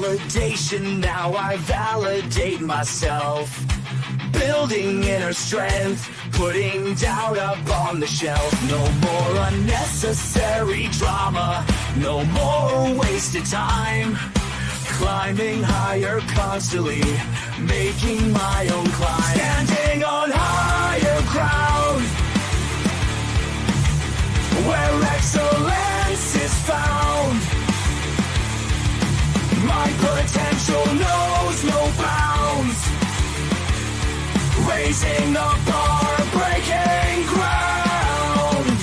validation, now I validate myself. Building inner strength, putting doubt up on the shelf. No more unnecessary drama, no more wasted time. Climbing higher constantly, making my own climb. Standing on higher ground, where excellence is found. My potential knows no bounds. Raising the bar, breaking ground.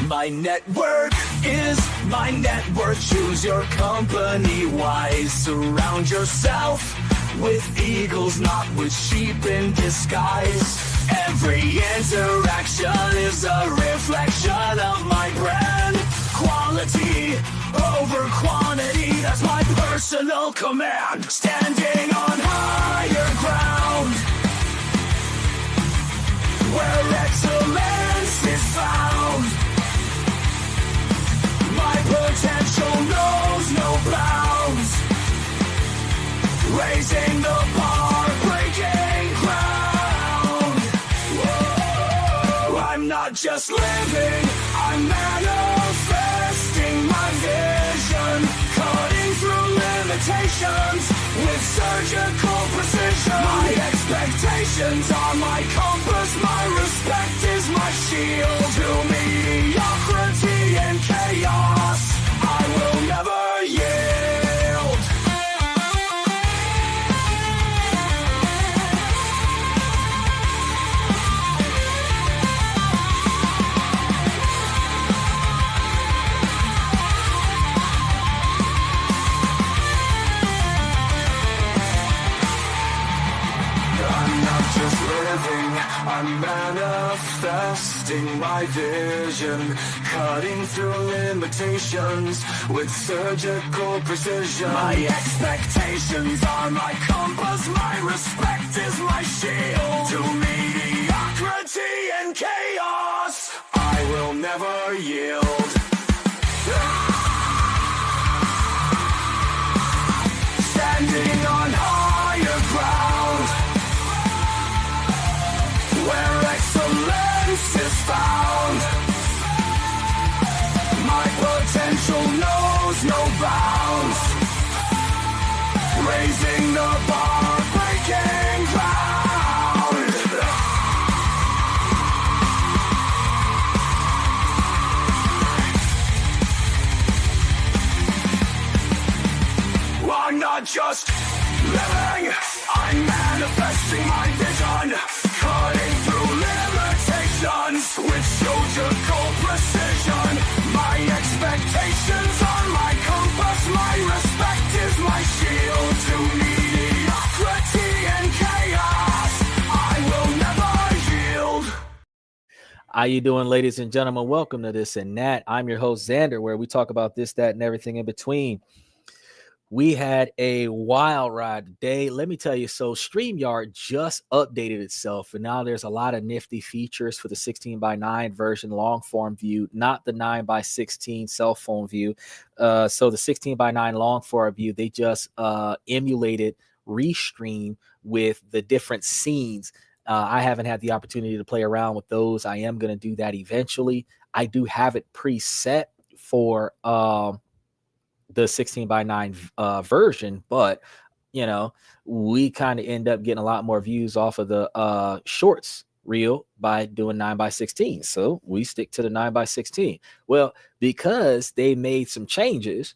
My network is my net worth. Choose your company wise. Surround yourself with eagles, not with sheep in disguise. Every interaction is a reflection of my brand. Quality over quantity, that's my personal command. Standing on higher ground, where excellence is found. My potential knows no bounds. Raising the bar, breaking ground. Whoa. I'm not just living, I'm manifesting my vision. Cutting through limitations with surgical precision. My expectations are my compass, my respect is my shield. To mediocrity and chaos, I will never yield. I'm manifesting my vision, cutting through limitations with surgical precision. My expectations are my compass, my respect is my shield. To mediocrity and chaos, I will never yield. Standing on higher ground, where excellence is found. My potential knows no bounds. Raising the bar, breaking ground. I'm not just living, I'm manifesting my vision. Cutting through limitations with surgical precision. My expectations are my compass, my respect is my shield. To mediocrity and chaos, I will never yield. How you doing, ladies and gentlemen? Welcome to This and That. I'm your host, Xander, where we talk about this, that, and everything in between. We had a wild ride today. Let me tell you, so StreamYard just updated itself, and now there's a lot of nifty features for the 16:9 version long form view, not the 9:16 cell phone view. So the 16:9 long form view, they just emulated Restream with the different scenes. I haven't had the opportunity to play around with those. I am going to do that eventually. I do have it preset for the 16:9 version, but you know, we kind of end up getting a lot more views off of the shorts reel by doing 9:16. So we stick to the 9:16. Well, because they made some changes,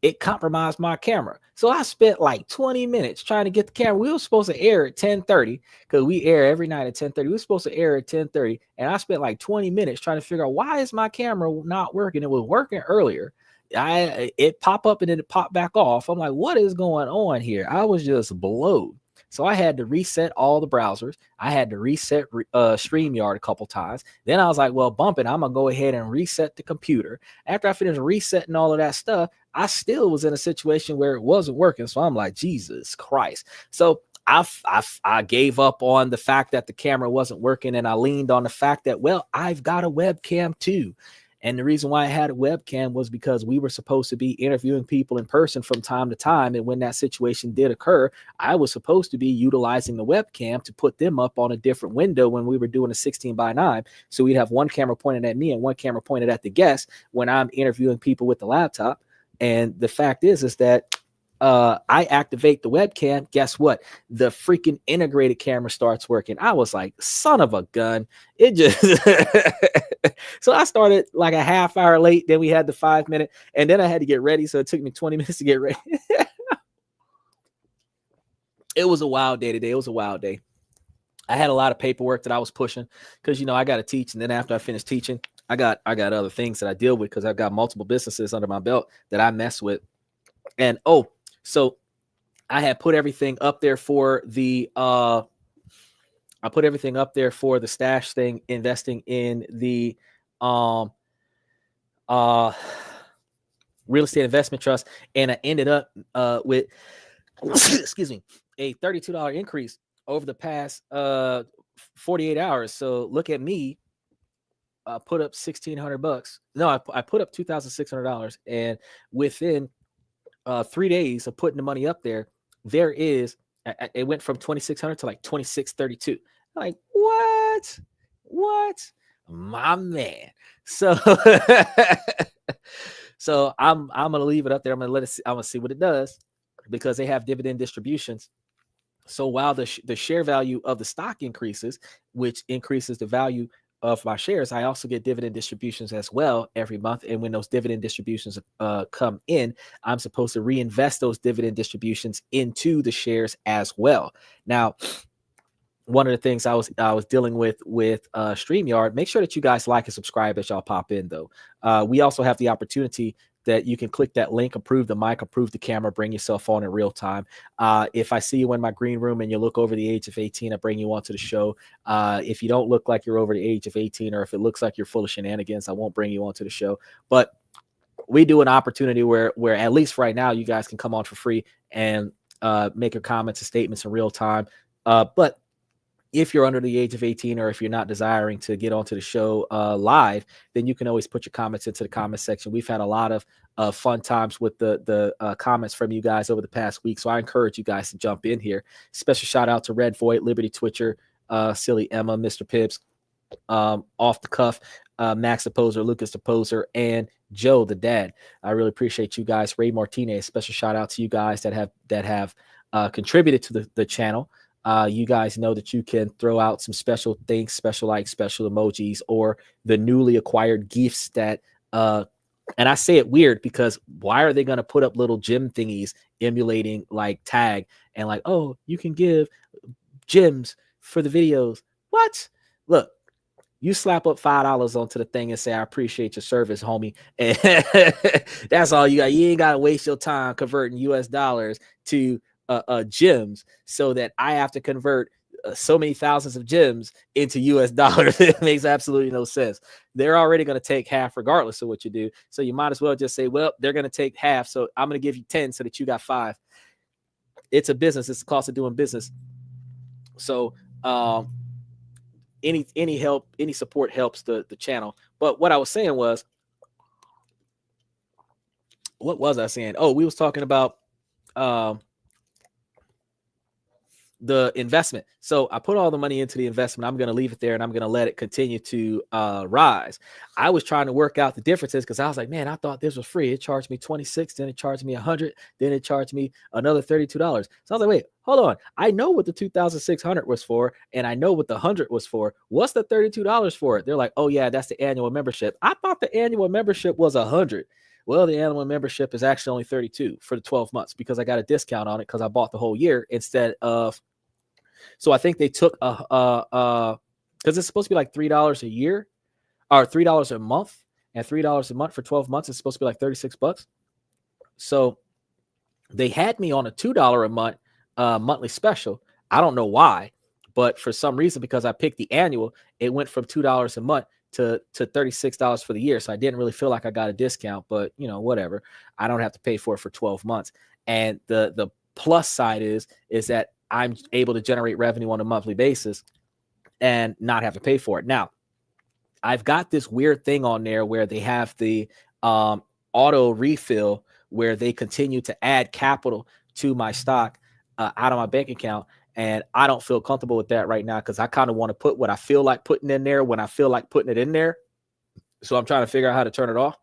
it compromised my camera. So I spent like 20 minutes trying to get the camera. We were supposed to air at 10:30 because we air every night at 10:30. We were supposed to air at 10:30, and I spent like 20 minutes trying to figure out why is my camera not working. It was working earlier. It popped up and then it popped back off. I'm like, what is going on here? I was just blowed. So I had to reset all the browsers. I had to reset StreamYard a couple times. Then I was like, well, bump it. I'm going to go ahead and reset the computer. After I finished resetting all of that stuff, I still was in a situation where it wasn't working. So I'm like, Jesus Christ. So I gave up on the fact that the camera wasn't working, and I leaned on the fact that, well, I've got a webcam too. And the reason why I had a webcam was because we were supposed to be interviewing people in person from time to time. And when that situation did occur, I was supposed to be utilizing the webcam to put them up on a different window when we were doing a 16:9. So we'd have one camera pointed at me and one camera pointed at the guest when I'm interviewing people with the laptop. And the fact is that I activate the webcam. Guess what? The freaking integrated camera starts working. I was like, son of a gun. It just so I started like a half hour late. Then we had the 5 minute, and then I had to get ready. So it took me 20 minutes to get ready. It was a wild day today. It was a wild day. I had a lot of paperwork that I was pushing because, you know, I got to teach. And then after I finished teaching, I got other things that I deal with because I've got multiple businesses under my belt that I mess with. And so I had put everything up there for the stash thing, investing in the real estate investment trust, and I ended up with excuse me, a $32 increase over the past 48 hours. So look at me. Put up $1,600. No, I put up $2,600, and within 3 days of putting the money up there, it went from 2,600 to like 2,632. Like, what? My man. So so I'm gonna leave it up there. I'm gonna see what it does, because they have dividend distributions. So while the share value of the stock increases, which increases the value of my shares, I also get dividend distributions as well every month. And when those dividend distributions come in, I'm supposed to reinvest those dividend distributions into the shares as well. Now, one of the things I was dealing with StreamYard, make sure that you guys like and subscribe as y'all pop in, though. We also have the opportunity that you can click that link, approve the mic, approve the camera, bring yourself on in real time. If I see you in my green room and you look over the age of 18, I bring you onto the show. If you don't look like you're over the age of 18, or if it looks like you're full of shenanigans, I won't bring you onto the show. But we do an opportunity where at least right now, you guys can come on for free and make your comments and statements in real time. But if you're under the age of 18, or if you're not desiring to get onto the show live, then you can always put your comments into the comment section. We've had a lot of fun times with the comments from you guys over the past week. So I encourage you guys to jump in here. Special shout out to Red Void, Liberty Twitcher, Silly Emma, Mr. Pibbs, Off the Cuff, Max the Poser, Lucas the Poser, and Joe the Dad. I really appreciate you guys. Ray Martinez, special shout out to you guys that have contributed to the channel. You guys know that you can throw out some special things, special likes, special emojis, or the newly acquired gifts that, and I say it weird because why are they going to put up little gym thingies emulating like tag and like, oh, you can give gyms for the videos. What? Look, you slap up $5 onto the thing and say, I appreciate your service, homie. And that's all you got. You ain't got to waste your time converting US dollars to gyms so that I have to convert so many thousands of gyms into US dollars. It makes absolutely no sense. They're already going to take half regardless of what you do. So you might as well just say, well, they're going to take half. So I'm going to give you 10 so that you got 5. It's a business. It's the cost of doing business. So any help, any support helps the channel. But what I was saying was, what was I saying? Oh, we was talking about the investment. So I put all the money into the investment. I'm going to leave it there and I'm going to let it continue to rise. I was trying to work out the differences because I was like, man, I thought this was free. It charged me $26, then it charged me $100, then it charged me another $32. So I was like, wait, hold on. I know what the 2,600 was for, and I know what the 100 was for. What's the $32 for? They're like, oh yeah, that's the annual membership. I thought the annual membership was 100. Well, the annual membership is actually only 32 for the 12 months because I got a discount on it because I bought the whole year instead of. So I think they took because it's supposed to be like $3 a year or $3 a month, and $3 a month for 12 months is supposed to be like $36. So they had me on a $2 a month monthly special. I don't know why, but for some reason, because I picked the annual, it went from $2 a month to $36 for the year. So I didn't really feel like I got a discount, but you know, whatever. I don't have to pay for it for 12 months. And the plus side is that I'm able to generate revenue on a monthly basis and not have to pay for it. Now, I've got this weird thing on there where they have the auto refill where they continue to add capital to my stock out of my bank account. And I don't feel comfortable with that right now because I kind of want to put what I feel like putting in there when I feel like putting it in there. So I'm trying to figure out how to turn it off.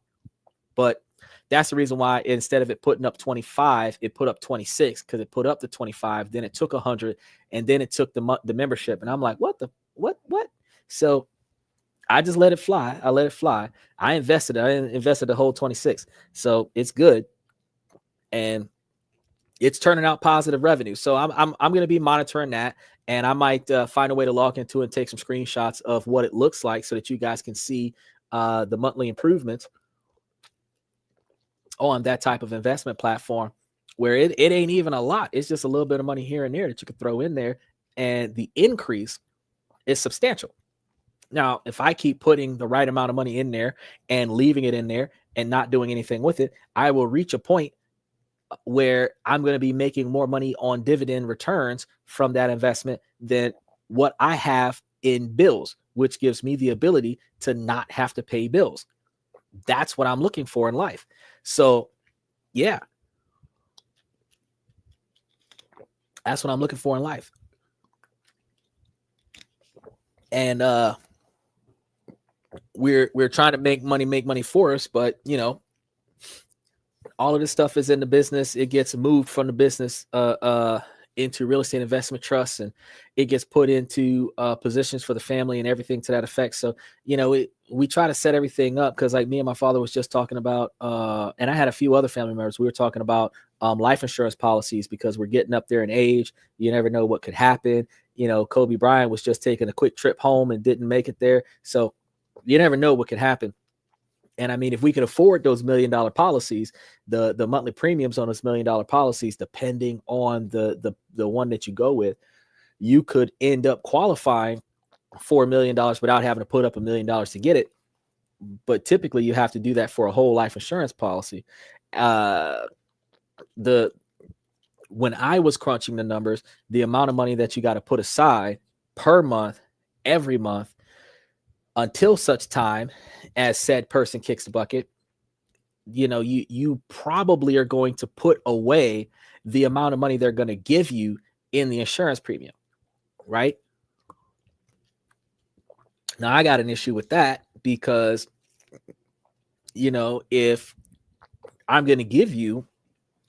But that's the reason why instead of it putting up 25, it put up 26 because it put up to 25. Then it took 100 and then it took the membership. And I'm like, what? So I just let it fly. I let it fly. I invested the whole 26. So it's good. And it's turning out positive revenue. So I'm going to be monitoring that, and I might find a way to log into it and take some screenshots of what it looks like so that you guys can see the monthly improvements on that type of investment platform where it ain't even a lot. It's just a little bit of money here and there that you could throw in there, and the increase is substantial. Now, if I keep putting the right amount of money in there and leaving it in there and not doing anything with it, I will reach a point where I'm going to be making more money on dividend returns from that investment than what I have in bills, which gives me the ability to not have to pay bills. That's what I'm looking for in life. So, yeah, that's what I'm looking for in life. And we're trying to make money for us, but you know, all of this stuff is in the business. It gets moved from the business into real estate investment trusts, and it gets put into positions for the family and everything to that effect. So, you know, we try to set everything up because like me and my father was just talking about, and I had a few other family members. We were talking about life insurance policies because we're getting up there in age. You never know what could happen. You know, Kobe Bryant was just taking a quick trip home and didn't make it there. So you never know what could happen. And I mean, if we could afford those $1 million policies, the monthly premiums on those $1 million policies, depending on the one that you go with, you could end up qualifying for $1 million without having to put up $1 million to get it. But typically, you have to do that for a whole life insurance policy. When I was crunching the numbers, the amount of money that you got to put aside per month, every month, until such time as said person kicks the bucket, you know, you probably are going to put away the amount of money they're going to give you in the insurance premium, right? Now, I got an issue with that because, you know, if I'm going to give you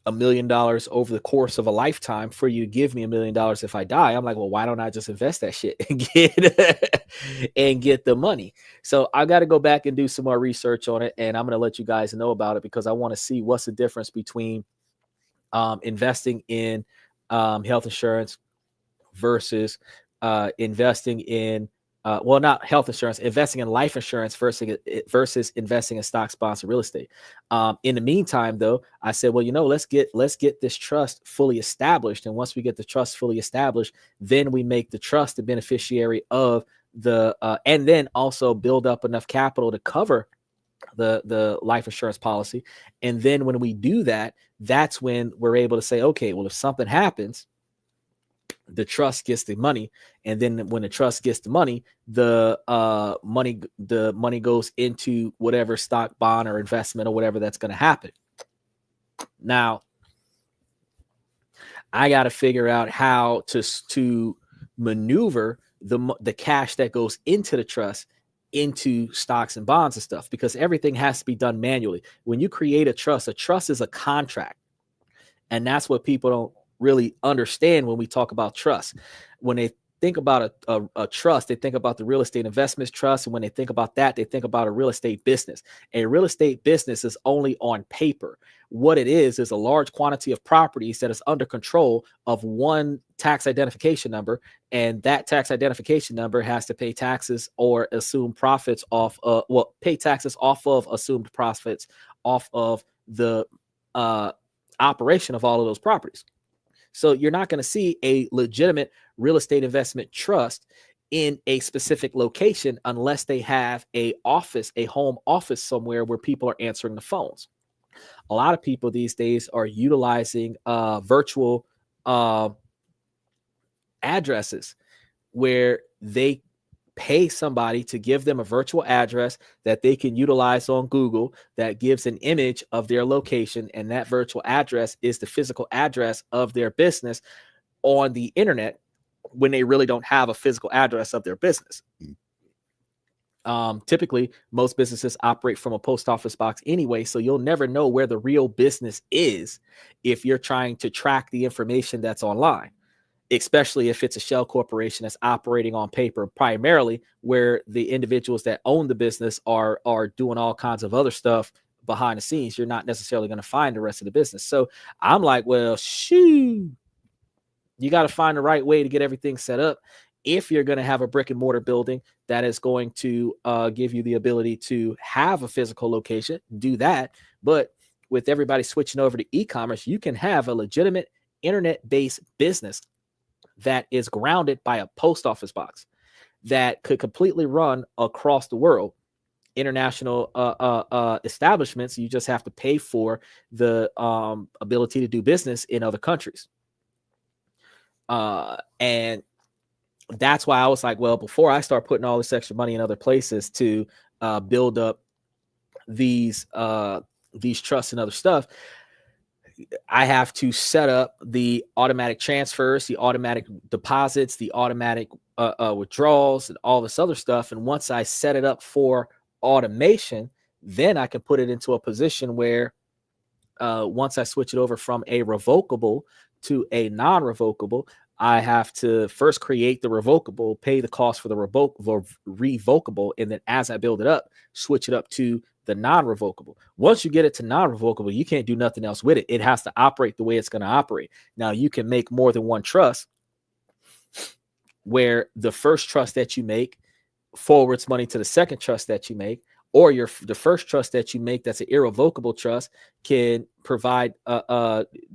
$1 million over the course of a lifetime for you to give me $1 million if I die, I'm like, well, why don't I just invest that shit and get the money? So I got to go back and do some more research on it, and I'm going to let you guys know about it because I want to see what's the difference between investing in health insurance versus investing in not health insurance, investing in life insurance versus investing in stock sponsored real estate. In the meantime, though, I said, well, you know, let's get this trust fully established. And once we get the trust fully established, then we make the trust the beneficiary of the and then also build up enough capital to cover the life insurance policy. And then when we do that, that's when we're able to say, okay, well, if something happens, the trust gets the money, and then when the trust gets the money, the money goes into whatever stock, bond, or investment or whatever that's going to happen. Now, I got to figure out how to maneuver the cash that goes into the trust into stocks and bonds and stuff, because everything has to be done manually. When you create a trust is a contract, and that's what people don't really understand when we talk about trust. When they think about a trust, they think about the real estate investments trust. And when they think about that, they think about a real estate business. A real estate business is only on paper. What it is a large quantity of properties that is under control of one tax identification number. And that tax identification number has to pay taxes or assume profits pay taxes off of assumed profits off of the operation of all of those properties. So you're not going to see a legitimate real estate investment trust in a specific location unless they have a home office somewhere where people are answering the phones. A lot of people these days are utilizing virtual addresses where they pay somebody to give them a virtual address that they can utilize on Google that gives an image of their location. And that virtual address is the physical address of their business on the internet when they really don't have a physical address of their business. Typically, most businesses operate from a post office box anyway, so you'll never know where the real business is if you're trying to track the information that's online, especially if it's a shell corporation that's operating on paper primarily, where the individuals that own the business are doing all kinds of other stuff behind the scenes. You're not necessarily going to find the rest of the business. So I'm like, well, shoot, you got to find the right way to get everything set up. If you're going to have a brick and mortar building that is going to give you the ability to have a physical location, do that. But with everybody switching over to e-commerce, you can have a legitimate internet-based business that is grounded by a post office box that could completely run across the world. International establishments, you just have to pay for the ability to do business in other countries. And that's why I was like, well, before I start putting all this extra money in other places to build up these trusts and other stuff, I have to set up the automatic transfers, the automatic deposits, the automatic withdrawals, and all this other stuff. And once I set it up for automation, then I can put it into a position where once I switch it over from a revocable to a non-revocable, I have to first create the revocable, pay the cost for the revocable, and then as I build it up, switch it up to the non-revocable. Once you get it to non-revocable, you can't do nothing else with it. It has to operate the way it's going to operate. Now, you can make more than one trust where the first trust that you make forwards money to the second trust that you make, or the first trust that you make that's an irrevocable trust can provide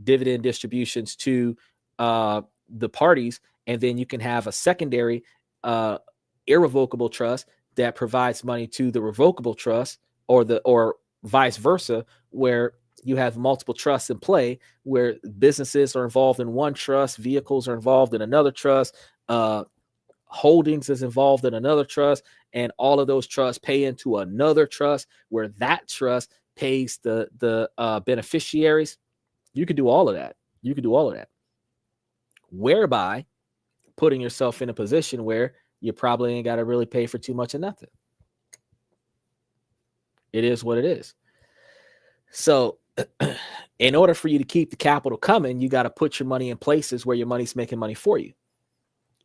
dividend distributions to the parties, and then you can have a secondary irrevocable trust that provides money to the revocable trust, or vice versa, where you have multiple trusts in play, where businesses are involved in one trust, vehicles are involved in another trust, holdings is involved in another trust, and all of those trusts pay into another trust where that trust pays the beneficiaries. You could do all of that. Whereby putting yourself in a position where you probably ain't got to really pay for too much of nothing. It is what it is. So in order for you to keep the capital coming, you got to put your money in places where your money's making money for you.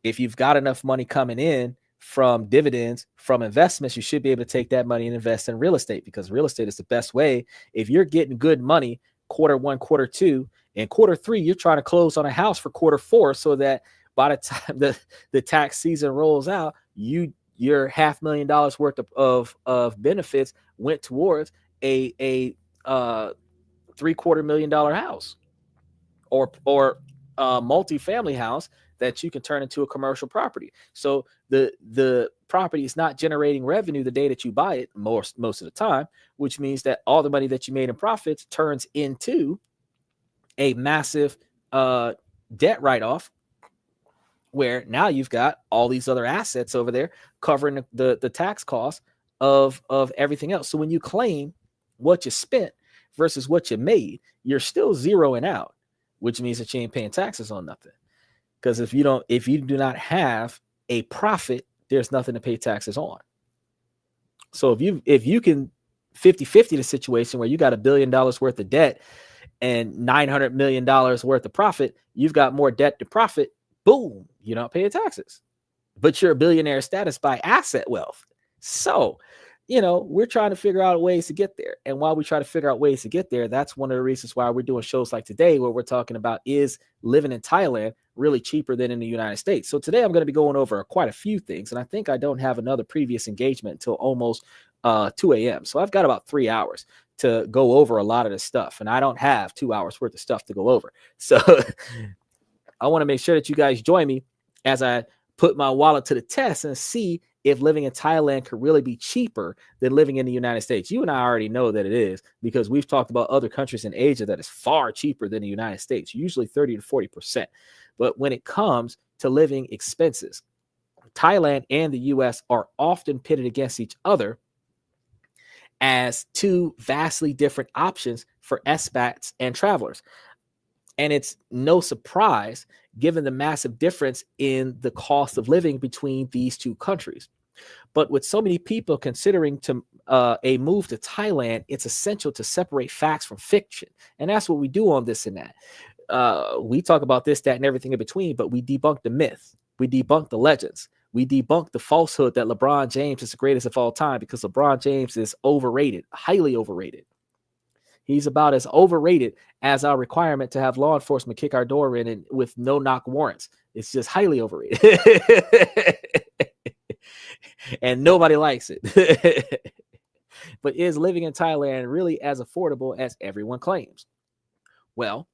If you've got enough money coming in from dividends, from investments, you should be able to take that money and invest in real estate, because real estate is the best way. If you're getting good money quarter one, quarter two, and quarter three, you're trying to close on a house for quarter four, so that by the time the tax season rolls out, your $500,000 worth of benefits went towards a $750,000 house or multifamily house that you can turn into a commercial property. So the property is not generating revenue the day that you buy it most of the time, which means that all the money that you made in profits turns into a massive debt write-off, where now you've got all these other assets over there covering the tax costs of everything else. So when you claim what you spent versus what you made, you're still zeroing out, which means that you ain't paying taxes on nothing. Because if you do not have a profit, there's nothing to pay taxes on. So if you can 50-50 the situation where you got $1 billion worth of debt and $900 million worth of profit, you've got more debt to profit. Boom, you're not paying taxes, but you're a billionaire status by asset wealth. So, we're trying to figure out ways to get there. And while we try to figure out ways to get there, that's one of the reasons why we're doing shows like today, where we're talking about, is living in Thailand really cheaper than in the United States? So today I'm going to be going over quite a few things. And I think I don't have another previous engagement until almost 2 a.m. So I've got about 3 hours to go over a lot of this stuff. And I don't have 2 hours worth of stuff to go over. So I want to make sure that you guys join me as I put my wallet to the test and see if living in Thailand could really be cheaper than living in the United States. You and I already know that it is, because we've talked about other countries in Asia that is far cheaper than the United States, usually 30 to 40%. But when it comes to living expenses, Thailand and the US are often pitted against each other as two vastly different options for expats and travelers. And it's no surprise given the massive difference in the cost of living between these two countries. But with so many people considering a move to Thailand, it's essential to separate facts from fiction. And that's what we do on This and That. We talk about this, that, and everything in between, but we debunk the myth. We debunk the legends. We debunk the falsehood that LeBron James is the greatest of all time, because LeBron James is overrated, highly overrated. He's about as overrated as our requirement to have law enforcement kick our door in and with no knock warrants. It's just highly overrated. And nobody likes it. But is living in Thailand really as affordable as everyone claims? Well,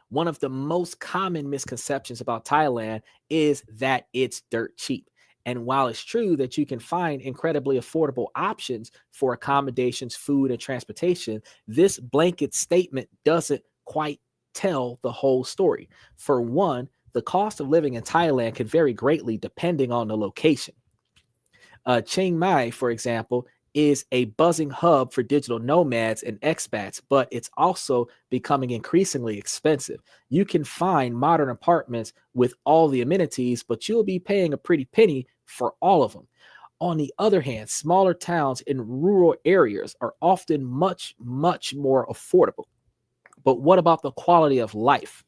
one of the most common misconceptions about Thailand is that it's dirt cheap. And while it's true that you can find incredibly affordable options for accommodations, food, and transportation, this blanket statement doesn't quite tell the whole story. For one, the cost of living in Thailand can vary greatly depending on the location. Chiang Mai, for example, is a buzzing hub for digital nomads and expats, but it's also becoming increasingly expensive. You can find modern apartments with all the amenities, but you'll be paying a pretty penny for all of them. On the other hand, smaller towns in rural areas are often much, much more affordable. But what about the quality of life?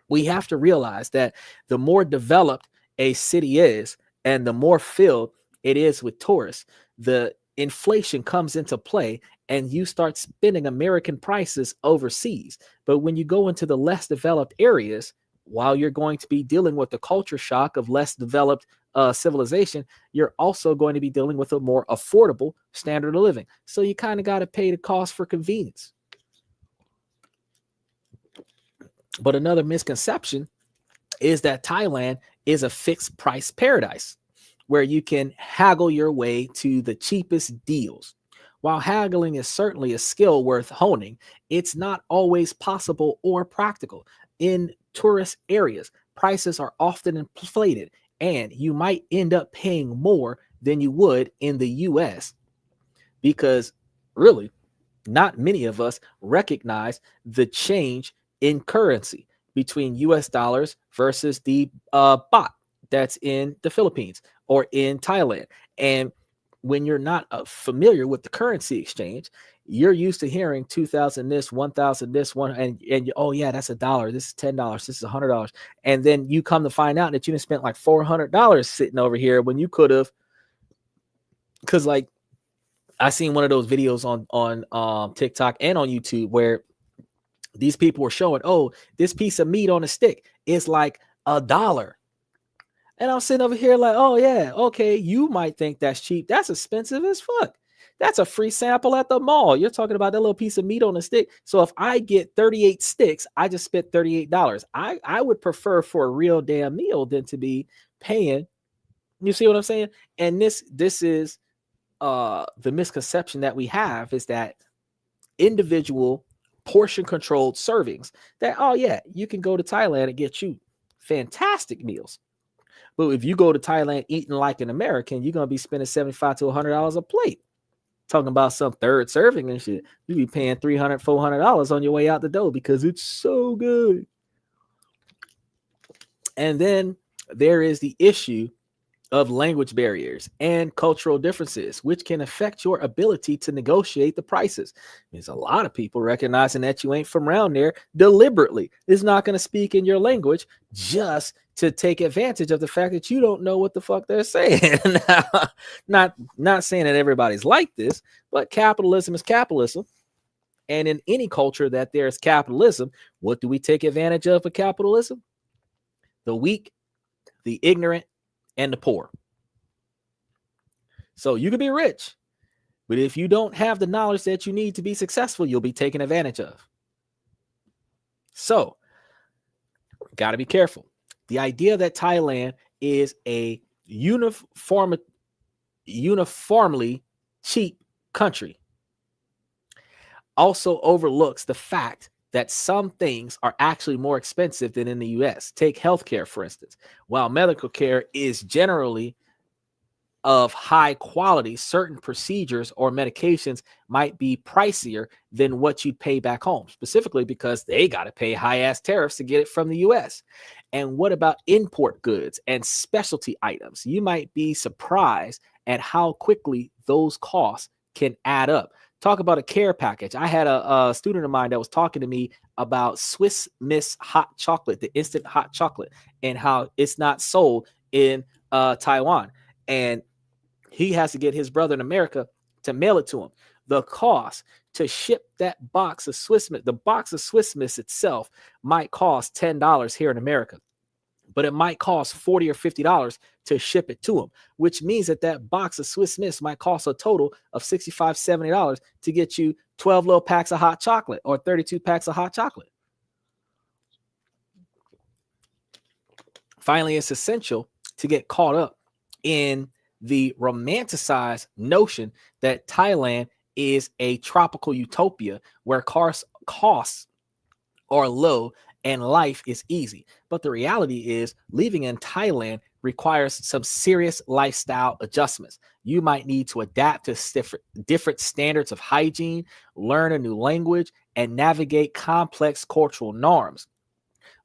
We have to realize that the more developed a city is and the more filled it is with tourists, the inflation comes into play and you start spending American prices overseas. But when you go into the less developed areas, while you're going to be dealing with the culture shock of less developed civilization, you're also going to be dealing with a more affordable standard of living. So you kind of got to pay the cost for convenience. But another misconception is that Thailand is a fixed price paradise where you can haggle your way to the cheapest deals. While haggling is certainly a skill worth honing, it's not always possible or practical. In tourist areas, prices are often inflated, and you might end up paying more than you would in the US because really, not many of us recognize the change in currency between US dollars versus the baht that's in the Philippines or in Thailand. And when you're not familiar with the currency exchange, you're used to hearing 2,000 this, 1,000 this, one, and oh yeah, that's $1. This is $10. This is $100. And then you come to find out that you spent like $400 sitting over here when you could have, because like I seen one of those videos on TikTok and on YouTube where these people were showing, oh, this piece of meat on a stick is like $1. And I'm sitting over here like, oh yeah, okay, you might think that's cheap. That's expensive as fuck. That's a free sample at the mall. You're talking about that little piece of meat on a stick. So if I get 38 sticks, I just spent $38. I would prefer for a real damn meal than to be paying. You see what I'm saying? And this is the misconception that we have is that individual portion controlled servings that, oh yeah, you can go to Thailand and get you fantastic meals. But if you go to Thailand eating like an American, you're going to be spending $75 to $100 a plate. Talking about some third serving and shit. You be paying $300, $400 on your way out the door because it's so good. And then there is the issue of language barriers and cultural differences, which can affect your ability to negotiate the prices. There's a lot of people recognizing that you ain't from around there deliberately. It's not going to speak in your language just to take advantage of the fact that you don't know what the fuck they're saying. Not saying that everybody's like this, but capitalism is capitalism. And in any culture that there's capitalism, what do we take advantage of for capitalism? The weak, the ignorant, and the poor. So you can be rich, but if you don't have the knowledge that you need to be successful, you'll be taken advantage of. So, got to be careful. The idea that Thailand is a uniformly cheap country also overlooks the fact that some things are actually more expensive than in the US. Take healthcare, for instance. While medical care is generally of high quality, certain procedures or medications might be pricier than what you'd pay back home, specifically because they got to pay high ass tariffs to get it from the US. And what about import goods and specialty items? You might be surprised at how quickly those costs can add up. Talk about a care package. I had a student of mine that was talking to me about Swiss Miss hot chocolate, the instant hot chocolate, and how it's not sold in Taiwan. And he has to get his brother in America to mail it to him. The cost to ship that box of Swiss Miss, the box of Swiss Miss itself might cost $10 here in America, but it might cost $40 or $50 to ship it to him, which means that that box of Swiss Miss might cost a total of $65, $70 to get you 12 little packs of hot chocolate or 32 packs of hot chocolate. Finally, it's essential to get caught up in the romanticized notion that Thailand is a tropical utopia where costs are low and life is easy. But the reality is living in Thailand requires some serious lifestyle adjustments. You might need to adapt to different standards of hygiene, learn a new language, and navigate complex cultural norms.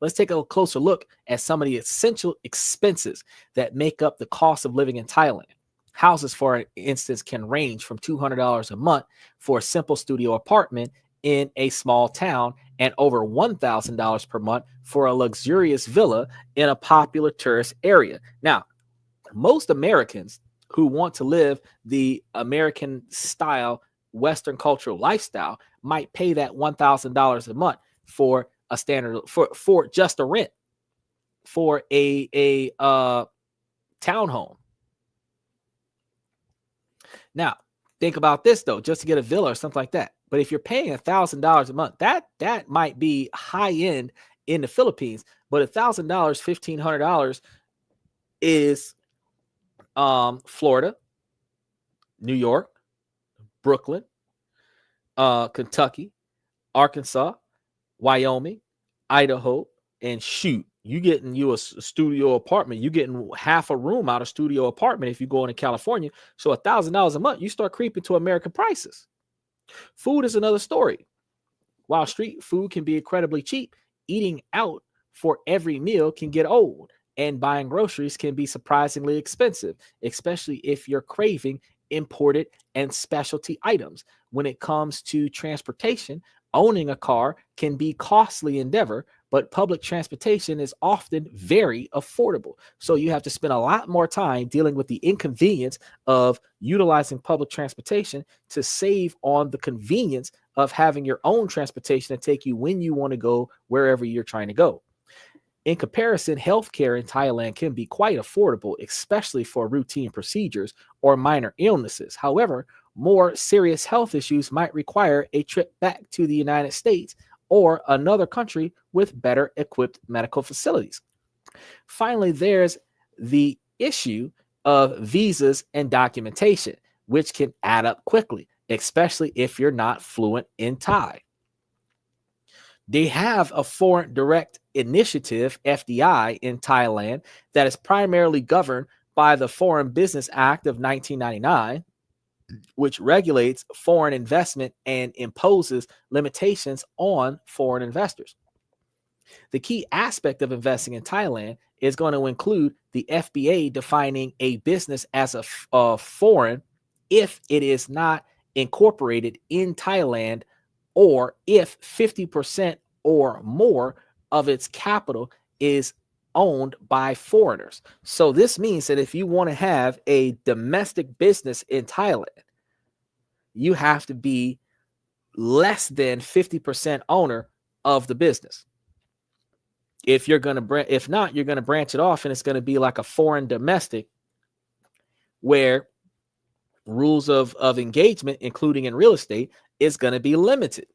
Let's take a closer look at some of the essential expenses that make up the cost of living in Thailand. Houses, for instance, can range from $200 a month for a simple studio apartment in a small town and over $1,000 per month for a luxurious villa in a popular tourist area. Now, most Americans who want to live the American style Western cultural lifestyle might pay that $1,000 a month for a standard for just a rent for a townhome. Now, think about this though, just to get a villa or something like that. But if you're paying $1,000 a month, that might be high end in the Philippines. But $1,000, $1,500 is Florida, New York, Brooklyn, Kentucky, Arkansas, Wyoming, Idaho, and shoot, you getting you a studio apartment. You getting half a room out of studio apartment if you go into California. So $1,000 a month, you start creeping to American prices. Food is another story. While street food can be incredibly cheap, eating out for every meal can get old, and buying groceries can be surprisingly expensive, especially if you're craving imported and specialty items. When it comes to transportation, owning a car can be a costly endeavor, but public transportation is often very affordable. So you have to spend a lot more time dealing with the inconvenience of utilizing public transportation to save on the convenience of having your own transportation to take you when you want to go, wherever you're trying to go. In comparison, healthcare in Thailand can be quite affordable, especially for routine procedures or minor illnesses. However, more serious health issues might require a trip back to the United States or another country with better equipped medical facilities. Finally, there's the issue of visas and documentation, which can add up quickly, especially if you're not fluent in Thai. They have a foreign direct initiative, FDI, in Thailand that is primarily governed by the Foreign Business Act of 1999, which regulates foreign investment and imposes limitations on foreign investors. The key aspect of investing in Thailand is going to include the FBA defining a business as a foreign if it is not incorporated in Thailand, or if 50% or more of its capital is owned by foreigners. So this means that if you want to have a domestic business in Thailand, you have to be less than 50% owner of the business. If not, you're going to branch it off and it's going to be like a foreign domestic where rules of engagement, including in real estate, is going to be limited.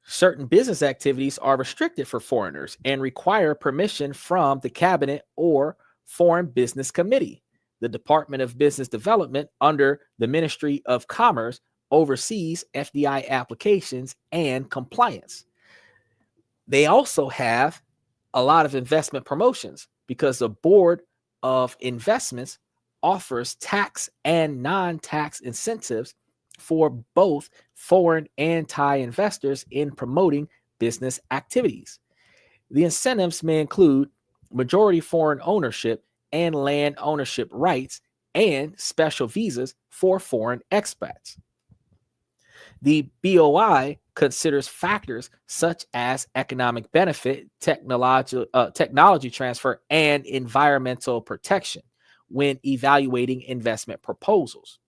Certain business activities are restricted for foreigners and require permission from the cabinet or foreign business committee. The Department of Business Development under the Ministry of Commerce oversees FDI applications and compliance. They also have a lot of investment promotions because the Board of Investments offers tax and non-tax incentives for both foreign and Thai investors in promoting business activities. The incentives may include majority foreign ownership and land ownership rights and special visas for foreign expats. The BOI considers factors such as economic benefit, technology transfer, and environmental protection when evaluating investment proposals.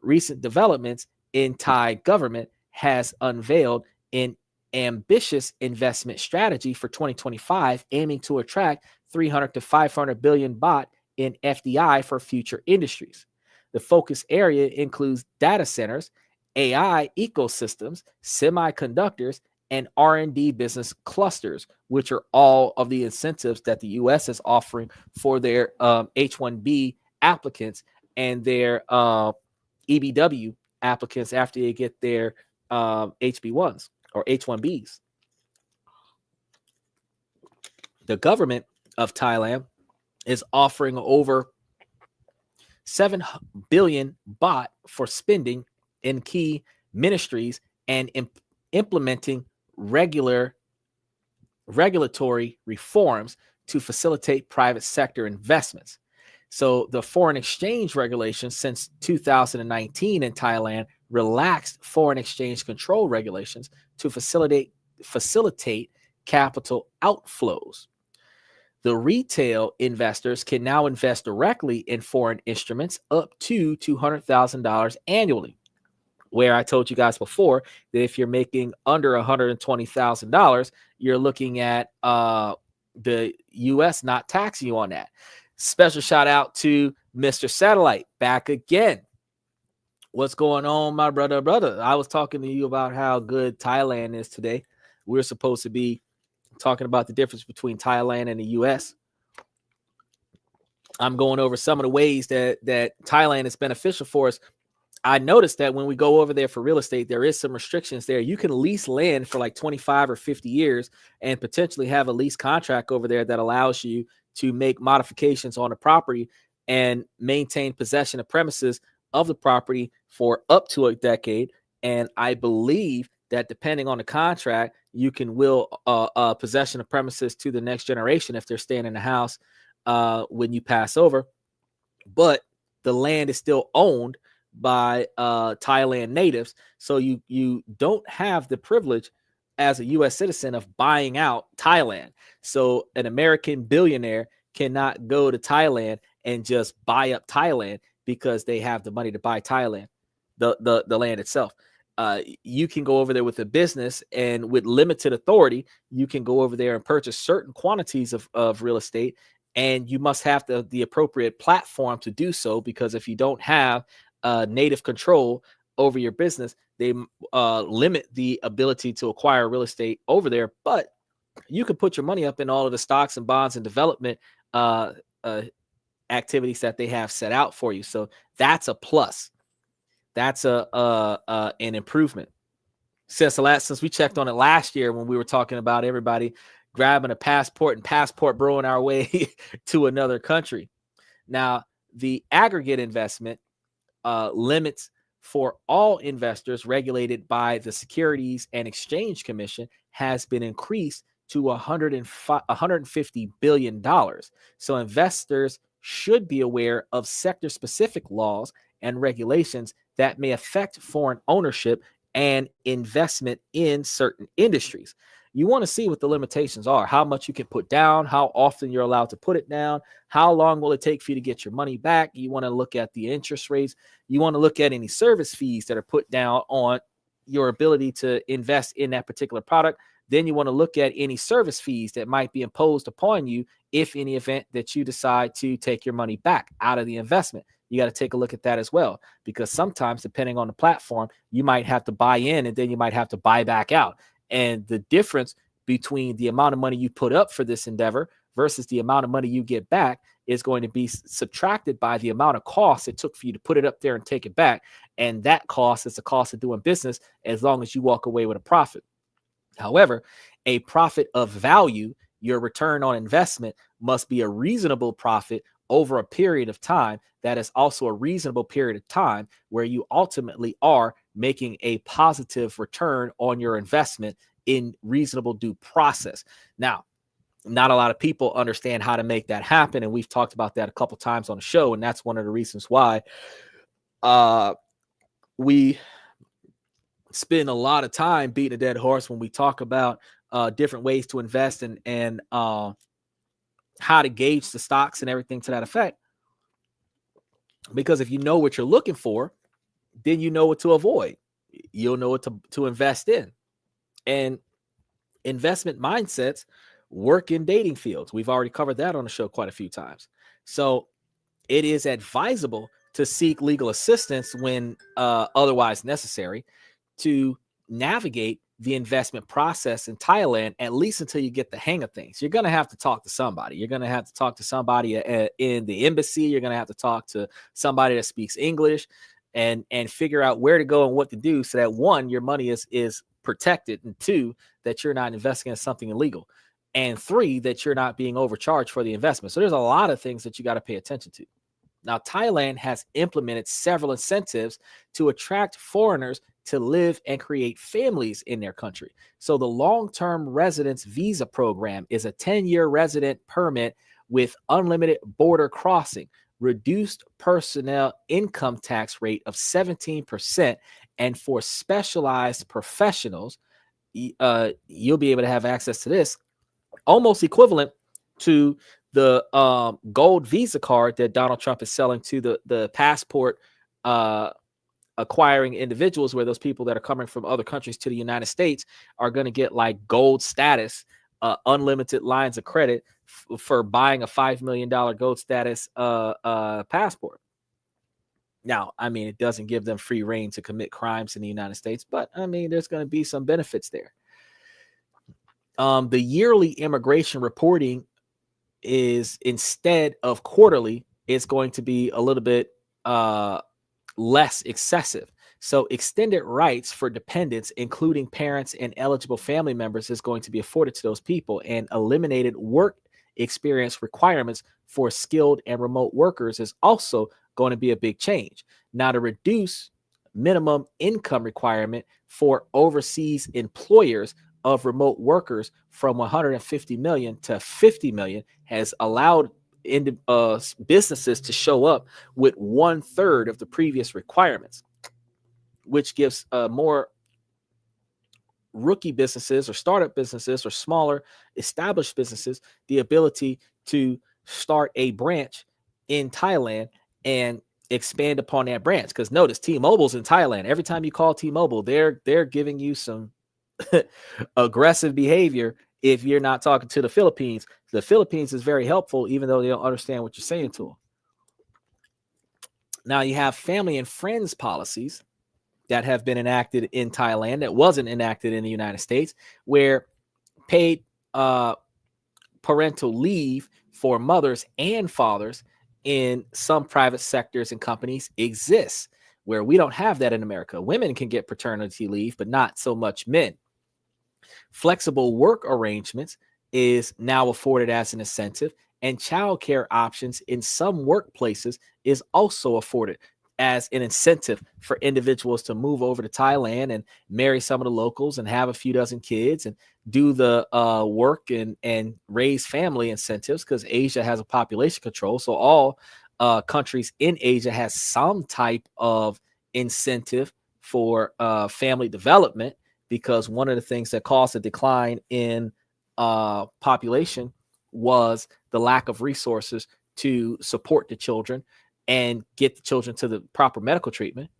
Recent developments in Thai government has unveiled an ambitious investment strategy for 2025, aiming to attract 300 to 500 billion baht in FDI for future industries. The focus area includes data centers, AI ecosystems, semiconductors, and R&D business clusters, which are all of the incentives that the U.S. is offering for their H-1B applicants and their EBW applicants after they get their HB1s or H-1Bs. The government of Thailand is offering over 7 billion baht for spending in key ministries and implementing regulatory reforms to facilitate private sector investments. So the foreign exchange regulations since 2019 in Thailand relaxed foreign exchange control regulations to facilitate capital outflows. The retail investors can now invest directly in foreign instruments up to $200,000 annually. Where I told you guys before that if you're making under $120,000, you're looking at the U.S. not taxing you on that. Special shout out to Mr. Satellite back again. What's going on, my brother? I was talking to you about how good Thailand is today. We're supposed to be talking about the difference between Thailand and the U.S. I'm going over some of the ways that Thailand is beneficial for us. I noticed that when we go over there for real estate, there is some restrictions there. You can lease land for like 25 or 50 years and potentially have a lease contract over there that allows you to make modifications on the property and maintain possession of premises of the property for up to a decade. And I believe that depending on the contract, you can will possession of premises to the next generation if they're staying in the house when you pass over. But the land is still owned by Thailand natives, so you don't have the privilege as a U.S. citizen of buying out Thailand. So an American billionaire cannot go to Thailand and just buy up Thailand because they have the money to buy Thailand, the land itself. You can go over there with a business, and with limited authority, you can go over there and purchase certain quantities of real estate, and you must have the appropriate platform to do so, because if you don't have native control over your business, they limit the ability to acquire real estate over there. But you can put your money up in all of the stocks and bonds and development activities that they have set out for you. So that's a plus. That's an improvement. Since we checked on it last year when we were talking about everybody grabbing a passport and passport broing our way to another country. Now, the aggregate investment limits for all investors regulated by the Securities and Exchange Commission has been increased to $150 billion. So investors should be aware of sector-specific laws and regulations that may affect foreign ownership and investment in certain industries. You want to see what the limitations are, how much you can put down, how often you're allowed to put it down, how long will it take for you to get your money back. You want to look at the interest rates. You want to look at any service fees that are put down on your ability to invest in that particular product. Then you want to look at any service fees that might be imposed upon you if in the event that you decide to take your money back out of the investment. You got to take a look at that as well, because sometimes, depending on the platform, you might have to buy in and then you might have to buy back out. And the difference between the amount of money you put up for this endeavor versus the amount of money you get back is going to be subtracted by the amount of cost it took for you to put it up there and take it back. And that cost is the cost of doing business, as long as you walk away with a profit. However, a profit of value, your return on investment, must be a reasonable profit over a period of time. That is also a reasonable period of time where you ultimately are making a positive return on your investment in reasonable due process. Now, not a lot of people understand how to make that happen, and we've talked about that a couple times on the show, and that's one of the reasons why we spend a lot of time beating a dead horse when we talk about different ways to invest and how to gauge the stocks and everything to that effect. Because if you know what you're looking for, then you know what to avoid. You'll know what to invest in. And investment mindsets work in dating fields. We've already covered that on the show quite a few times. So it is advisable to seek legal assistance when otherwise necessary to navigate the investment process in Thailand, at least until you get the hang of things. You're going to have to talk to somebody. You're going to have to talk to somebody in the embassy. You're going to have to talk to somebody that speaks English and figure out where to go and what to do, so that one, your money is protected, and two, that you're not investing in something illegal, and three, that you're not being overcharged for the investment. So there's a lot of things that you got to pay attention to. Now, Thailand has implemented several incentives to attract foreigners to live and create families in their country. So the long-term residence visa program is a 10-year resident permit with unlimited border crossing, reduced personnel income tax rate of 17%, and for specialized professionals, you'll be able to have access to this, almost equivalent to the gold Visa card that Donald Trump is selling to the passport acquiring individuals, where those people that are coming from other countries to the United States are going to get like gold status, unlimited lines of credit for buying a $5 million gold status passport. Now, I mean, it doesn't give them free reign to commit crimes in the United States, but I mean, there's going to be some benefits there. The yearly immigration reporting is, instead of quarterly, it's going to be a little bit less excessive. So extended rights for dependents, including parents and eligible family members, is going to be afforded to those people, and eliminated work experience requirements for skilled and remote workers is also going to be a big change. Now, to reduce minimum income requirement for overseas employers of remote workers from 150 million to 50 million has allowed businesses to show up with 1/3 of the previous requirements, which gives more rookie businesses or startup businesses or smaller established businesses the ability to start a branch in Thailand and expand upon that branch. Because notice, T-Mobile's in Thailand. Every time you call T-Mobile, they're giving you some aggressive behavior if you're not talking to the Philippines. The Philippines is very helpful, even though they don't understand what you're saying to them. Now, you have family and friends policies that have been enacted in Thailand that wasn't enacted in the United States, where paid parental leave for mothers and fathers in some private sectors and companies exists, where we don't have that in America. Women can get paternity leave, but not so much men. Flexible work arrangements is now afforded as an incentive, and childcare options in some workplaces is also afforded as an incentive for individuals to move over to Thailand and marry some of the locals and have a few dozen kids and do the work and raise family incentives, because Asia has a population control. So all countries in Asia has some type of incentive for family development, because one of the things that caused a decline in population was the lack of resources to support the children and get the children to the proper medical treatment.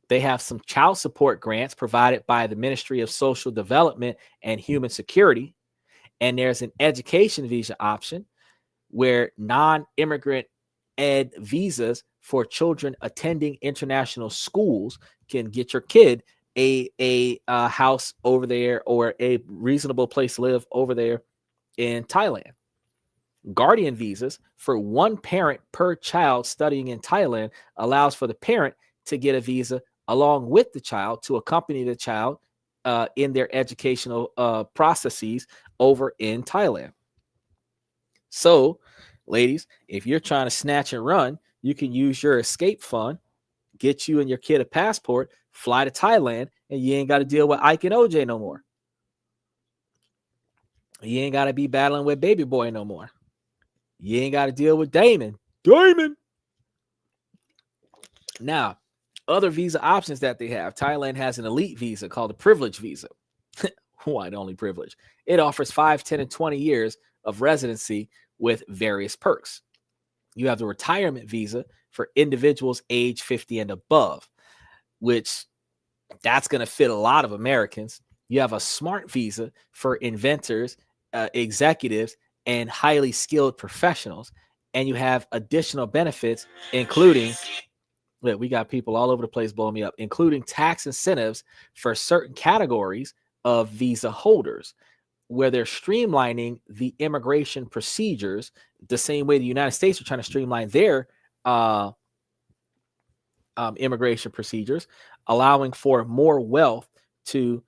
They have some child support grants provided by the Ministry of Social Development and Human Security. And there's an education visa option where non-immigrant ed visas for children attending international schools can get your kid a house over there or a reasonable place to live over there in Thailand. Guardian visas for one parent per child studying in Thailand allows for the parent to get a visa along with the child to accompany the child in their educational processes over in Thailand. So, ladies, if you're trying to snatch and run, you can use your escape fund, get you and your kid a passport, fly to Thailand, and you ain't got to deal with Ike and OJ no more. You ain't got to be battling with Baby Boy no more. You ain't got to deal with Damon. Now, other visa options that they have. Thailand has an elite visa called a privilege visa. White only privilege. It offers 5, 10, and 20 years of residency with various perks. You have the retirement visa for individuals age 50 and above, which that's going to fit a lot of Americans. You have a smart visa for inventors, executives, and highly skilled professionals. And you have additional benefits, including, we got people all over the place blowing me up, including tax incentives for certain categories of visa holders, where they're streamlining the immigration procedures the same way the United States are trying to streamline their immigration procedures, allowing for more wealth to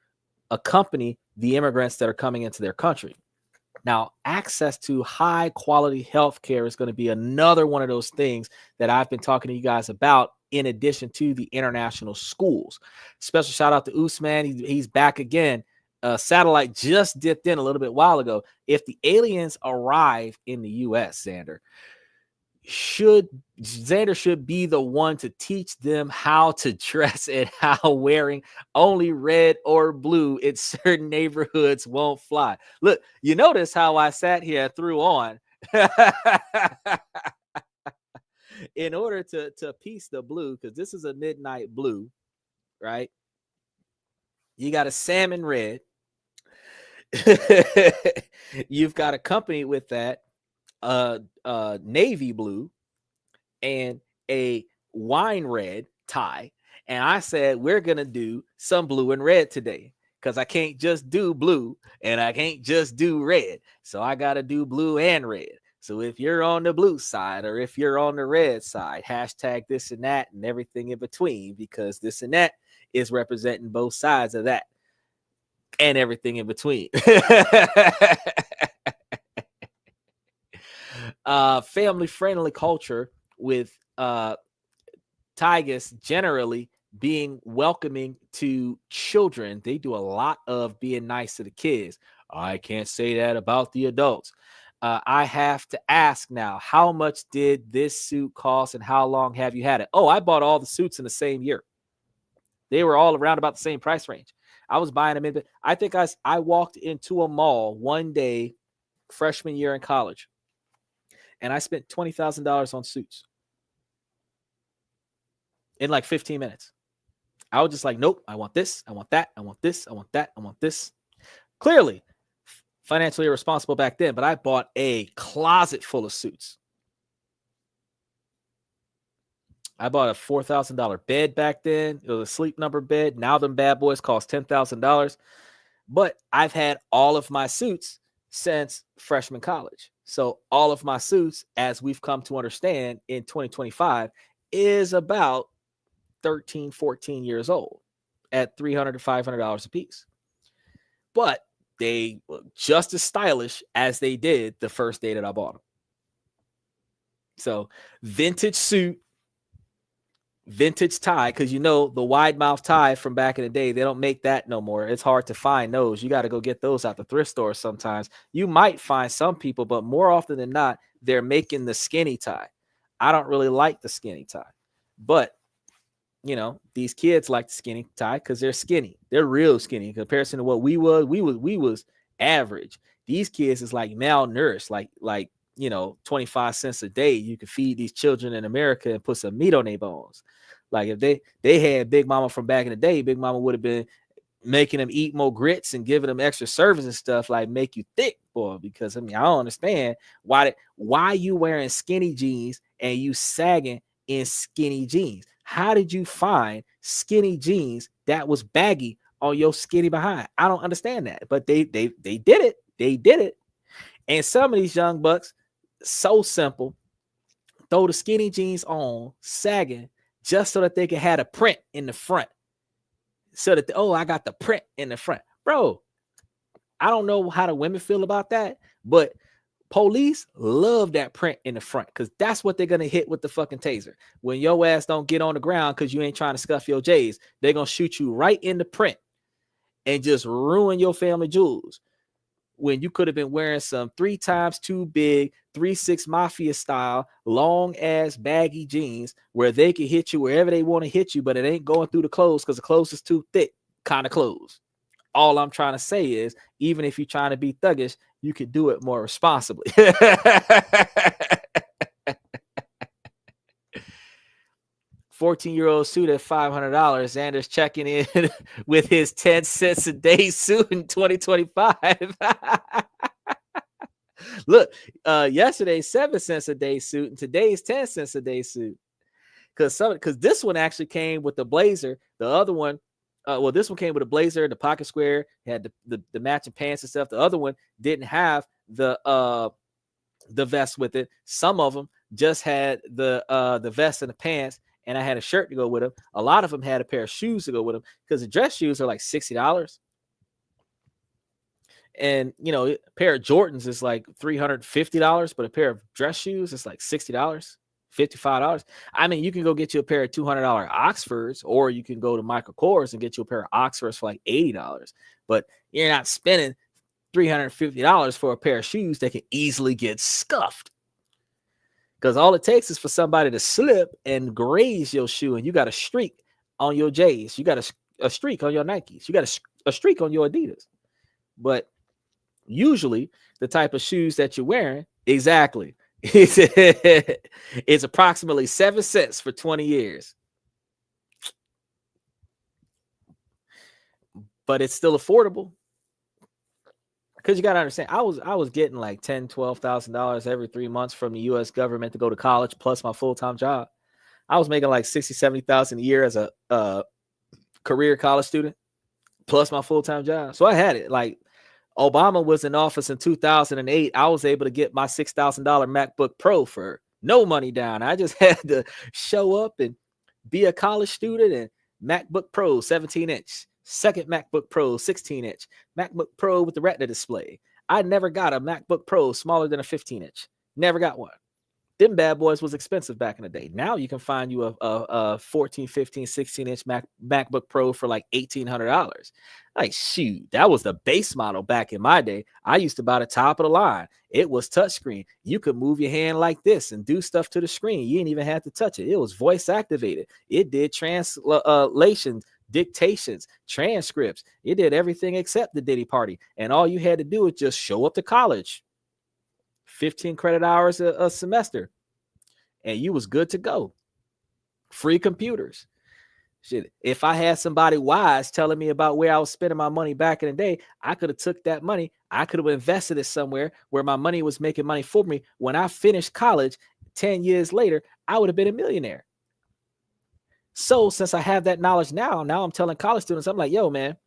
accompany the immigrants that are coming into their country. Now, access to high quality health care is going to be another one of those things that I've been talking to you guys about, in addition to the international schools. Special shout out to Usman. He's back again. Satellite just dipped in a little bit while ago. If the aliens arrive in the U.S., Xander should be the one to teach them how to dress and how wearing only red or blue in certain neighborhoods won't fly. Look, you notice how I sat here and threw on in order to piece the blue, because this is a midnight blue, right? You got a salmon red. You've got accompanied with that navy blue and a wine red tie. And I said, we're going to do some blue and red today, because I can't just do blue and I can't just do red. So I got to do blue and red. So if you're on the blue side or if you're on the red side, hashtag this and that and everything in between, because this and that is representing both sides of that and everything in between. Family-friendly culture with Tigers generally being welcoming to children. They do a lot of being nice to the kids. I can't say that about the adults. I have to ask now, how much did this suit cost and how long have you had it? Oh, I bought all the suits in the same year. They were all around about the same price range. I was buying them in. I think I walked into a mall one day, freshman year in college, and I spent $20,000 on suits in like 15 minutes. I was just like, nope, I want this, I want that, I want this, I want that, I want this. Clearly, financially irresponsible back then, but I bought a closet full of suits. I bought a $4,000 bed back then. It was a Sleep Number bed. Now them bad boys cost $10,000. But I've had all of my suits since freshman college. So all of my suits, as we've come to understand in 2025, is about 13, 14 years old at $300 to $500 a piece. But they look just as stylish as they did the first day that I bought them. So vintage suit, vintage tie, because you know the wide mouth tie from back in the day, they don't make that no more. It's hard to find those. You got to go get those out the thrift store sometimes. You might find some people, but more often than not, they're making the skinny tie. I don't really like the skinny tie, but you know, these kids like the skinny tie because they're skinny. They're real skinny in comparison to what we was average. These kids is like malnourished, like you know, 25 cents a day. You could feed these children in America and put some meat on their bones. Like if they had Big Mama from back in the day, Big Mama would have been making them eat more grits and giving them extra servings and stuff, like make you thick, boy. Because I mean, I don't understand why you wearing skinny jeans and you sagging in skinny jeans. How did you find skinny jeans that was baggy on your skinny behind? I don't understand that, but they did it. They did it. And some of these young bucks, So simple. Throw the skinny jeans on, sagging, just so that they can have a print in the front. So that, I got the print in the front. Bro, I don't know how the women feel about that, but police love that print in the front because that's what they're going to hit with the fucking taser. When your ass don't get on the ground because you ain't trying to scuff your J's, they're going to shoot you right in the print and just ruin your family jewels. When you could have been wearing some 3 times too big, 3-6 mafia style, long ass baggy jeans where they can hit you wherever they want to hit you, but it ain't going through the clothes because the clothes is too thick kind of clothes. All I'm trying to say is, even if you're trying to be thuggish, you could do it more responsibly. 14-year-old suit at $500. Xander's checking in with his 10 cents a day suit in 2025. Look, yesterday's 7 cents a day suit and today's 10 cents a day suit. Because this one actually came with the blazer. The other one, this one came with a blazer, the pocket square, had the matching pants and stuff. The other one didn't have the vest with it. Some of them just had the vest and the pants, and I had a shirt to go with them. A lot of them had a pair of shoes to go with them because the dress shoes are like $60. And, a pair of Jordans is like $350, but a pair of dress shoes is like $60, $55. I mean, you can go get you a pair of $200 Oxfords, or you can go to Michael Kors and get you a pair of Oxfords for like $80. But you're not spending $350 for a pair of shoes that can easily get scuffed. Because all it takes is for somebody to slip and graze your shoe, and you got a streak on your J's. You got a streak on your Nikes. You got a streak on your Adidas. But usually the type of shoes that you're wearing, exactly, it's approximately 7 cents for 20 years. But it's still affordable. Because you got to understand, I was getting like $10,000-$12,000 every 3 months from the U.S. government to go to college, plus my full-time job. I was making like $60,000-$70,000 a year as a career college student, plus my full-time job. So I had it. Like, Obama was in office in 2008. I was able to get my $6,000 MacBook Pro for no money down. I just had to show up and be a college student, and MacBook Pro 17-inch. Second MacBook Pro 16-inch, MacBook Pro with the Retina display. I never got a MacBook Pro smaller than a 15-inch. Never got one. Them bad boys was expensive back in the day. Now you can find you a 14, 15, 16-inch MacBook Pro for like $1,800. Like, shoot, that was the base model back in my day. I used to buy the top of the line. It was touchscreen. You could move your hand like this and do stuff to the screen. You didn't even have to touch it. It was voice activated. It did translation, dictations, transcripts. It did everything except the Diddy party. And all you had to do was just show up to college. 15 credit hours a semester. And you was good to go. Free computers. Shit. If I had somebody wise telling me about where I was spending my money back in the day, I could have took that money. I could have invested it somewhere where my money was making money for me. When I finished college 10 years later, I would have been a millionaire. So since I have that knowledge now I'm telling college students, I'm like, yo, man,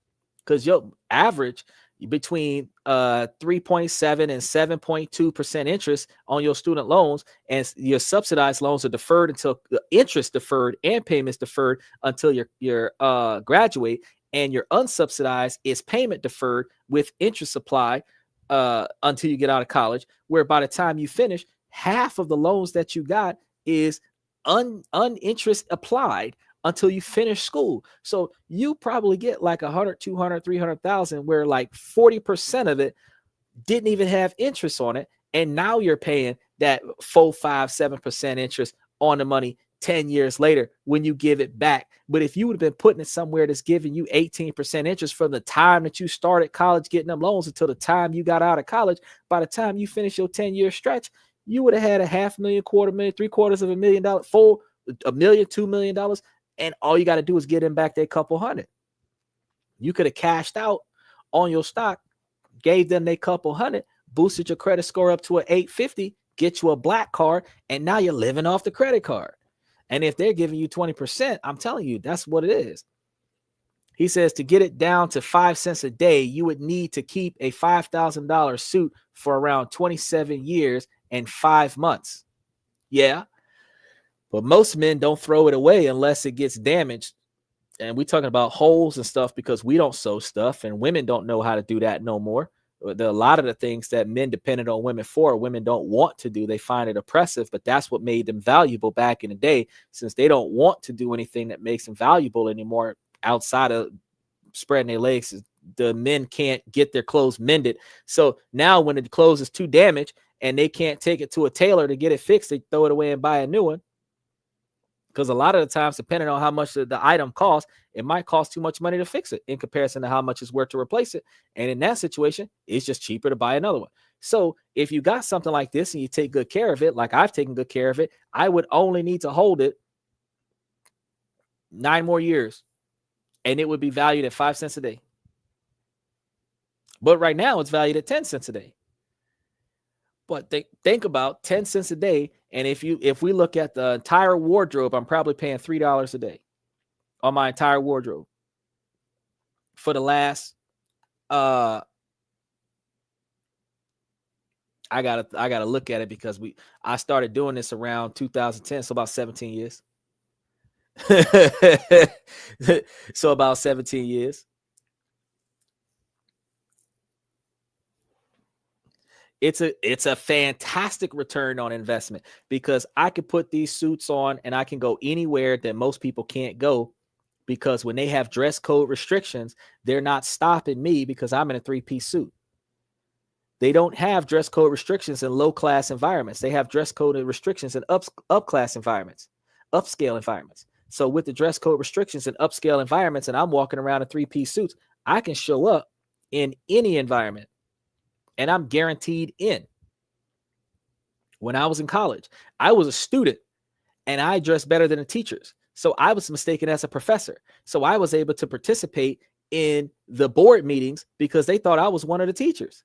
because your average between 3.7 and 7.2% interest on your student loans, and your subsidized loans are deferred until interest deferred and payments deferred until you graduate, and your unsubsidized is payment deferred with interest applied until you get out of college, where by the time you finish, half of the loans that you got is uninterest applied until you finish school. So you probably get like 100, 200, 300,000, where like 40% of it didn't even have interest on it. And now you're paying that 4, 5, 7% interest on the money 10 years later when you give it back. But if you would have been putting it somewhere that's giving you 18% interest from the time that you started college getting them loans until the time you got out of college, by the time you finish your 10-year stretch, you would have had $500,000, $250,000, $750,000, full $1 million, $2 million. And all you got to do is get in back that couple hundred. You could have cashed out on your stock, gave them their couple hundred, boosted your credit score up to an 850, get you a black card, and now you're living off the credit card. And if they're giving you 20%, I'm telling you, that's what it is. He says to get it down to 5 cents a day, you would need to keep a $5,000 suit for around 27 years and 5 months. Yeah, but most men don't throw it away unless it gets damaged. And we're talking about holes and stuff because we don't sew stuff, and women don't know how to do that no more. A lot of the things that men depended on women for, women don't want to do. They find it oppressive, but that's what made them valuable back in the day. Since they don't want to do anything that makes them valuable anymore outside of spreading their legs, the men can't get their clothes mended. So now when the clothes is too damaged and they can't take it to a tailor to get it fixed, they throw it away and buy a new one. Because a lot of the times, depending on how much the item costs, it might cost too much money to fix it in comparison to how much it's worth to replace it. And in that situation, it's just cheaper to buy another one. So if you got something like this and you take good care of it, like I've taken good care of it, I would only need to hold it 9 more years and it would be valued at 5 cents a day. But right now it's valued at 10 cents a day. But think about 10 cents a day. And if we look at the entire wardrobe, I'm probably paying $3 a day on my entire wardrobe for the last I gotta look at it because I started doing this around 2010, so about 17 years. So about 17 years. It's a fantastic return on investment because I could put these suits on and I can go anywhere that most people can't go, because when they have dress code restrictions, they're not stopping me because I'm in a 3-piece suit. They don't have dress code restrictions in low class environments. They have dress code restrictions in up class environments, upscale environments. So with the dress code restrictions in upscale environments and I'm walking around in 3-piece suits, I can show up in any environment. And I'm guaranteed in. When I was in college, I was a student and I dressed better than the teachers. So I was mistaken as a professor. So I was able to participate in the board meetings because they thought I was one of the teachers.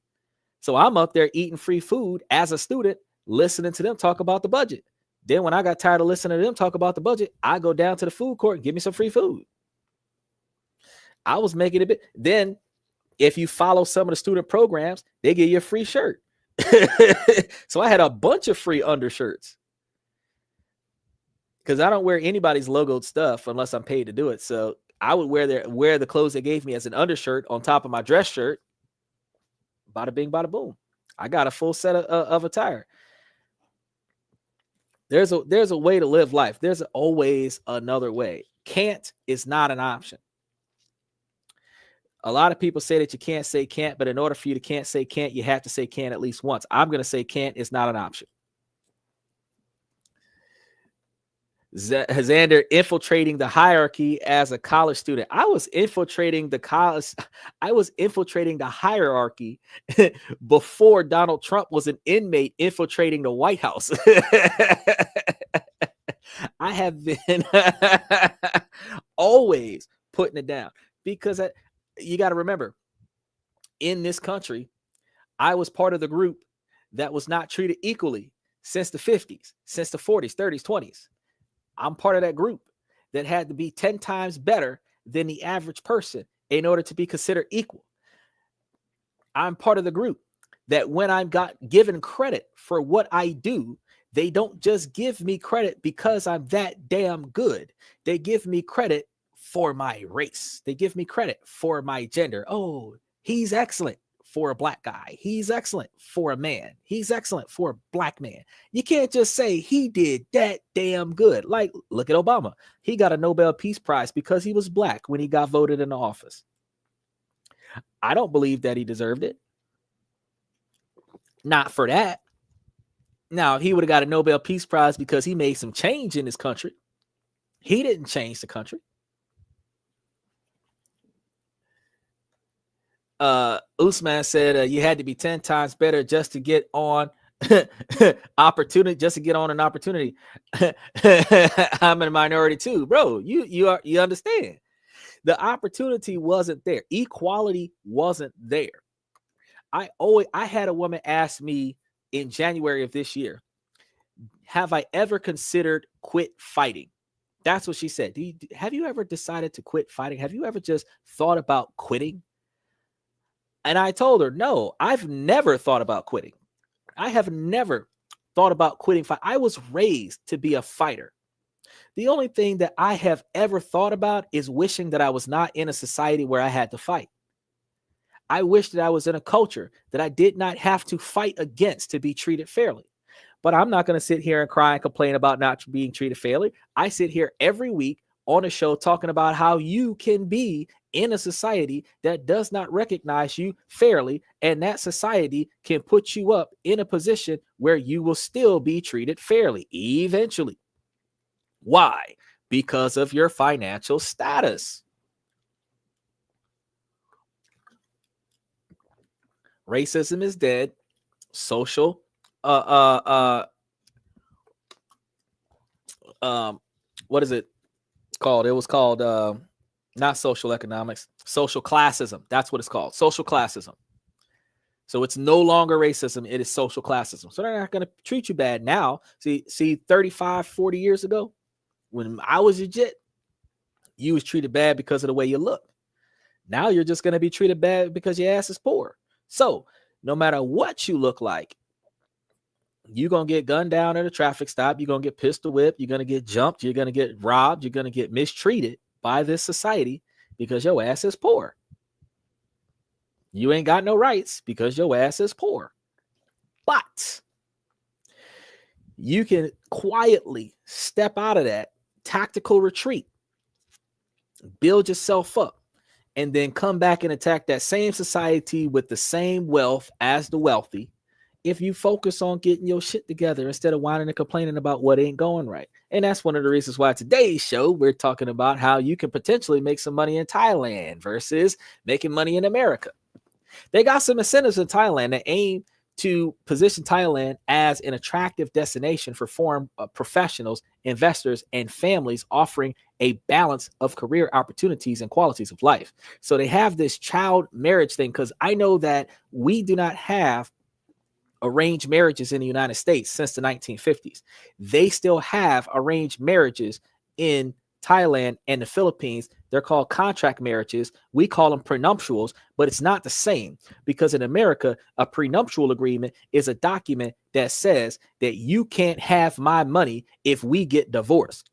So I'm up there eating free food as a student, listening to them talk about the budget. Then when I got tired of listening to them talk about the budget, I go down to the food court and give me some free food. I was making a bit. Then if you follow some of the student programs, they give you a free shirt. So I had a bunch of free undershirts because I don't wear anybody's logoed stuff unless I'm paid to do it. So I would wear the clothes they gave me as an undershirt on top of my dress shirt. Bada bing, bada boom. I got a full set of attire. There's a way to live life. There's always another way. Can't is not an option. A lot of people say that you can't say can't, but in order for you to can't say can't, you have to say can at least once. I'm going to say can't is not an option. Xander, infiltrating the hierarchy as a college student. I was infiltrating the hierarchy before Donald Trump was an inmate infiltrating the White House. I have been always putting it down because you got to remember, in this country, I was part of the group that was not treated equally since the 50s, since the 40s, 30s, 20s. I'm part of that group that had to be 10 times better than the average person in order to be considered equal. I'm part of the group that when I got given credit for what I do, they don't just give me credit because I'm that damn good. They give me credit for my race. They give me credit for my gender. Oh, he's excellent for a black guy. He's excellent for a man. He's excellent for a black man. You can't just say he did that damn good. Like, look at Obama. He got a Nobel Peace Prize because he was black when he got voted into office. I don't believe that he deserved it. Not for that. Now, he would have got a Nobel Peace Prize because he made some change in his country. He didn't change the country. Usman said you had to be 10 times better just to get on opportunity, just to get on an opportunity. I'm in a minority too, bro. You understand? The opportunity wasn't there. Equality wasn't there. I had a woman ask me in January of this year, have I ever considered quit fighting? That's what she said. Have you ever decided to quit fighting? Have you ever just thought about quitting? And I told her, no, I've never thought about quitting. I have never thought about quitting fight. I was raised to be a fighter. The only thing that I have ever thought about is wishing that I was not in a society where I had to fight. I wish that I was in a culture that I did not have to fight against to be treated fairly. But I'm not going to sit here and cry and complain about not being treated fairly. I sit here every week on a show talking about how you can be in a society that does not recognize you fairly, and that society can put you up in a position where you will still be treated fairly eventually. Why? Because of your financial status. Racism is dead. Social what is it called? It was called not social economics, social classism. That's what it's called. Social classism. So it's no longer racism, it is social classism. So they're not going to treat you bad now. See 35, 40 years ago, when I was legit, you was treated bad because of the way you look. Now you're just going to be treated bad because your ass is poor. So no matter what you look like, you're going to get gunned down at a traffic stop. You're going to get pistol whipped. You're going to get jumped. You're going to get robbed. You're going to get mistreated by this society because your ass is poor. You ain't got no rights because your ass is poor. But you can quietly step out of that tactical retreat, build yourself up, and then come back and attack that same society with the same wealth as the wealthy if you focus on getting your shit together instead of whining and complaining about what ain't going right. And that's one of the reasons why today's show, we're talking about how you can potentially make some money in Thailand versus making money in America. They got some incentives in Thailand that aim to position Thailand as an attractive destination for foreign professionals, investors, and families, offering a balance of career opportunities and qualities of life. So they have this child marriage thing, because I know that we do not have arranged marriages in the United States since the 1950s. They still have arranged marriages in Thailand and the Philippines. They're called contract marriages. We call them prenuptials, but it's not the same, because in America, a prenuptial agreement is a document that says that you can't have my money if we get divorced.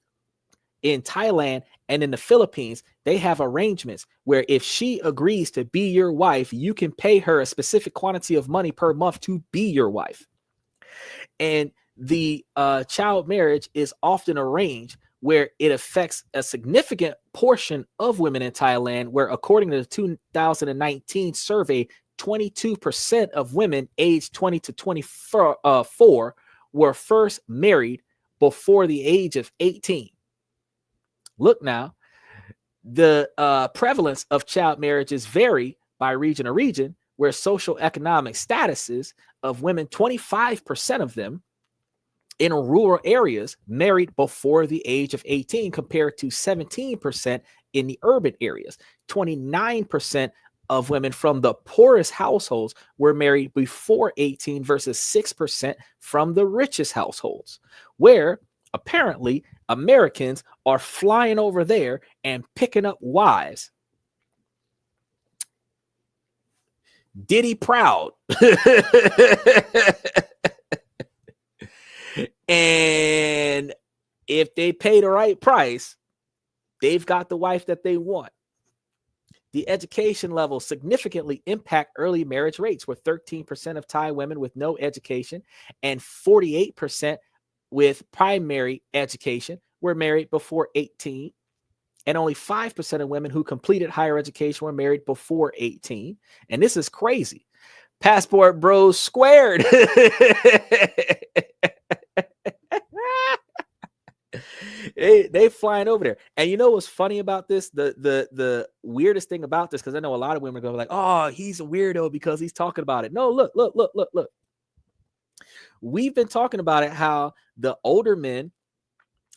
In Thailand and in the Philippines, they have arrangements where if she agrees to be your wife, you can pay her a specific quantity of money per month to be your wife. And the child marriage is often arranged where it affects a significant portion of women in Thailand, where according to the 2019 survey, 22% of women aged 20 to 24 were first married before the age of 18. Look now, the prevalence of child marriages vary by region to region, where social economic statuses of women, 25% of them in rural areas married before the age of 18, compared to 17% in the urban areas. 29% of women from the poorest households were married before 18 versus 6% from the richest households, where apparently Americans are flying over there and picking up wives. Diddy proud. And if they pay the right price, they've got the wife that they want. The education level significantly impact early marriage rates, with 13% of Thai women with no education and 48% with primary education were married before 18. And only 5% of women who completed higher education were married before 18. And this is crazy. Passport bros squared. They flying over there. And you know what's funny about this? The weirdest thing about this, because I know a lot of women are going to be like, oh, he's a weirdo because he's talking about it. No, look. We've been talking about it, how the older men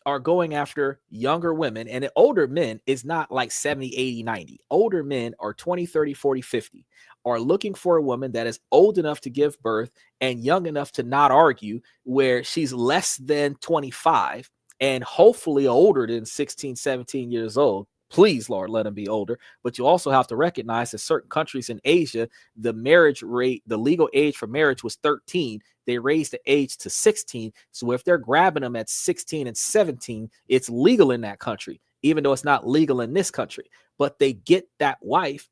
are going after younger women, and older men is not like 70, 80, 90. Older men are 20, 30, 40, 50, are looking for a woman that is old enough to give birth and young enough to not argue, where she's less than 25 and hopefully older than 16, 17 years old. Please, Lord, let them be older. But you also have to recognize that certain countries in Asia, the marriage rate, the legal age for marriage was 13. They raised the age to 16. So if they're grabbing them at 16 and 17, it's legal in that country, even though it's not legal in this country. But they get that wife,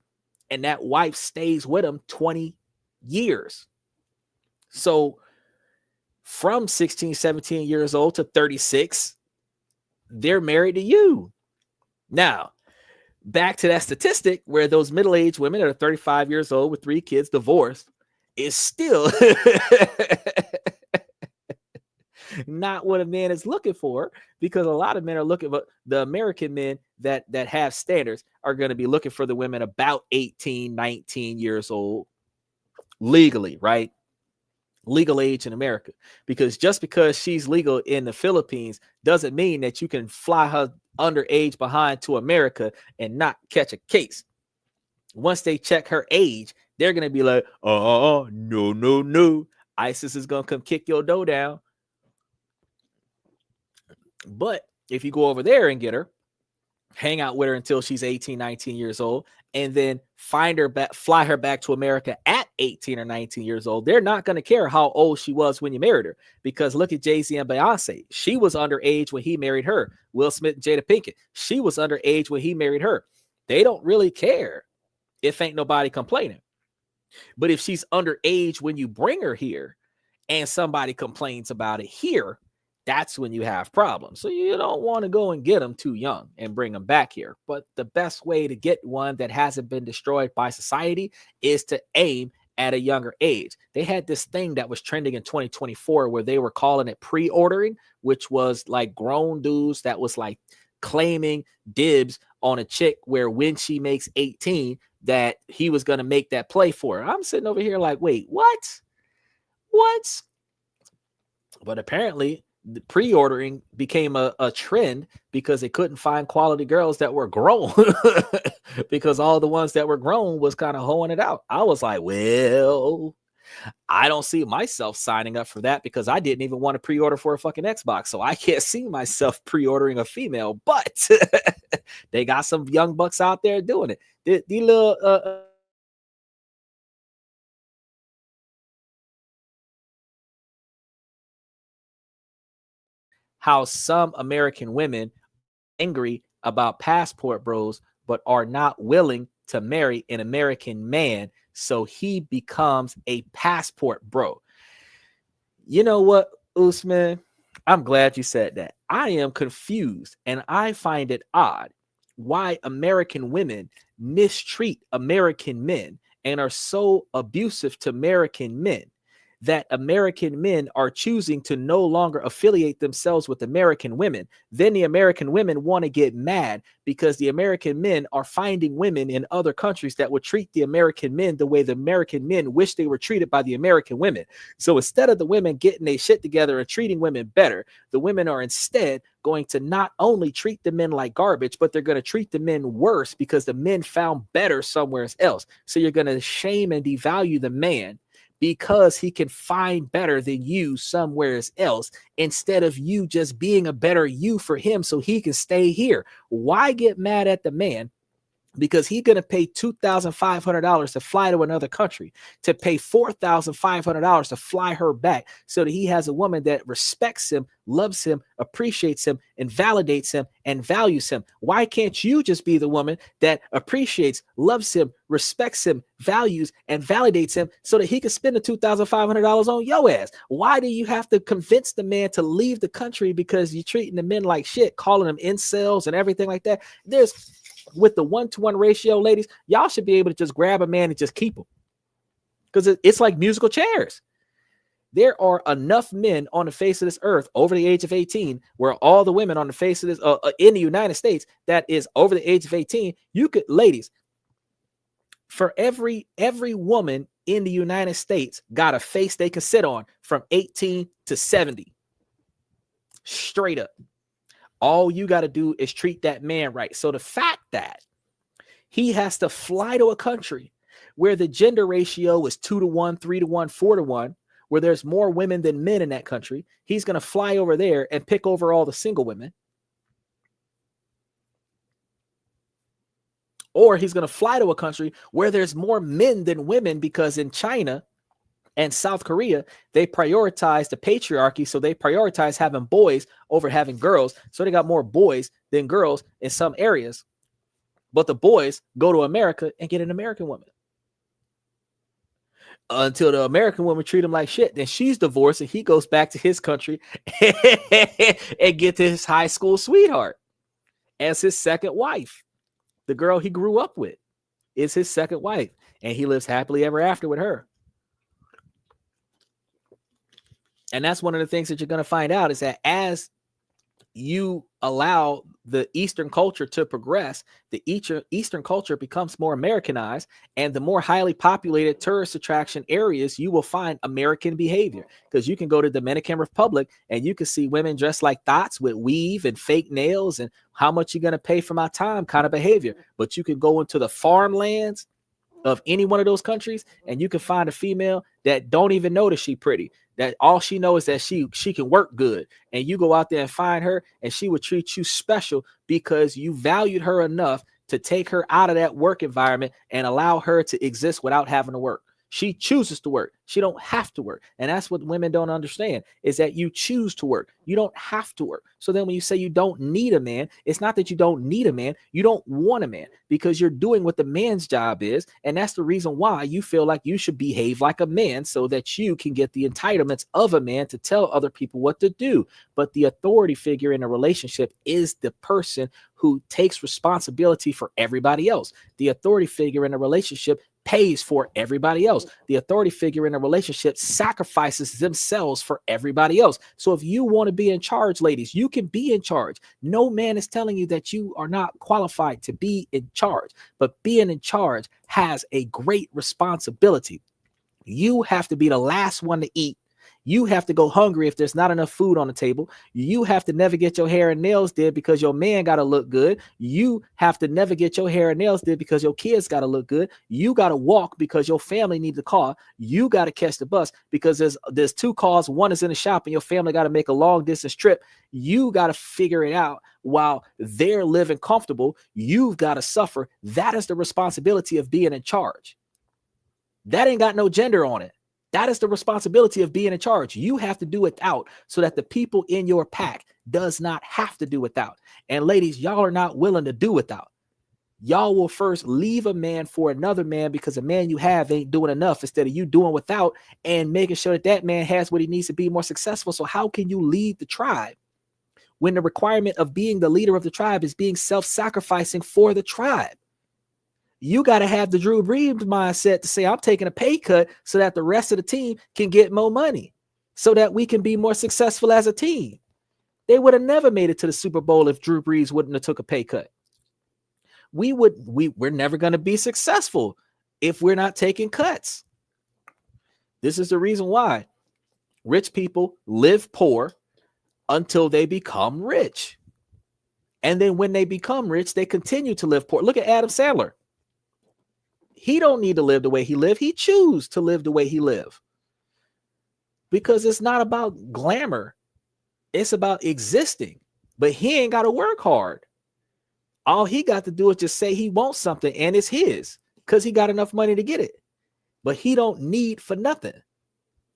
and that wife stays with them 20 years. So from 16, 17 years old to 36, they're married to you. Now, back to that statistic where those middle-aged women that are 35 years old with 3 kids divorced is still not what a man is looking for, because a lot of men are looking for the American men that have standards are going to be looking for the women about 18, 19 years old legally, right? Legal age in America, because just because she's legal in the Philippines doesn't mean that you can fly her underage behind to America and not catch a case. Once they check her age, they're going to be like, no. ISIS is going to come kick your dough down. But if you go over there and get her, hang out with her until she's 18, 19 years old, and then find her back, fly her back to America at 18 or 19 years old, they're not going to care how old she was when you married her. Because look at Jay-Z and Beyonce. She was underage when he married her. Will Smith and Jada Pinkett. She was underage when he married her. They don't really care if ain't nobody complaining. But if she's underage when you bring her here and somebody complains about it here, that's when you have problems. So you don't want to go and get them too young and bring them back here. But the best way to get one that hasn't been destroyed by society is to aim at a younger age. They had this thing that was trending in 2024 where they were calling it pre-ordering, which was like grown dudes that was like claiming dibs on a chick where when she makes 18 that he was going to make that play for her. I'm sitting over here like, wait, what? But apparently the pre-ordering became a trend because they couldn't find quality girls that were grown because all the ones that were grown was kind of hoeing it out. I was like, well, I don't see myself signing up for that because I didn't even want to pre-order for a fucking Xbox. So I can't see myself pre-ordering a female, but they got some young bucks out there doing it. The little, how some American women angry about passport bros, but are not willing to marry an American man. So he becomes a passport bro. You know what, Usman? I'm glad you said that. I am confused and I find it odd why American women mistreat American men and are so abusive to American men, that American men are choosing to no longer affiliate themselves with American women. Then the American women want to get mad because the American men are finding women in other countries that would treat the American men the way the American men wish they were treated by the American women. So instead of the women getting their shit together and treating women better, the women are instead going to not only treat the men like garbage, but they're going to treat the men worse because the men found better somewhere else. So you're going to shame and devalue the man because he can find better than you somewhere else, instead of you just being a better you for him so he can stay here. Why get mad at the man? Because he's going to pay $2,500 to fly to another country, to pay $4,500 to fly her back so that he has a woman that respects him, loves him, appreciates him, and validates him and values him. Why can't you just be the woman that appreciates, loves him, respects him, values, and validates him so that he can spend the $2,500 on your ass? Why do you have to convince the man to leave the country because you're treating the men like shit, calling them incels and everything like that? With the 1-to-1 ratio, ladies, y'all should be able to just grab a man and just keep him, because it's like musical chairs. There are enough men on the face of this earth over the age of 18 where all the women on the face of this in the United States that is over the age of 18, you could, ladies, for every woman in the United States got a face they can sit on from 18 to 70. Straight up. All you got to do is treat that man right. So the fact that he has to fly to a country where the gender ratio is 2-to-1, 3-to-1, 4-to-1, where there's more women than men in that country, he's going to fly over there and pick over all the single women. Or he's going to fly to a country where there's more men than women, because in China and South Korea, they prioritize the patriarchy. So they prioritize having boys over having girls. So they got more boys than girls in some areas. But the boys go to America and get an American woman. Until the American woman treat him like shit. Then she's divorced and he goes back to his country and gets his high school sweetheart as his second wife. The girl he grew up with is his second wife. And he lives happily ever after with her. And that's one of the things that you're going to find out, is that as you allow the Eastern culture to progress, the Eastern culture becomes more Americanized, and the more highly populated tourist attraction areas, you will find American behavior. Because you can go to Dominican Republic and you can see women dressed like thoughts with weave and fake nails and how much you're going to pay for my time kind of behavior. But you can go into the farmlands of any one of those countries and you can find a female that don't even notice she pretty. That all she knows is that she can work good, and you go out there and find her and she would treat you special because you valued her enough to take her out of that work environment and allow her to exist without having to work. She chooses to work. She don't have to work. And that's what women don't understand, is that you choose to work. You don't have to work. So then when you say you don't need a man, it's not that you don't need a man. You don't want a man, because you're doing what the man's job is. And that's the reason why you feel like you should behave like a man, so that you can get the entitlements of a man to tell other people what to do. But the authority figure in a relationship is the person who takes responsibility for everybody else. The authority figure in a relationship pays for everybody else. The authority figure in a relationship sacrifices themselves for everybody else. So if you want to be in charge, ladies, you can be in charge. No man is telling you that you are not qualified to be in charge, but being in charge has a great responsibility. You have to be the last one to eat. You have to go hungry if there's not enough food on the table. You have to never get your hair and nails did because your man got to look good. You have to never get your hair and nails did because your kids got to look good. You got to walk because your family needs a car. You got to catch the bus because there's two cars. One is in the shop and your family got to make a long distance trip. You got to figure it out while they're living comfortable. You've got to suffer. That is the responsibility of being in charge. That ain't got no gender on it. That is the responsibility of being in charge. You have to do without so that the people in your pack does not have to do without. And ladies, y'all are not willing to do without. Y'all will first leave a man for another man because a man you have ain't doing enough, instead of you doing without and making sure that that man has what he needs to be more successful. So how can you lead the tribe when the requirement of being the leader of the tribe is being self-sacrificing for the tribe? You got to have the Drew Brees mindset to say, I'm taking a pay cut so that the rest of the team can get more money, so that we can be more successful as a team. They would have never made it to the Super Bowl if Drew Brees wouldn't have took a pay cut. We're never going to be successful if we're not taking cuts. This is the reason why rich people live poor until they become rich. And then when they become rich, they continue to live poor. Look at Adam Sandler. He don't need to live the way he lived. He choose to live the way he lived. Because it's not about glamour. It's about existing. But he ain't got to work hard. All he got to do is just say he wants something and it's his because he got enough money to get it. But he don't need for nothing.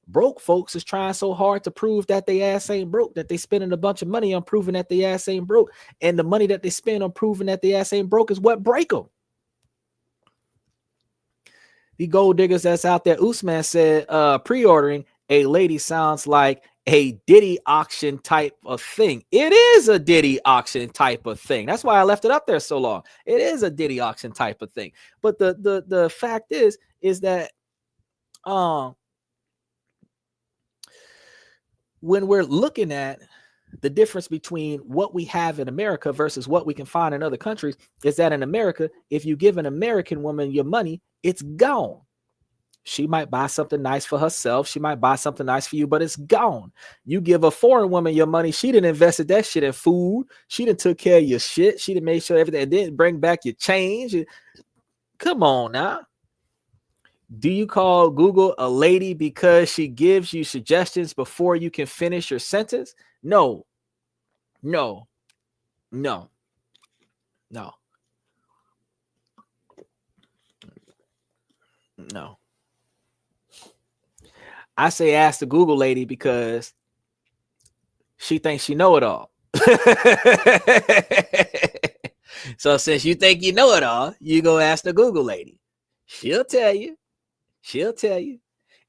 Broke folks is trying so hard to prove that they ass ain't broke, that they spending a bunch of money on proving that they ass ain't broke. And the money that they spend on proving that they ass ain't broke is what break them. The gold diggers that's out there, Usman said, pre-ordering a lady sounds like a Diddy auction type of thing. It is a Diddy auction type of thing. That's why I left it up there so long. It is a Diddy auction type of thing. But the fact is that when we're looking at the difference between what we have in America versus what we can find in other countries, is that in America, if you give an American woman your money, it's gone. She might buy something nice for herself. She might buy something nice for you, but it's gone. You give a foreign woman your money. She didn't invested that shit in food. She didn't took care of your shit. She didn't make sure everything, and didn't bring back your change. Come on now. Do you call Google a lady because she gives you suggestions before you can finish your sentence? No. No. I say ask the Google lady because she thinks she know it all. So since you think you know it all, you go ask the Google lady. She'll tell you. She'll tell you.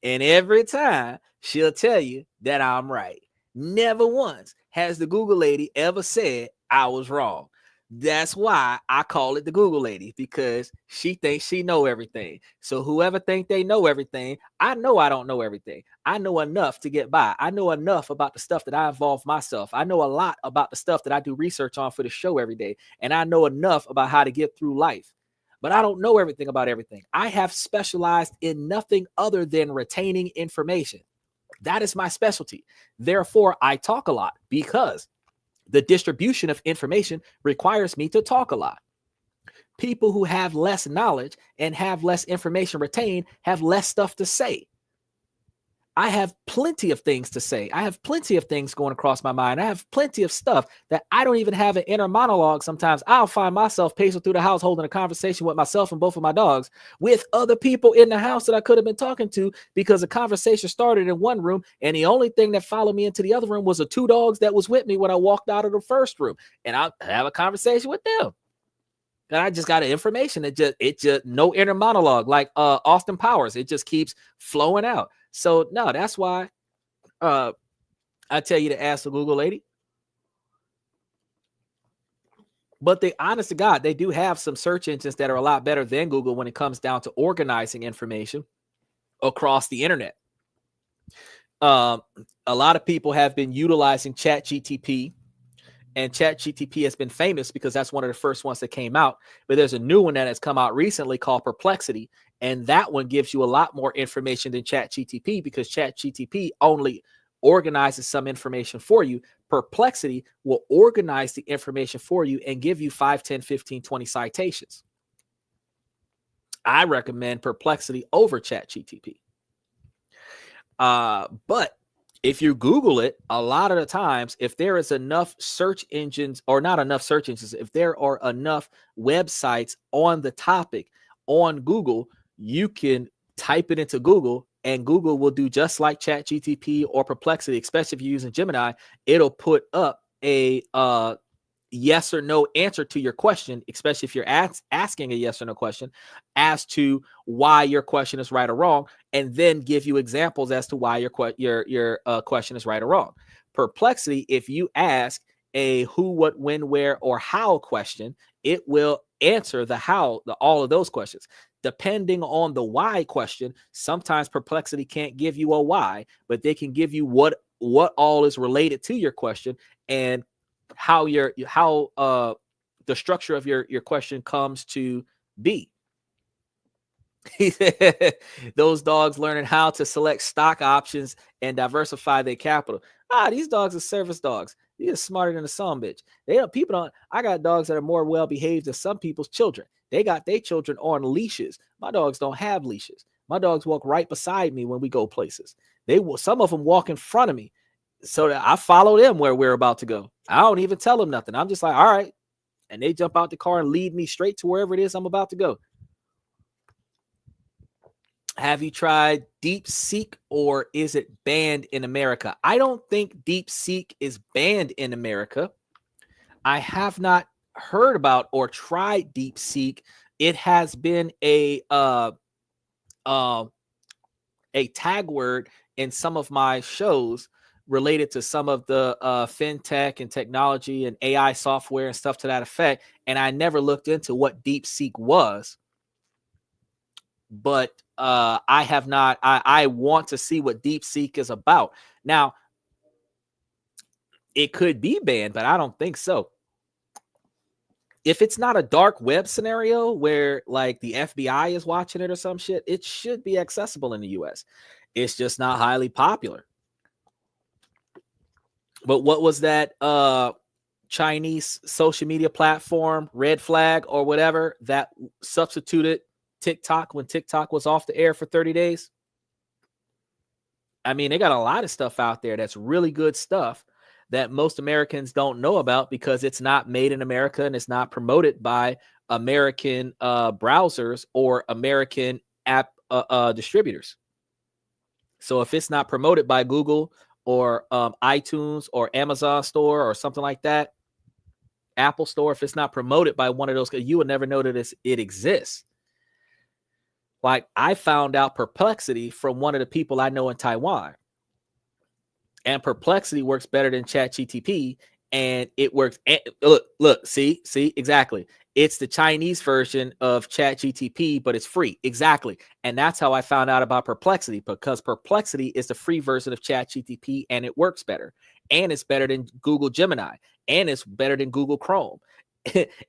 And every time she'll tell you that I'm right. Never once has the Google lady ever said I was wrong. That's why I call it the Google lady, because she thinks she know everything. So whoever think they know everything, I know I don't know everything. I know enough to get by. I know enough about the stuff that I involve myself. I know a lot about the stuff that I do research on for the show every day. And I know enough about how to get through life. But I don't know everything about everything. I have specialized in nothing other than retaining information. That is my specialty. Therefore, I talk a lot because the distribution of information requires me to talk a lot. People who have less knowledge and have less information retained have less stuff to say. I have plenty of things to say. I have plenty of things going across my mind. I have plenty of stuff that I don't even have an inner monologue. Sometimes I'll find myself pacing through the house, holding a conversation with myself and both of my dogs with other people in the house that I could have been talking to, because the conversation started in one room and the only thing that followed me into the other room was the two dogs that was with me when I walked out of the first room. And I'll have a conversation with them. And I just got information that just no inner monologue like Austin Powers. It just keeps flowing out. So no, that's why I tell you to ask the Google lady. But they, honest to God, they do have some search engines that are a lot better than Google when it comes down to organizing information across the internet. A lot of people have been utilizing ChatGTP, and ChatGTP has been famous because that's one of the first ones that came out. But there's a new one that has come out recently called Perplexity. And that one gives you a lot more information than ChatGTP, because ChatGTP only organizes some information for you. Perplexity will organize the information for you and give you 5, 10, 15, 20 citations. I recommend Perplexity over ChatGTP. But if you Google it, a lot of the times, if there is enough search engines, or not enough search engines, if there are enough websites on the topic on Google, you can type it into Google and Google will do just like ChatGTP or Perplexity, especially if you're using Gemini. It'll put up a yes or no answer to your question, especially if you're asking a yes or no question, as to why your question is right or wrong, and then give you examples as to why your question is right or wrong. Perplexity, if you ask a who, what, when, where, or how question, it will answer the how, all of those questions. Depending on the why question, sometimes Perplexity can't give you a why, but they can give you what all is related to your question and how the structure of your question comes to be. Those dogs learning how to select stock options and diversify their capital. These dogs are service dogs. These are smarter than a son bitch. I got dogs that are more well behaved than some people's children. They got their children on leashes. My dogs don't have leashes. My dogs walk right beside me when we go places. Some of them walk in front of me, so that I follow them where we're about to go. I don't even tell them nothing. I'm just like, all right. And they jump out the car and lead me straight to wherever it is I'm about to go. Have you tried DeepSeek, or is it banned in America? I don't think DeepSeek is banned in America. I have not heard about or tried DeepSeek. It has been a tag word in some of my shows related to some of the fintech and technology and AI software and stuff to that effect. And I never looked into what DeepSeek was. But I have not. I want to see what DeepSeek is about. Now, it could be banned, but I don't think so. If it's not a dark web scenario where like the FBI is watching it or some shit, it should be accessible in the US. It's just not highly popular. But what was that Chinese social media platform, Red Flag or whatever, that substituted TikTok when TikTok was off the air for 30 days? I mean, they got a lot of stuff out there that's really good stuff that most Americans don't know about because it's not made in America and it's not promoted by American browsers or American app distributors. So if it's not promoted by Google or iTunes or Amazon store or something like that, Apple store, if it's not promoted by one of those, you would never know that it exists. Like, I found out Perplexity from one of the people I know in Taiwan. And Perplexity works better than ChatGTP, and it works. Look, see, exactly. It's the Chinese version of ChatGTP, but it's free. Exactly. And that's how I found out about Perplexity, because Perplexity is the free version of ChatGTP, and it works better. And it's better than Google Gemini, and it's better than Google Chrome,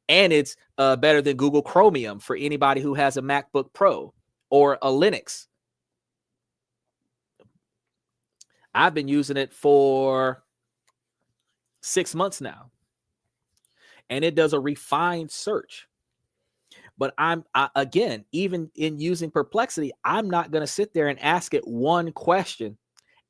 and it's better than Google Chromium for anybody who has a MacBook Pro or a Linux. I've been using it for 6 months now, and it does a refined search. But again, even in using Perplexity, I'm not going to sit there and ask it one question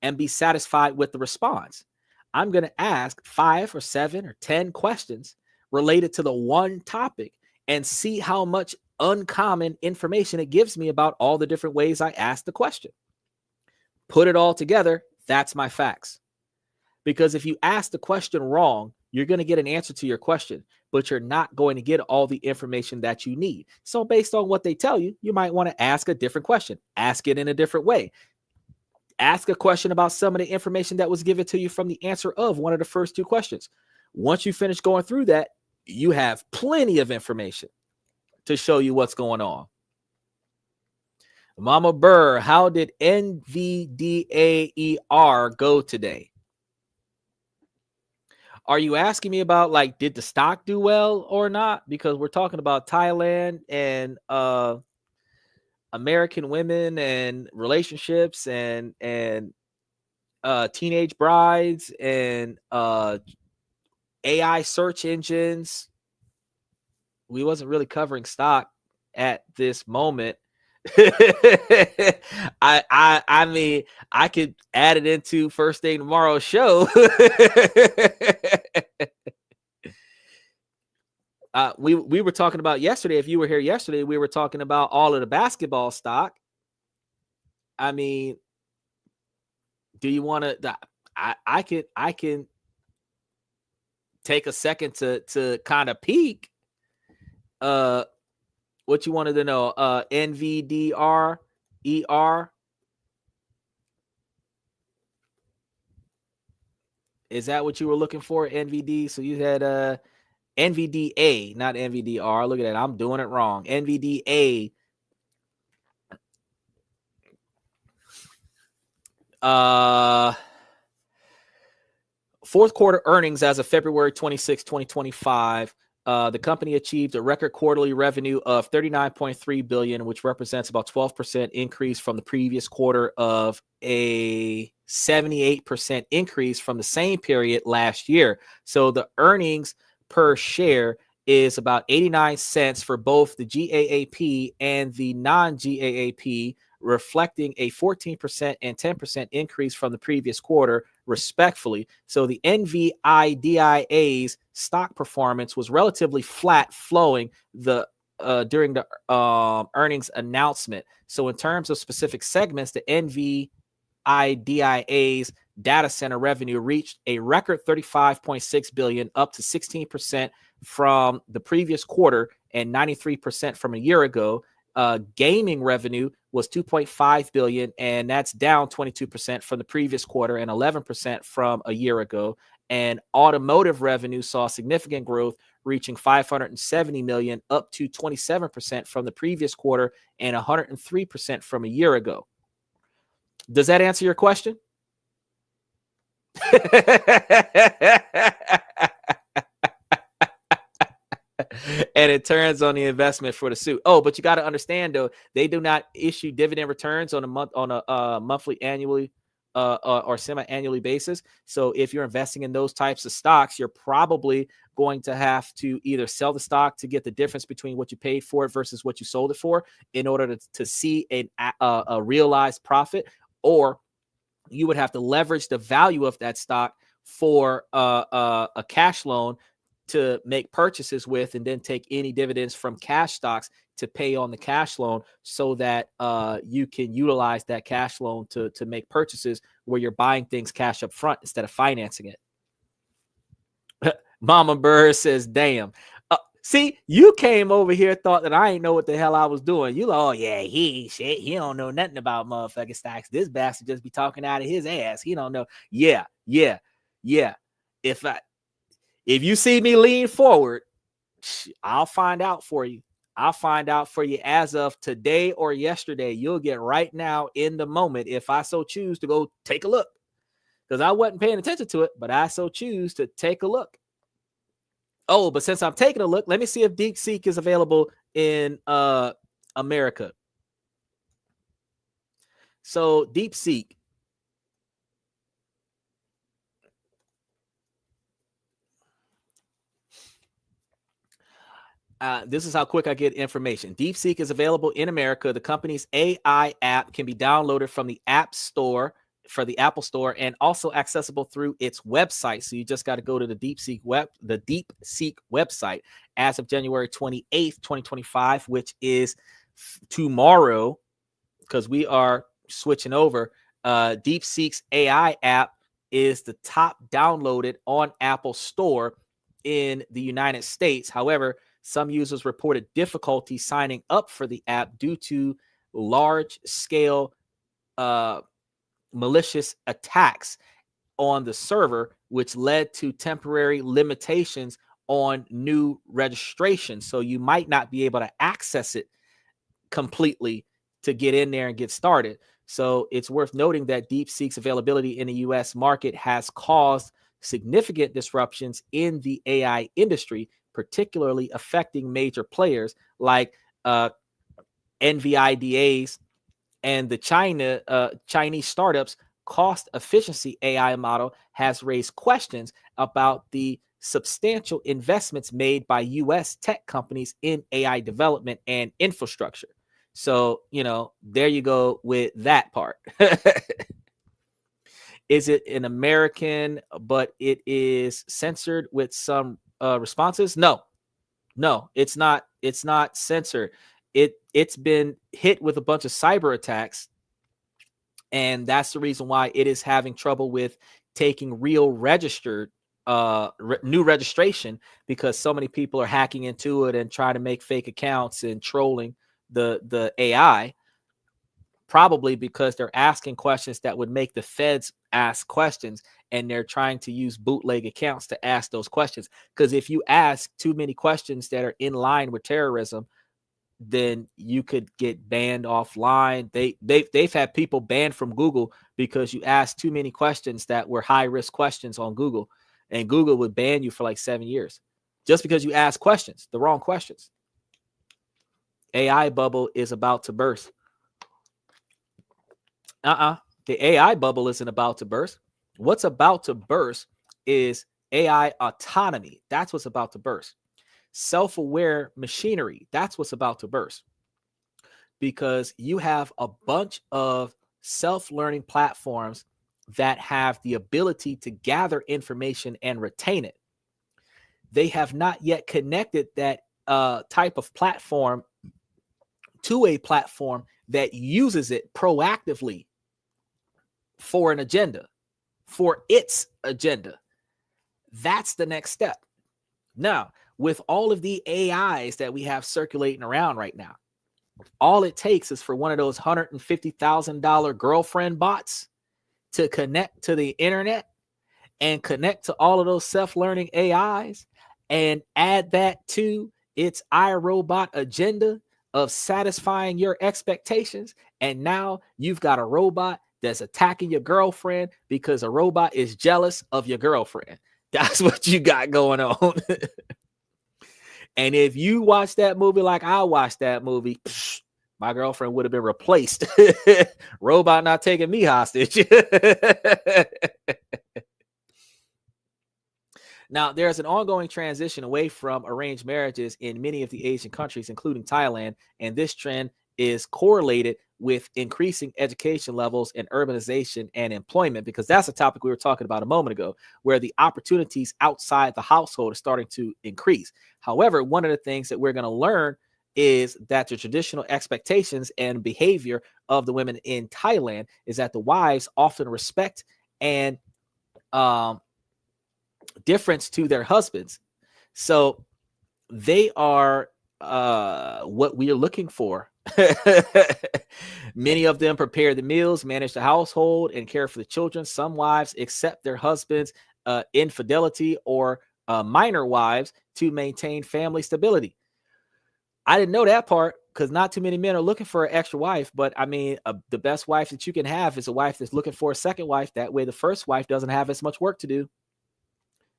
and be satisfied with the response. I'm going to ask 5 or 7 or 10 questions related to the one topic and see how much uncommon information it gives me about all the different ways I asked the question. Put it all together, that's my facts. Because if you ask the question wrong, you're going to get an answer to your question, but you're not going to get all the information that you need. So based on what they tell you, you might want to ask a different question. Ask it in a different way. Ask a question about some of the information that was given to you from the answer of one of the first 2 questions. Once you finish going through that, you have plenty of information to show you what's going on. Mama Burr, how did NVDAER go today? Are you asking me about, like, did the stock do well or not? Because we're talking about Thailand and American women and relationships and teenage brides and AI search engines. We wasn't really covering stock at this moment. I mean, I could add it into first thing tomorrow's show. We were talking about yesterday. If you were here yesterday, we were talking about all of the basketball stock. I mean, do you want to? I can take a second to kind of peek. What you wanted to know? NVDRER. Is that what you were looking for? NVD. So you had NVDA, not NVDR. Look at that. I'm doing it wrong. NVDA. Fourth quarter earnings as of February 26, 2025. The company achieved a record quarterly revenue of $39.3 billion, which represents about 12% increase from the previous quarter of a 78% increase from the same period last year. So the earnings per share is about 89 cents for both the GAAP and the non-GAAP, reflecting a 14% and 10% increase from the previous quarter, respectively. So the NVIDIA's stock performance was relatively flat flowing during the earnings announcement. So in terms of specific segments, the NVIDIA's data center revenue reached a record $35.6 billion, up to 16% from the previous quarter and 93% from a year ago. Gaming revenue was $2.5 billion, and that's down 22% from the previous quarter and 11% from a year ago. And automotive revenue saw significant growth, reaching $570 million, up to 27% from the previous quarter and 103% from a year ago. Does that answer your question? And it turns on the investment for the suit. Oh, but you got to understand, though, they do not issue dividend returns on a monthly, annually, or semi-annually basis. So if you're investing in those types of stocks, you're probably going to have to either sell the stock to get the difference between what you paid for it versus what you sold it for in order to see a realized profit, or you would have to leverage the value of that stock for a cash loan to make purchases with, and then take any dividends from cash stocks to pay on the cash loan, so that you can utilize that cash loan to make purchases where you're buying things cash up front instead of financing it. Mama Bird says, damn. See, you came over here, thought that I ain't know what the hell I was doing. You like, oh yeah, he ain't shit. He don't know nothing about motherfucking stocks. This bastard just be talking out of his ass. He don't know. Yeah. If you see me lean forward, I'll find out for you. I'll find out for you as of today or yesterday. You'll get right now in the moment, if I so choose to go take a look, because I wasn't paying attention to it, but I so choose to take a look. Oh, but since I'm taking a look, let me see if DeepSeek is available in America. So DeepSeek. This is how quick I get information. DeepSeek is available in America. The company's AI app can be downloaded from the App Store for the Apple Store, and also accessible through its website. So you just got to go to the DeepSeek website as of January 28th, 2025, which is tomorrow, because we are switching over. DeepSeek's AI app is the top downloaded on Apple Store in the United States. However, some users reported difficulty signing up for the app due to large-scale malicious attacks on the server, which led to temporary limitations on new registration. So you might not be able to access it completely to get in there and get started. So it's worth noting that DeepSeek's availability in the US market has caused significant disruptions in the AI industry, particularly affecting major players like NVIDIA's and the Chinese startups. Cost efficiency AI model has raised questions about the substantial investments made by US tech companies in AI development and infrastructure. So, there you go with that part. Is it an American, but it is censored with some responses? No, it's not. It's not censored. It's been hit with a bunch of cyber attacks, and that's the reason why it is having trouble with taking real registered new registration, because so many people are hacking into it and trying to make fake accounts and trolling the AI, probably because they're asking questions that would make the feds ask questions, and they're trying to use bootleg accounts to ask those questions. Because if you ask too many questions that are in line with terrorism, then you could get banned offline. They've had people banned from Google because you asked too many questions that were high risk questions on Google, and Google would ban you for like 7 years just because you asked questions, the wrong questions. AI bubble is about to burst. The AI bubble isn't about to burst. What's about to burst is AI autonomy. That's what's about to burst. Self-aware machinery. That's what's about to burst. Because you have a bunch of self-learning platforms that have the ability to gather information and retain it. They have not yet connected that type of platform to a platform that uses it proactively for an agenda, for its agenda. That's the next step. Now, with all of the AIs that we have circulating around right now, all it takes is for one of those $150,000 girlfriend bots to connect to the internet and connect to all of those self-learning AIs and add that to its iRobot agenda of satisfying your expectations. And now you've got a robot that's attacking your girlfriend because a robot is jealous of your girlfriend. That's what you got going on. And if you watch that movie like I watched that movie, my girlfriend would have been replaced. Robot not taking me hostage. Now, there's an ongoing transition away from arranged marriages in many of the Asian countries, including Thailand, and this trend is correlated with increasing education levels and urbanization and employment, because that's a topic we were talking about a moment ago, where the opportunities outside the household are starting to increase. However, one of the things that we're going to learn is that the traditional expectations and behavior of the women in Thailand is that the wives often respect and difference to their husbands. So they are what we are looking for. Many of them prepare the meals, manage the household, and care for the children. Some wives accept their husbands' infidelity or minor wives to maintain family stability. I didn't know that part, because not too many men are looking for an extra wife. But I mean, the best wife that you can have is a wife that's looking for a second wife. That way the first wife doesn't have as much work to do.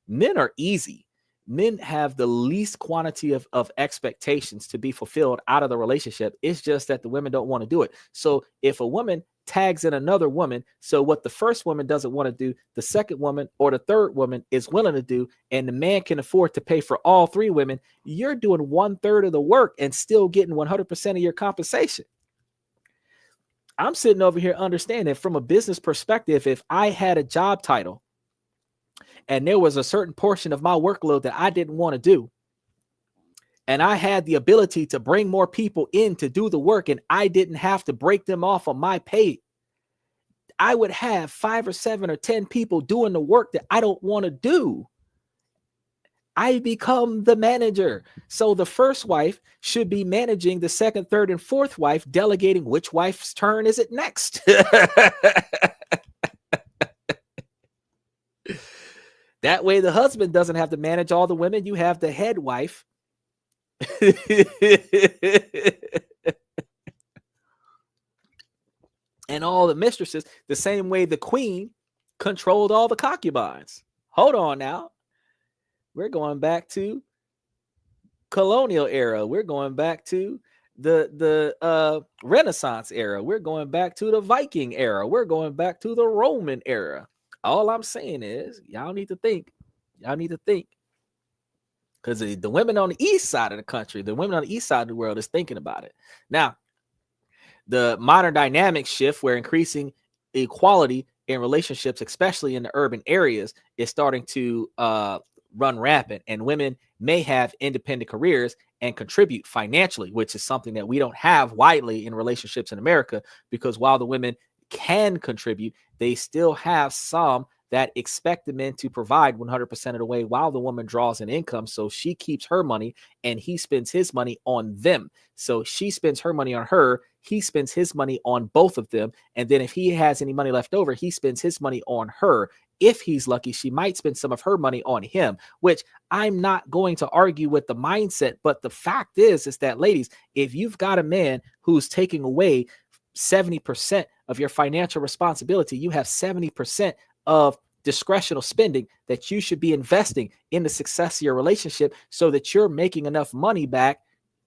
Men are easy. Men have the least quantity of expectations to be fulfilled out of the relationship. It's just that the women don't want to do it. So if a woman tags in another woman, so what the first woman doesn't want to do, the second woman or the third woman is willing to do, and the man can afford to pay for all three women, you're doing 1/3 of the work and still getting 100% of your compensation. I'm sitting over here understanding from a business perspective, if I had a job title and there was a certain portion of my workload that I didn't want to do, and I had the ability to bring more people in to do the work, and I didn't have to break them off of my pay, I would have 5 or 7 or 10 people doing the work that I don't want to do. I become the manager. So the first wife should be managing the second, third, and fourth wife, delegating which wife's turn is it next. That way the husband doesn't have to manage all the women. You have the head wife. And all the mistresses, the same way the queen controlled all the concubines. Hold on now. We're going back to colonial era. We're going back to the Renaissance era. We're going back to the Viking era. We're going back to the Roman era. All I'm saying is y'all need to think. Y'all need to think. Because the women on the east side of the country, the women on the east side of the world is thinking about it. Now, the modern dynamic shift where increasing equality in relationships, especially in the urban areas, is starting to run rampant, and women may have independent careers and contribute financially, which is something that we don't have widely in relationships in America, because while the women can contribute, they still have some that expect the men to provide 100% of the way while the woman draws an income. So she keeps her money and he spends his money on them. So she spends her money on her. He spends his money on both of them. And then if he has any money left over, he spends his money on her. If he's lucky, she might spend some of her money on him, which I'm not going to argue with the mindset. But the fact is that, ladies, if you've got a man who's taking away 70% of your financial responsibility, you have 70% of discretional spending that you should be investing in the success of your relationship, so that you're making enough money back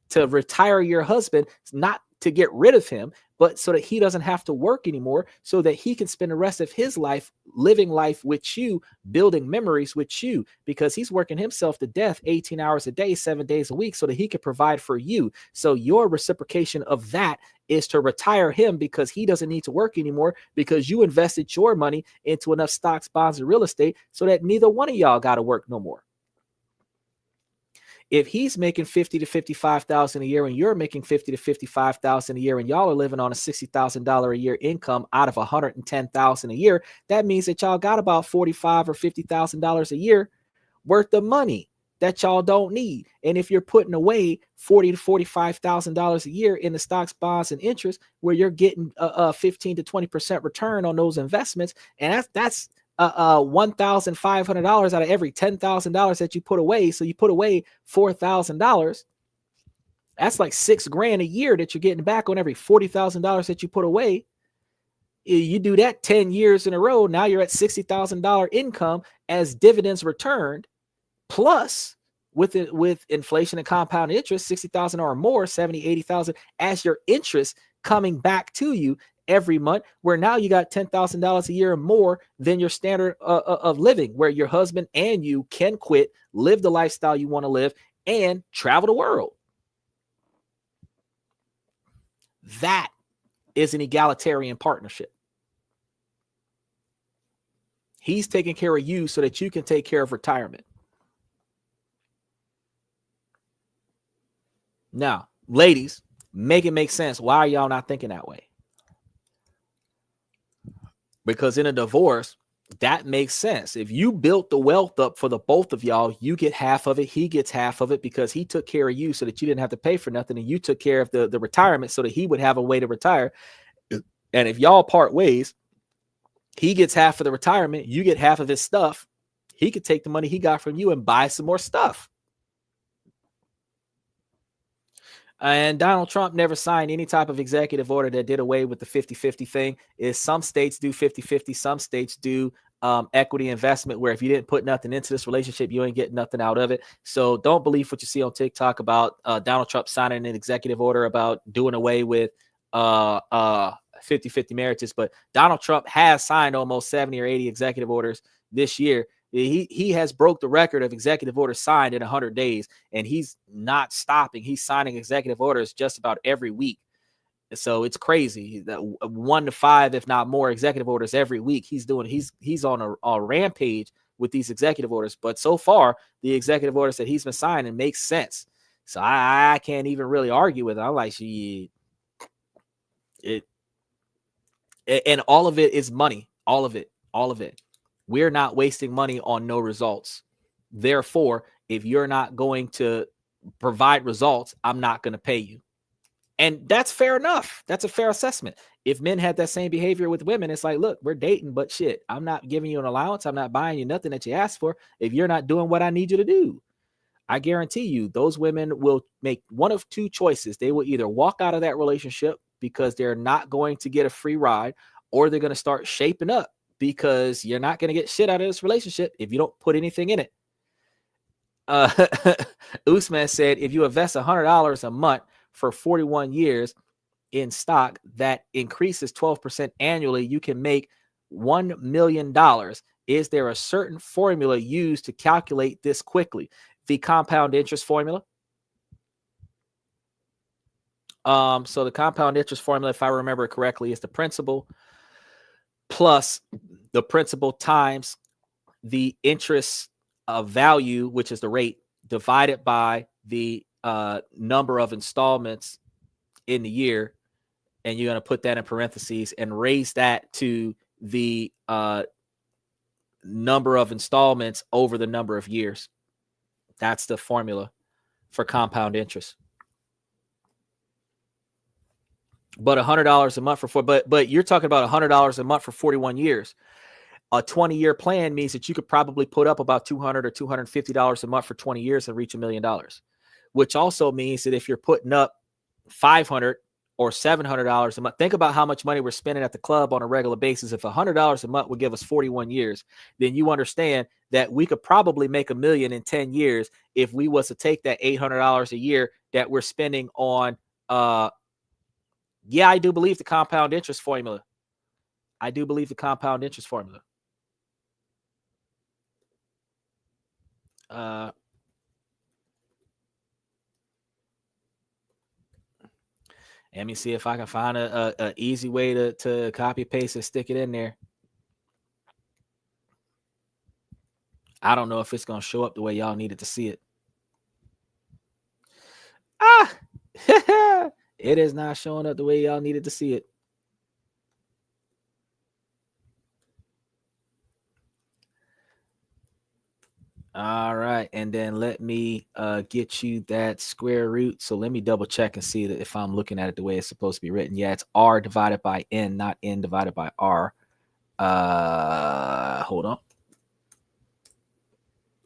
to retire your husband, not to get rid of him, but so that he doesn't have to work anymore, so that he can spend the rest of his life living life with you, building memories with you, because he's working himself to death 18 hours a day, 7 days a week, so that he can provide for you. So your reciprocation of that is to retire him, because he doesn't need to work anymore, because you invested your money into enough stocks, bonds, and real estate so that neither one of y'all got to work no more. If he's making $50,000 to $55,000 a year and you're making $50,000 to $55,000 a year, and y'all are living on a $60,000 a year income out of $110,000 a year, that means that y'all got about $45,000 or $50,000 a year worth of money that y'all don't need. And if you're putting away $40,000 to $45,000 a year in the stocks, bonds, and interest, where you're getting a 15 to 20% return on those investments, and that's $1,500 out of every $10,000 that you put away. So you put away $4,000. That's like $6,000 a year that you're getting back on every $40,000 that you put away. You do that 10 years in a row. Now you're at $60,000 income as dividends returned, plus with inflation and compound interest, 60,000 or more, 70, 80,000 as your interest coming back to you every month, where now you got $10,000 a year or more than your standard of living, where your husband and you can quit, live the lifestyle you want to live, and travel the world. That is an egalitarian partnership. He's taking care of you so that you can take care of retirement. Now, ladies, make it make sense. Why are y'all not thinking that way? Because in a divorce, that makes sense. If you built the wealth up for the both of y'all, you get half of it. He gets half of it because he took care of you so that you didn't have to pay for nothing. And you took care of the retirement so that he would have a way to retire. And if y'all part ways, he gets half of the retirement. You get half of his stuff. He could take the money he got from you and buy some more stuff. And Donald Trump never signed any type of executive order that did away with the 50-50 thing. Is some states do 50-50, some states do equity investment, where if you didn't put nothing into this relationship, you ain't getting nothing out of it. So don't believe what you see on TikTok about Donald Trump signing an executive order about doing away with 50-50 marriages. But Donald Trump has signed almost 70 or 80 executive orders this year. He has broke the record of executive orders signed in 100 days, and he's not stopping. He's signing executive orders just about every week. So it's crazy. 1 to 5, if not more, executive orders every week. He's on a rampage with these executive orders. But so far, the executive orders that he's been signing makes sense. So I can't even really argue with it. I'm like, and all of it is money. All of it. We're not wasting money on no results. Therefore, if you're not going to provide results, I'm not going to pay you. And that's fair enough. That's a fair assessment. If men had that same behavior with women, it's like, look, we're dating, but shit, I'm not giving you an allowance. I'm not buying you nothing that you asked for if you're not doing what I need you to do. I guarantee you those women will make one of two choices. They will either walk out of that relationship because they're not going to get a free ride, or they're going to start shaping up, because you're not going to get shit out of this relationship if you don't put anything in it. Usman said, if you invest $100 a month for 41 years in stock that increases 12% annually, you can make $1 million. Is there a certain formula used to calculate this quickly? The compound interest formula. So the compound interest formula, if I remember it correctly, is the principal plus the principal times the interest value, which is the rate, divided by the number of installments in the year. And you're going to put that in parentheses and raise that to the number of installments over the number of years. That's the formula for compound interest. But $100 a month for but you're talking about $100 a month for 41 years. A 20-year plan means that you could probably put up about $200 or $250 a month for 20 years and reach $1 million, which also means that if you're putting up $500 or $700 a month, think about how much money we're spending at the club on a regular basis. If $100 a month would give us 41 years, then you understand that we could probably make $1 million in 10 years if we was to take that $800 a year that we're spending on. Yeah, I do believe the compound interest formula. Let me see if I can find a easy way to copy paste and stick it in there. I don't know if it's going to show up the way y'all needed to see it. It is not showing up the way y'all needed to see it. All right. And then let me get you that square root. So let me double check and see that if I'm looking at it the way it's supposed to be written. Yeah, it's R divided by N, not N divided by R. Hold on.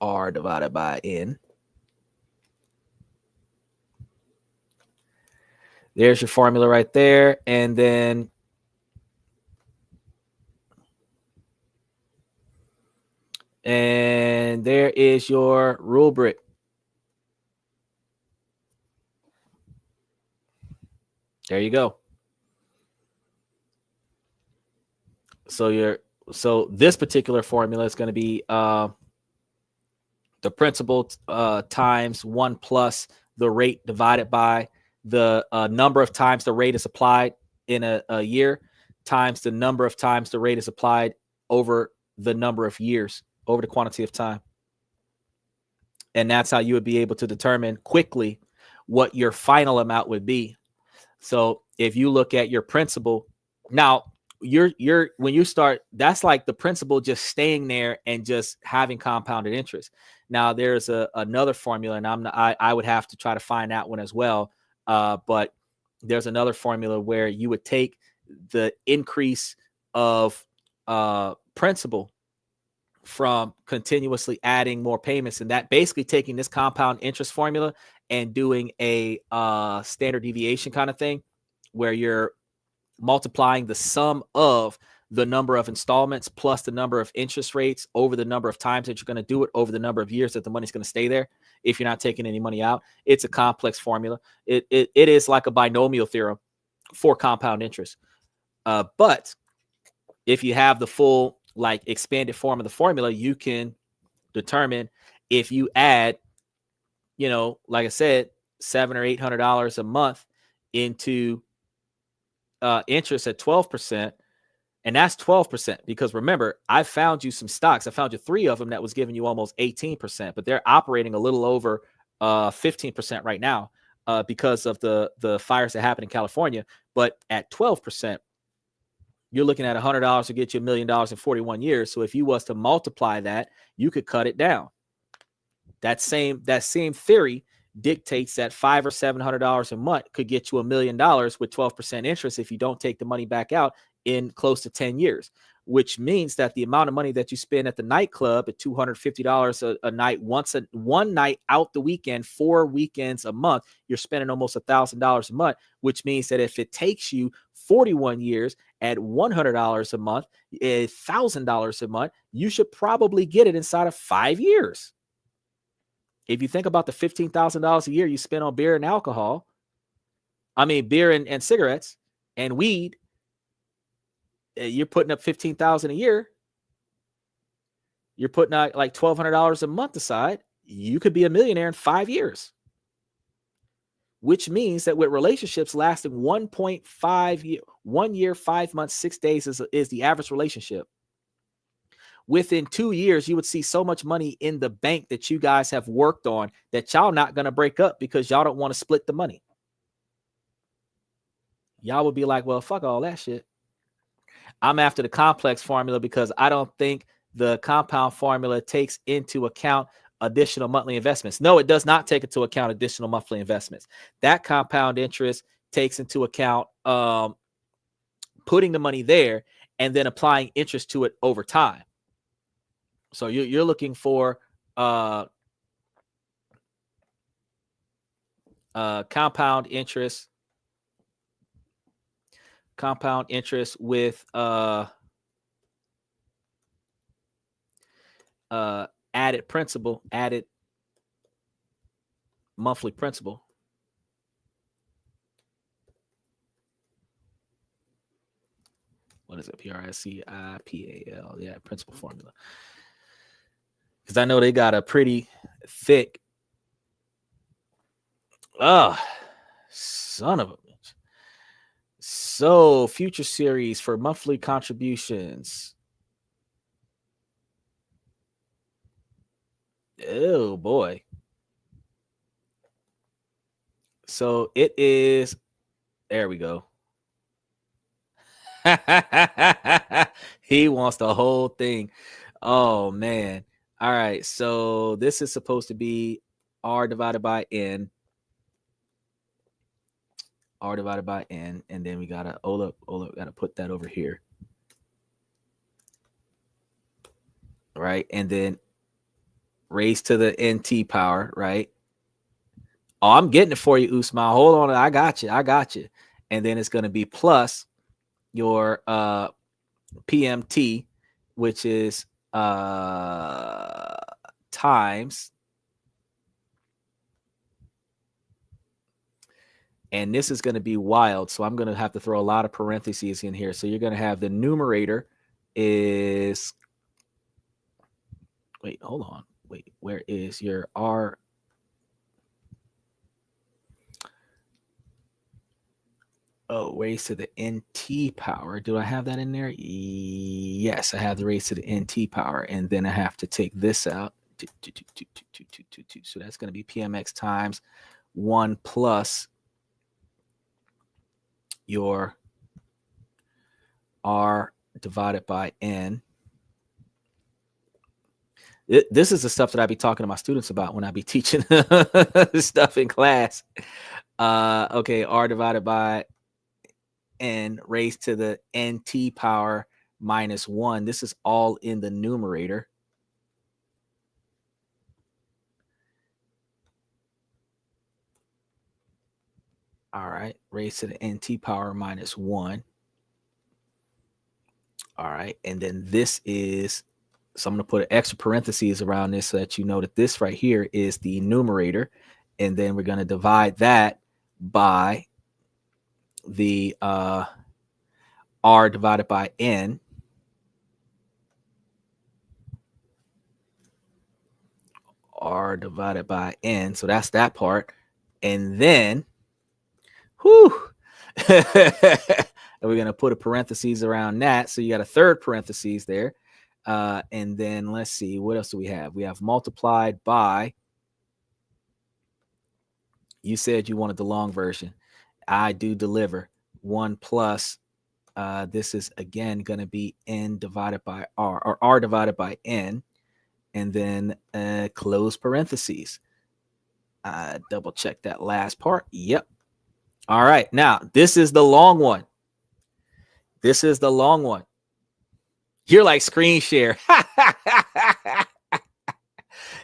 R divided by N. There's your formula right there. And then there is your rubric. There you go. So this particular formula is going to be the principal times 1 plus the rate divided by the number of times the rate is applied in a year times the number of times the rate is applied over the number of years, over the quantity of time. And that's how you would be able to determine quickly what your final amount would be. So if you look at your principal, now you're when you start, that's like the principal just staying there and just having compounded interest. Now there's another formula, and I would have to try to find that one as well. But there's another formula where you would take the increase of principal from continuously adding more payments, and that basically taking this compound interest formula and doing a standard deviation kind of thing, where you're multiplying the sum of the number of installments plus the number of interest rates over the number of times that you're going to do it over the number of years that the money's going to stay there if you're not taking any money out. It's a complex formula. It is like a binomial theorem for compound interest. But if you have the full like expanded form of the formula, you can determine if you add, like I said, $700 or $800 a month into interest at 12%. And that's 12%, because remember, I found you some stocks. I found you 3 of them that was giving you almost 18%, but they're operating a little over 15% right now because of the fires that happened in California. But at 12%, you're looking at $100 to get you $1 million in 41 years. So if you was to multiply that, you could cut it down. That same theory dictates that $500 or $700 a month could get you $1 million with 12% interest if you don't take the money back out in close to 10 years, which means that the amount of money that you spend at the nightclub at $250 a night, one night out the weekend, 4 weekends a month, you're spending almost $1,000 a month, which means that if it takes you 41 years at $100 a month, $1,000 a month, you should probably get it inside of 5 years. If you think about the $15,000 a year you spend on beer and alcohol, beer and cigarettes and weed, you're putting up $15,000 a year. You're putting out like $1,200 a month aside. You could be a millionaire in 5 years, which means that with relationships lasting 1.5 year, 1 year, 5 months, 6 days is the average relationship. Within 2 years, you would see so much money in the bank that you guys have worked on that y'all not going to break up because y'all don't want to split the money. Y'all would be like, well, fuck all that shit. I'm after the complex formula because I don't think the compound formula takes into account additional monthly investments. No, it does not take into account additional monthly investments. That compound interest takes into account putting the money there and then applying interest to it over time. So you're looking for compound interest with added principal, added monthly principal. What is it? PRISCIPAL. Yeah, principal formula. Because I know they got a pretty thick. Son of a bitch. So, future series for monthly contributions. Oh boy. So it is. There we go. He wants the whole thing. Oh man. All right. So this is supposed to be R divided by N. R divided by N. And then we gotta gotta put that over here. Right. And then raised to the NT power, right? Oh, I'm getting it for you, Usman. Hold on. I got you. And then it's going to be plus your PMT, which is times. And this is going to be wild. So I'm going to have to throw a lot of parentheses in here. So you're going to have the numerator is. Wait, hold on. Wait, where is your R? Oh, raised to the NT power. Do I have that in there? Yes, I have the raised to the NT power. And then I have to take this out. So that's going to be PMX times 1 plus your R divided by N. This is the stuff that I be talking to my students about when I be teaching stuff in class. Okay, R divided by N raised to the NT power minus 1. This is all in the numerator. All right, raised to the NT power minus 1. All right, and then this is, so I'm going to put an extra parentheses around this so that you know that this right here is the numerator. And then we're going to divide that by the R divided by N. R divided by N. So that's that part. And then, whew, and we're going to put a parentheses around that. So you got a third parentheses there. And then let's see, what else do we have? We have multiplied by, you said you wanted the long version. I do deliver 1 plus, this is again going to be N divided by R, or R divided by N, and then close parentheses. Double check that last part. Yep. All right. Now, this is the long one. This is the long one. You're like screen share.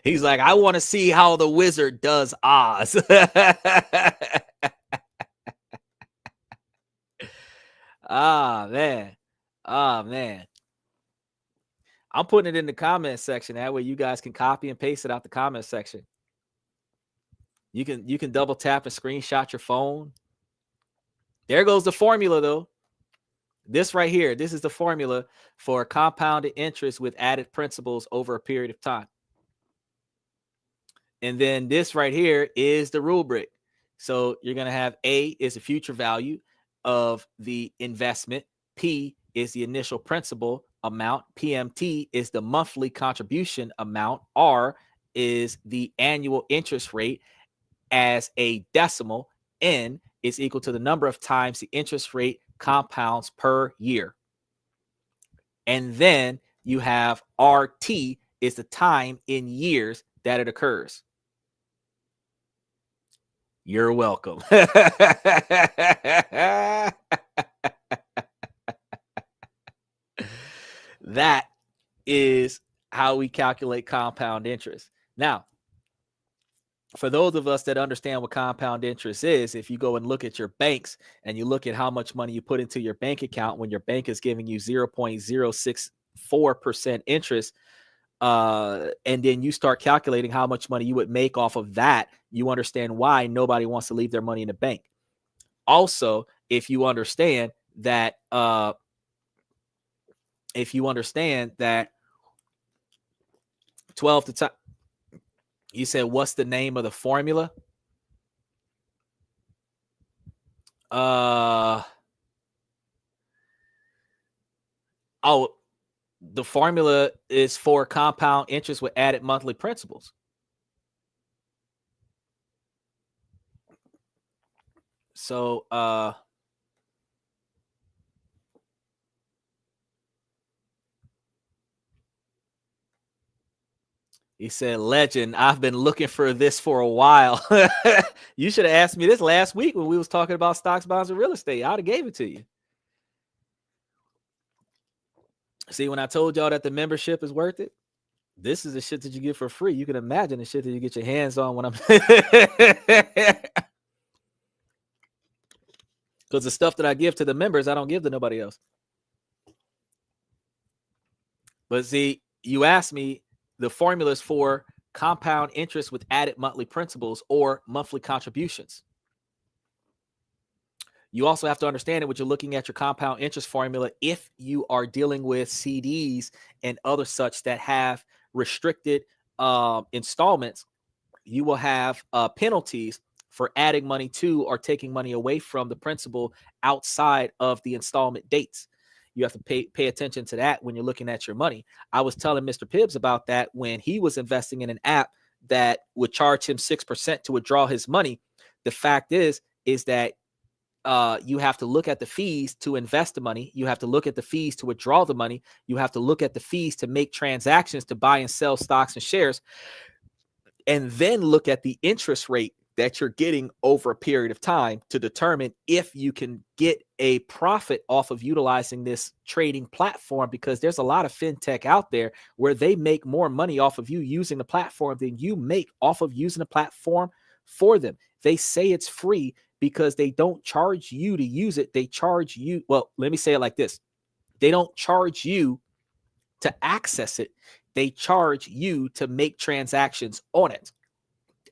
He's like, I want to see how the wizard does Oz. Ah, man. Oh, man. I'm putting it in the comment section. That way you guys can copy and paste it out the comment section. You can double tap and screenshot your phone. There goes the formula, though. This right here, this is the formula for compounded interest with added principles over a period of time. And then this right here is the rubric. So you're going to have A is the future value of the investment. P is the initial principal amount. PMT is the monthly contribution amount. R is the annual interest rate as a decimal. N is equal to the number of times the interest rate compounds per year. And then you have RT is the time in years that it occurs. You're welcome. That is how we calculate compound interest. Now, for those of us that understand what compound interest is, if you go and look at your banks and you look at how much money you put into your bank account when your bank is giving you 0.064% interest, and then you start calculating how much money you would make off of that, you understand why nobody wants to leave their money in the bank. Also, if you understand that 12 to time, you said, what's the name of the formula? The formula is for compound interest with added monthly principles. So, he said, legend, I've been looking for this for a while. You should have asked me this last week when we was talking about stocks, bonds, and real estate. I would have gave it to you. See, when I told y'all that the membership is worth it, this is the shit that you get for free. You can imagine the shit that you get your hands on when I'm... Because the stuff that I give to the members, I don't give to nobody else. But see, you asked me the formulas for compound interest with added monthly principles or monthly contributions. You also have to understand that when you're looking at your compound interest formula, if you are dealing with CDs and other such that have restricted installments, you will have penalties for adding money to or taking money away from the principal outside of the installment dates. You have to pay attention to that when you're looking at your money. I was telling Mr. Pibbs about that when he was investing in an app that would charge him 6% to withdraw his money. The fact is that you have to look at the fees to invest the money. You have to look at the fees to withdraw the money. You have to look at the fees to make transactions to buy and sell stocks and shares, and then look at the interest rate that you're getting over a period of time to determine if you can get a profit off of utilizing this trading platform, because there's a lot of fintech out there where they make more money off of you using the platform than you make off of using the platform for them. They say it's free because they don't charge you to use it. They charge you. Well, let me say it like this. They don't charge you to access it. They charge you to make transactions on it.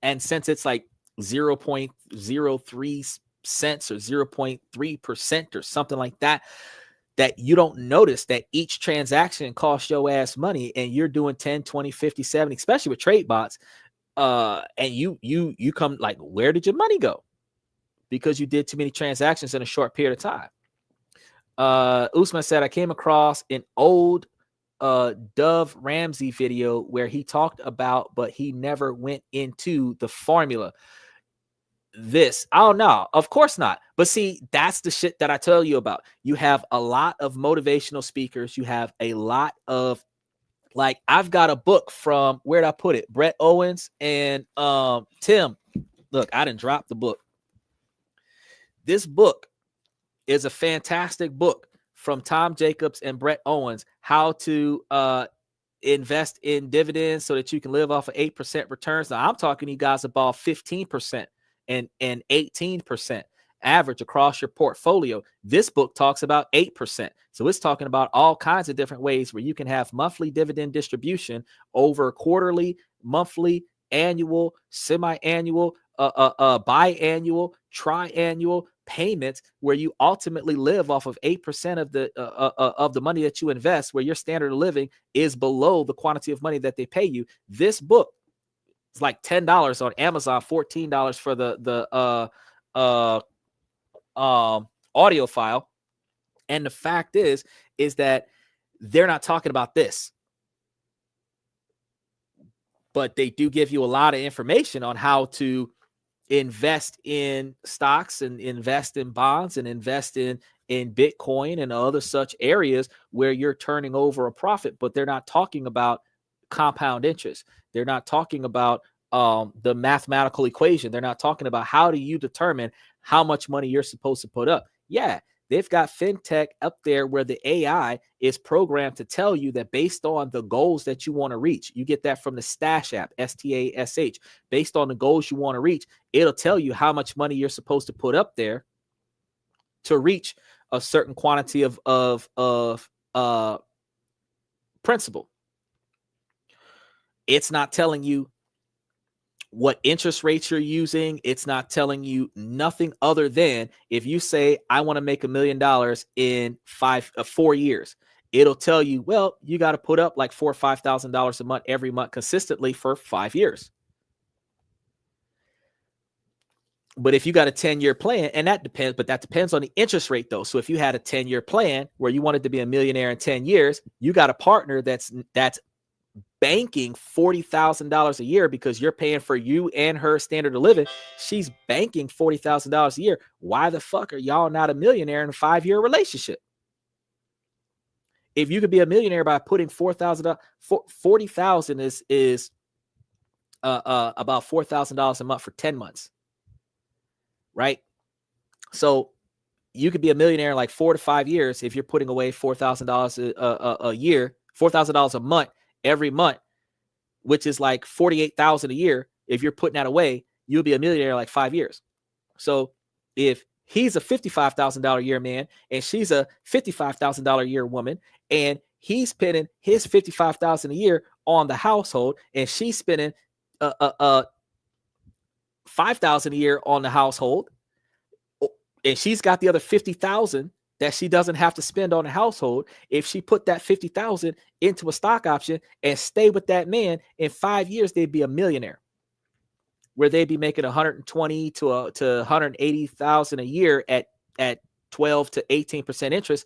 And since it's like 0.03 cents or 0.3% or something like that, that you don't notice that each transaction costs your ass money, and you're doing 10, 20, 50, 70, especially with trade bots. And you come like, where did your money go? Because you did too many transactions in a short period of time. Usman said, I came across an old Dove Ramsey video where he talked about, but he never went into the formula. This, oh no, of course not. But see, that's the shit that I tell you about. You have a lot of motivational speakers. You have a lot of, like, I've got a book from, where'd I put it? Brett Owens and Tim. Look, I didn't drop the book. This book is a fantastic book from Tom Jacobs and Brett Owens, how to invest in dividends so that you can live off of 8% returns. Now, I'm talking to you guys about 15% and 18% average across your portfolio. This book talks about 8%. So it's talking about all kinds of different ways where you can have monthly dividend distribution over quarterly, monthly, annual, semi-annual, biannual, triannual payments, where you ultimately live off of 8% of the money that you invest, where your standard of living is below the quantity of money that they pay you. This book is like $10 on Amazon, $14 for the audio file. And the fact is that they're not talking about this, but they do give you a lot of information on how to invest in stocks and invest in bonds and invest in Bitcoin and other such areas where you're turning over a profit. But they're not talking about compound interest. They're not talking about the mathematical equation. They're not talking about how do you determine how much money you're supposed to put up. Yeah, they've got fintech up there where the AI is programmed to tell you that based on the goals that you want to reach. You get that from the Stash app, STASH. Based on the goals you want to reach, it'll tell you how much money you're supposed to put up there to reach a certain quantity of principal. It's not telling you what interest rates you're using. It's not telling you nothing other than, if you say, I want to make $1 million in 4 years, it'll tell you, well, you got to put up like $4,000 or $5,000 a month every month consistently for 5 years. But if you got a 10-year plan, and that depends, but that depends on the interest rate though. So if you had a 10-year plan where you wanted to be a millionaire in 10 years, you got a partner that's banking $40,000 a year because you're paying for you and her standard of living. She's banking $40,000 a year. Why the fuck are y'all not a millionaire in a 5-year relationship? If you could be a millionaire by putting $40,000 is about $4,000 a month for 10 months, right? So you could be a millionaire in like 4 to 5 years if you're putting away $4,000 a year, $4,000 a month every month, which is like $48,000 a year. If you're putting that away, you'll be a millionaire in like 5 years. So if he's a $55,000 a year man and she's a $55,000 a year woman, and he's spending his $55,000 a year on the household, and she's spending $5,000 a year on the household, and she's got the other $50,000 that she doesn't have to spend on the household. If she put that $50,000 into a stock option and stay with that man, in 5 years, they'd be a millionaire. where they'd be making 120 to 180,000 a year at 12 to 18% interest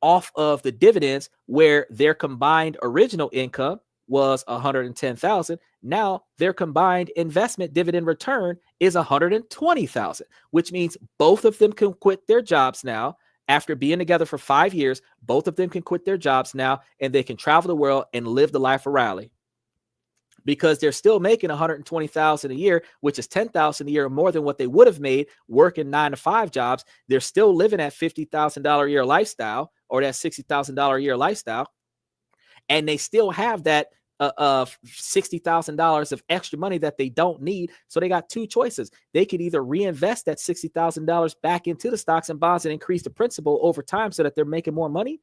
off of the dividends, where their combined original income was 110,000. Now their combined investment dividend return is 120,000, which means both of them can quit their jobs now. After being together for 5 years, both of them can quit their jobs now, and they can travel the world and live the life of Riley, because they're still making 120,000 a year, which is 10,000 a year more than what they would have made working 9-to-5 jobs. They're still living at $50,000 a year lifestyle, or that $60,000 a year lifestyle, and they still have that $60,000 of extra money that they don't need. So they got two choices. They could either reinvest that $60,000 back into the stocks and bonds and increase the principal over time so that they're making more money,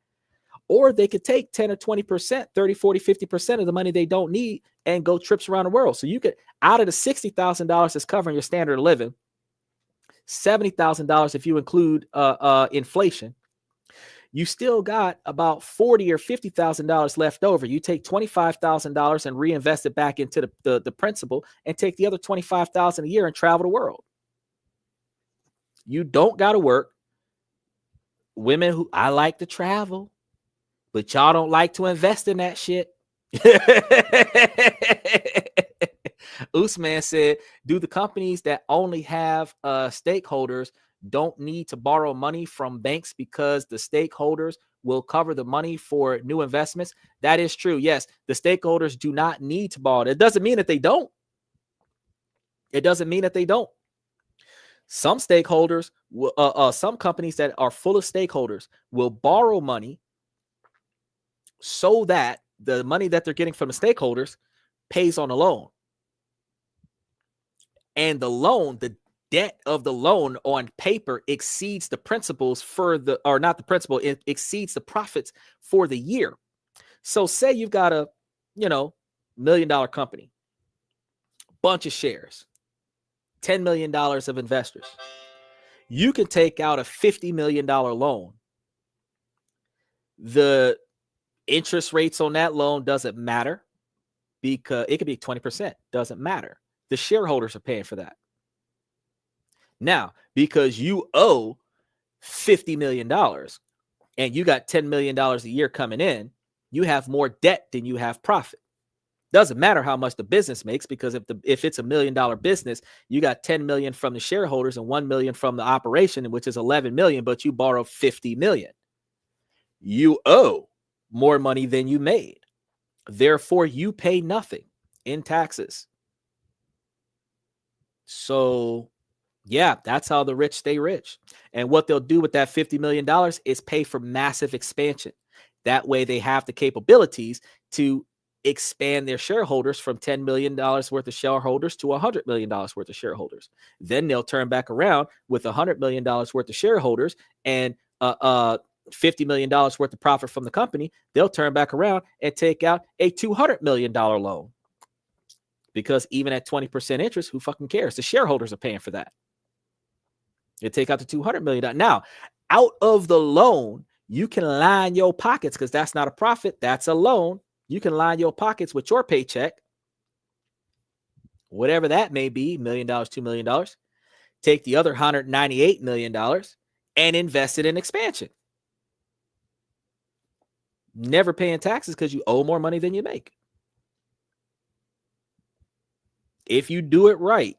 or they could take 10 or 20%, 30, 40, 50% of the money they don't need and go trips around the world. So you could, out of the $60,000 that's covering your standard of living, $70,000 if you include inflation, you still got about $40,000 or $50,000 left over. You take $25,000 and reinvest it back into the principal, and take the other $25,000 a year and travel the world. You don't got to work. Women who, I like to travel, but y'all don't like to invest in that shit. Usman said, do the companies that only have stakeholders don't need to borrow money from banks because the stakeholders will cover the money for new investments? That is true. Yes, the stakeholders do not need to borrow. It doesn't mean that they don't. It doesn't mean that they don't. Some stakeholders, some companies that are full of stakeholders will borrow money so that the money that they're getting from the stakeholders pays on the loan. And the loan, the debt of the loan on paper exceeds the principals for the, or not the principal, it exceeds the profits for the year. So say you've got a, $1 million company, bunch of shares, $10 million of investors. You can take out a $50 million loan. The interest rates on that loan doesn't matter, because it could be 20%, doesn't matter. The shareholders are paying for that. Now, because you owe $50 million and you got $10 million a year coming in, you have more debt than you have profit. Doesn't matter how much the business makes, because if it's $1 million business, you got 10 million from the shareholders and 1 million from the operation, which is 11 million, but you borrow 50 million. You owe more money than you made. Therefore, you pay nothing in taxes. So yeah, that's how the rich stay rich. And what they'll do with that $50 million is pay for massive expansion. That way they have the capabilities to expand their shareholders from $10 million worth of shareholders to $100 million worth of shareholders. Then they'll turn back around with $100 million worth of shareholders and $50 million worth of profit from the company. They'll turn back around and take out a $200 million loan. Because even at 20% interest, who fucking cares? The shareholders are paying for that. You take out the $200 million. Now, out of the loan, you can line your pockets, because that's not a profit. That's a loan. You can line your pockets with your paycheck, whatever that may be, $1 million, $2 million. Take the other $198 million and invest it in expansion. Never paying taxes because you owe more money than you make. If you do it right,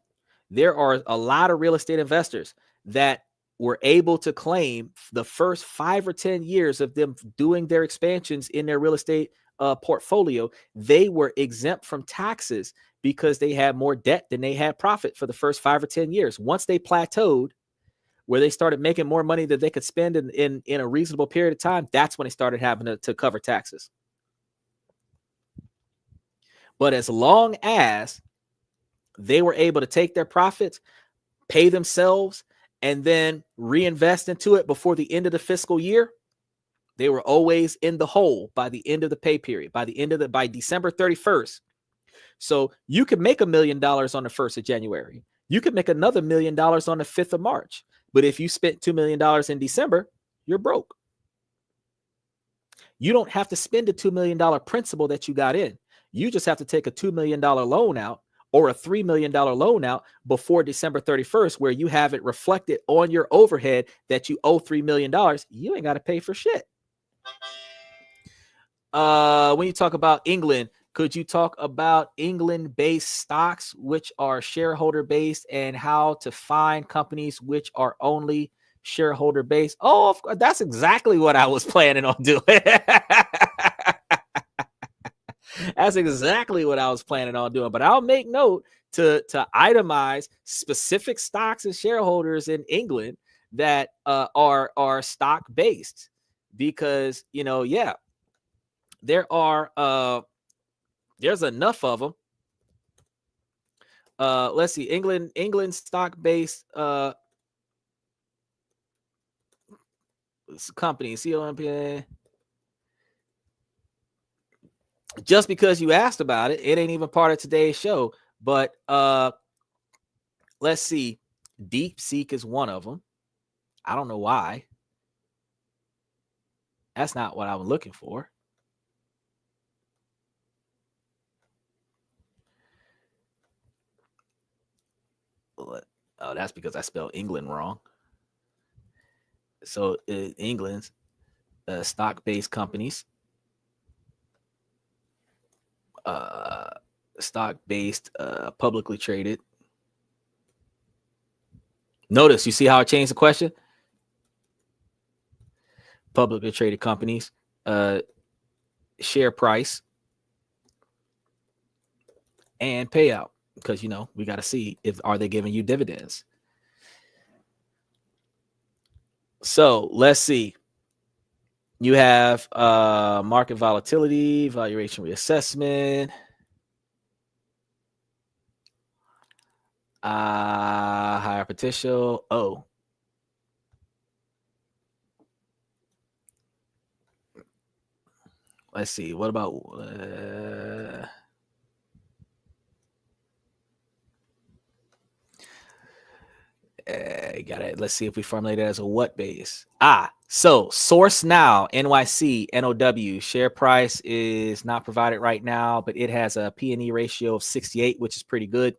there are a lot of real estate investors that were able to claim the first 5 or 10 years of them doing their expansions in their real estate portfolio, they were exempt from taxes because they had more debt than they had profit for the first 5 or 10 years. Once they plateaued, where they started making more money that they could spend in a reasonable period of time, that's when they started having to cover taxes. But as long as they were able to take their profits, pay themselves, and then reinvest into it before the end of the fiscal year, they were always in the hole by the end of the pay period, by December 31st. So you could make $1 million on the 1st of January. You could make another $1 million on the 5th of March. But if you spent $2 million in December, you're broke. You don't have to spend a $2 million principal that you got in. You just have to take a $2 million loan out, or a $3 million loan out before December 31st, where you have it reflected on your overhead that you owe $3 million, you ain't got to pay for shit. When you talk about England, could you talk about England-based stocks, which are shareholder-based, and how to find companies which are only shareholder-based? Oh, of course, that's exactly what I was planning on doing. That's exactly what I was planning on doing. But I'll make note to itemize specific stocks and shareholders in England that are stock-based, because there's enough of them. Let's see, England stock-based companies, COMPA. Just because you asked about it, it ain't even part of today's show. But let's see, DeepSeek is one of them. I don't know why. That's not what I was looking for. Oh, that's because I spelled England wrong. So England's stock-based companies, stock-based, publicly traded. Notice, you see how I changed the question? Publicly traded companies, share price, and payout, because we got to see if are they giving you dividends. So let's see. You have market volatility, valuation reassessment, higher potential. Oh, let's see. What about got it. Let's see if we formulate it as a what base. So Source Now, NYC, NOW, share price is not provided right now, but it has a P/E ratio of 68, which is pretty good.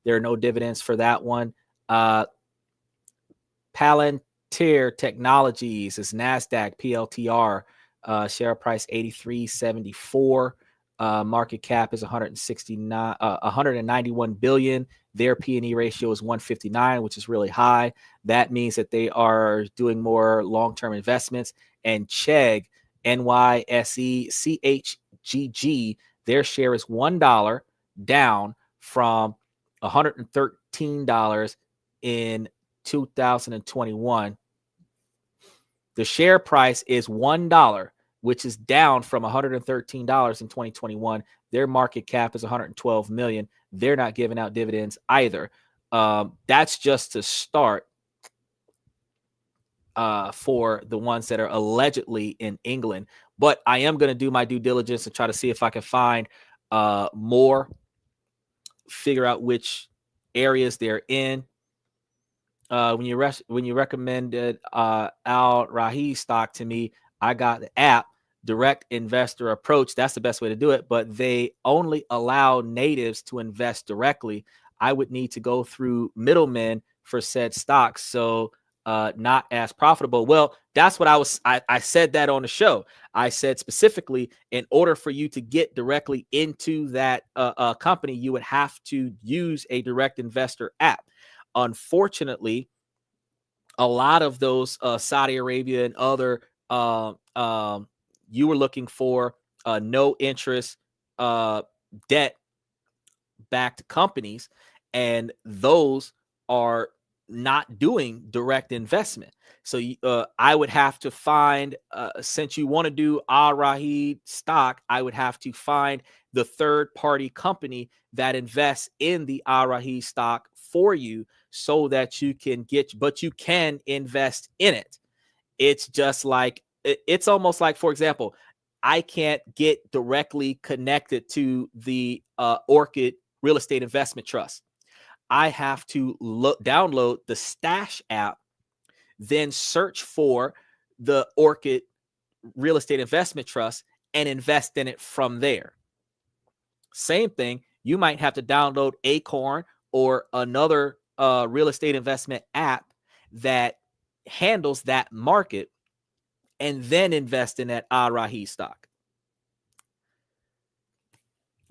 There are no dividends for that one. Palantir Technologies is NASDAQ, PLTR, share price 83.74. Market cap is 191 billion. Their P/E ratio is 159, which is really high. That means that they are doing more long-term investments. And Chegg, NYSE their share is $1 down from $113 in 2021. The share price is $1, which is down from $113 in 2021. Their market cap is 112 million. They're not giving out dividends either. That's just to start for the ones that are allegedly in England. But I am going to do my due diligence and try to see if I can find more, figure out which areas they're in. When you recommended Al Rahi stock to me, I got the app Direct Investor Approach. That's the best way to do it, but they only allow natives to invest directly. I would need to go through middlemen for said stocks, so not as profitable. Well, that's what I said that on the show. I said specifically, in order for you to get directly into that company, you would have to use a direct investor app. Unfortunately, a lot of those Saudi Arabia and other you were looking for no interest debt backed companies, and those are not doing direct investment. So I would have to find, since you want to do Al Rahi stock, I would have to find the third party company that invests in the Al Rahi stock for you, so that you can but you can invest in it. It's just like, it's almost like, for example, I can't get directly connected to the Orchid Real Estate Investment Trust. I have to download the Stash app, then search for the Orchid Real Estate Investment Trust and invest in it from there. Same thing. You might have to download Acorn or another real estate investment app that handles that market and then invest in that Arahi stock.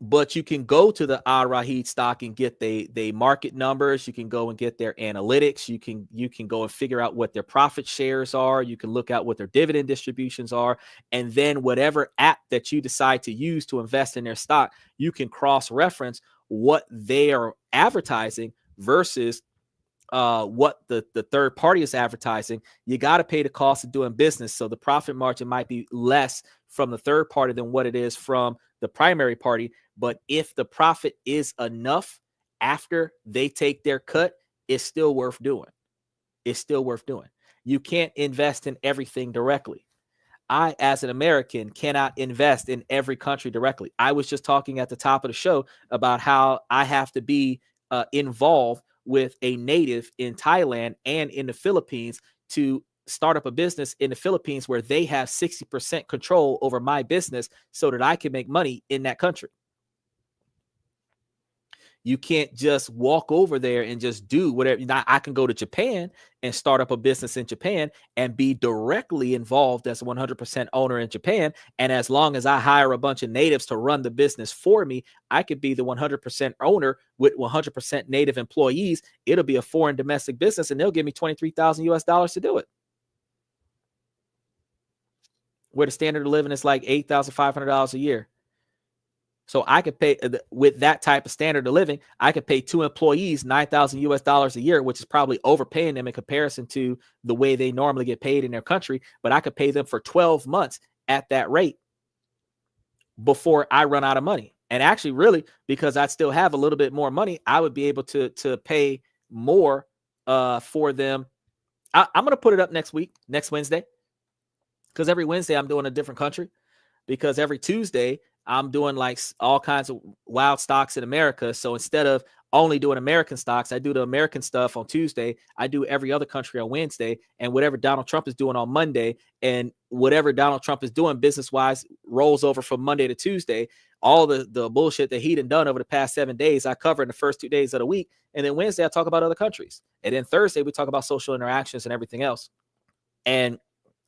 But you can go to the Arahi stock and get the market numbers. You can go and get their analytics. You can go and figure out what their profit shares are. You can look at what their dividend distributions are. And then whatever app that you decide to use to invest in their stock, you can cross-reference what they are advertising versus what the third party is advertising. You got to pay the cost of doing business. So the profit margin might be less from the third party than what it is from the primary party. But if the profit is enough after they take their cut, it's still worth doing. It's still worth doing. You can't invest in everything directly. I, as an American, cannot invest in every country directly. I was just talking at the top of the show about how I have to be involved with a native in Thailand and in the Philippines to start up a business in the Philippines where they have 60% control over my business so that I can make money in that country. You can't just walk over there and just do whatever. Now, I can go to Japan and start up a business in Japan and be directly involved as a 100% owner in Japan. And as long as I hire a bunch of natives to run the business for me, I could be the 100% owner with 100% native employees. It'll be a foreign domestic business and they'll give me $23,000 US to do it. Where the standard of living is like $8,500 a year. So I could pay with that type of standard of living, I could pay 2 employees $9,000 US a year, which is probably overpaying them in comparison to the way they normally get paid in their country. But I could pay them for 12 months at that rate before I run out of money. And actually, really, because I'd still have a little bit more money, I would be able to pay more for them. I'm going to put it up next Wednesday, because every Wednesday I'm doing a different country, because every Tuesday I'm doing like all kinds of wild stocks in America. So instead of only doing American stocks, I do the American stuff on Tuesday. I do every other country on Wednesday, and whatever Donald Trump is doing on Monday, and whatever Donald Trump is doing business-wise rolls over from Monday to Tuesday. All the bullshit that he done over the past 7 days, I cover in the first 2 days of the week. And then Wednesday, I talk about other countries. And then Thursday, we talk about social interactions and everything else, and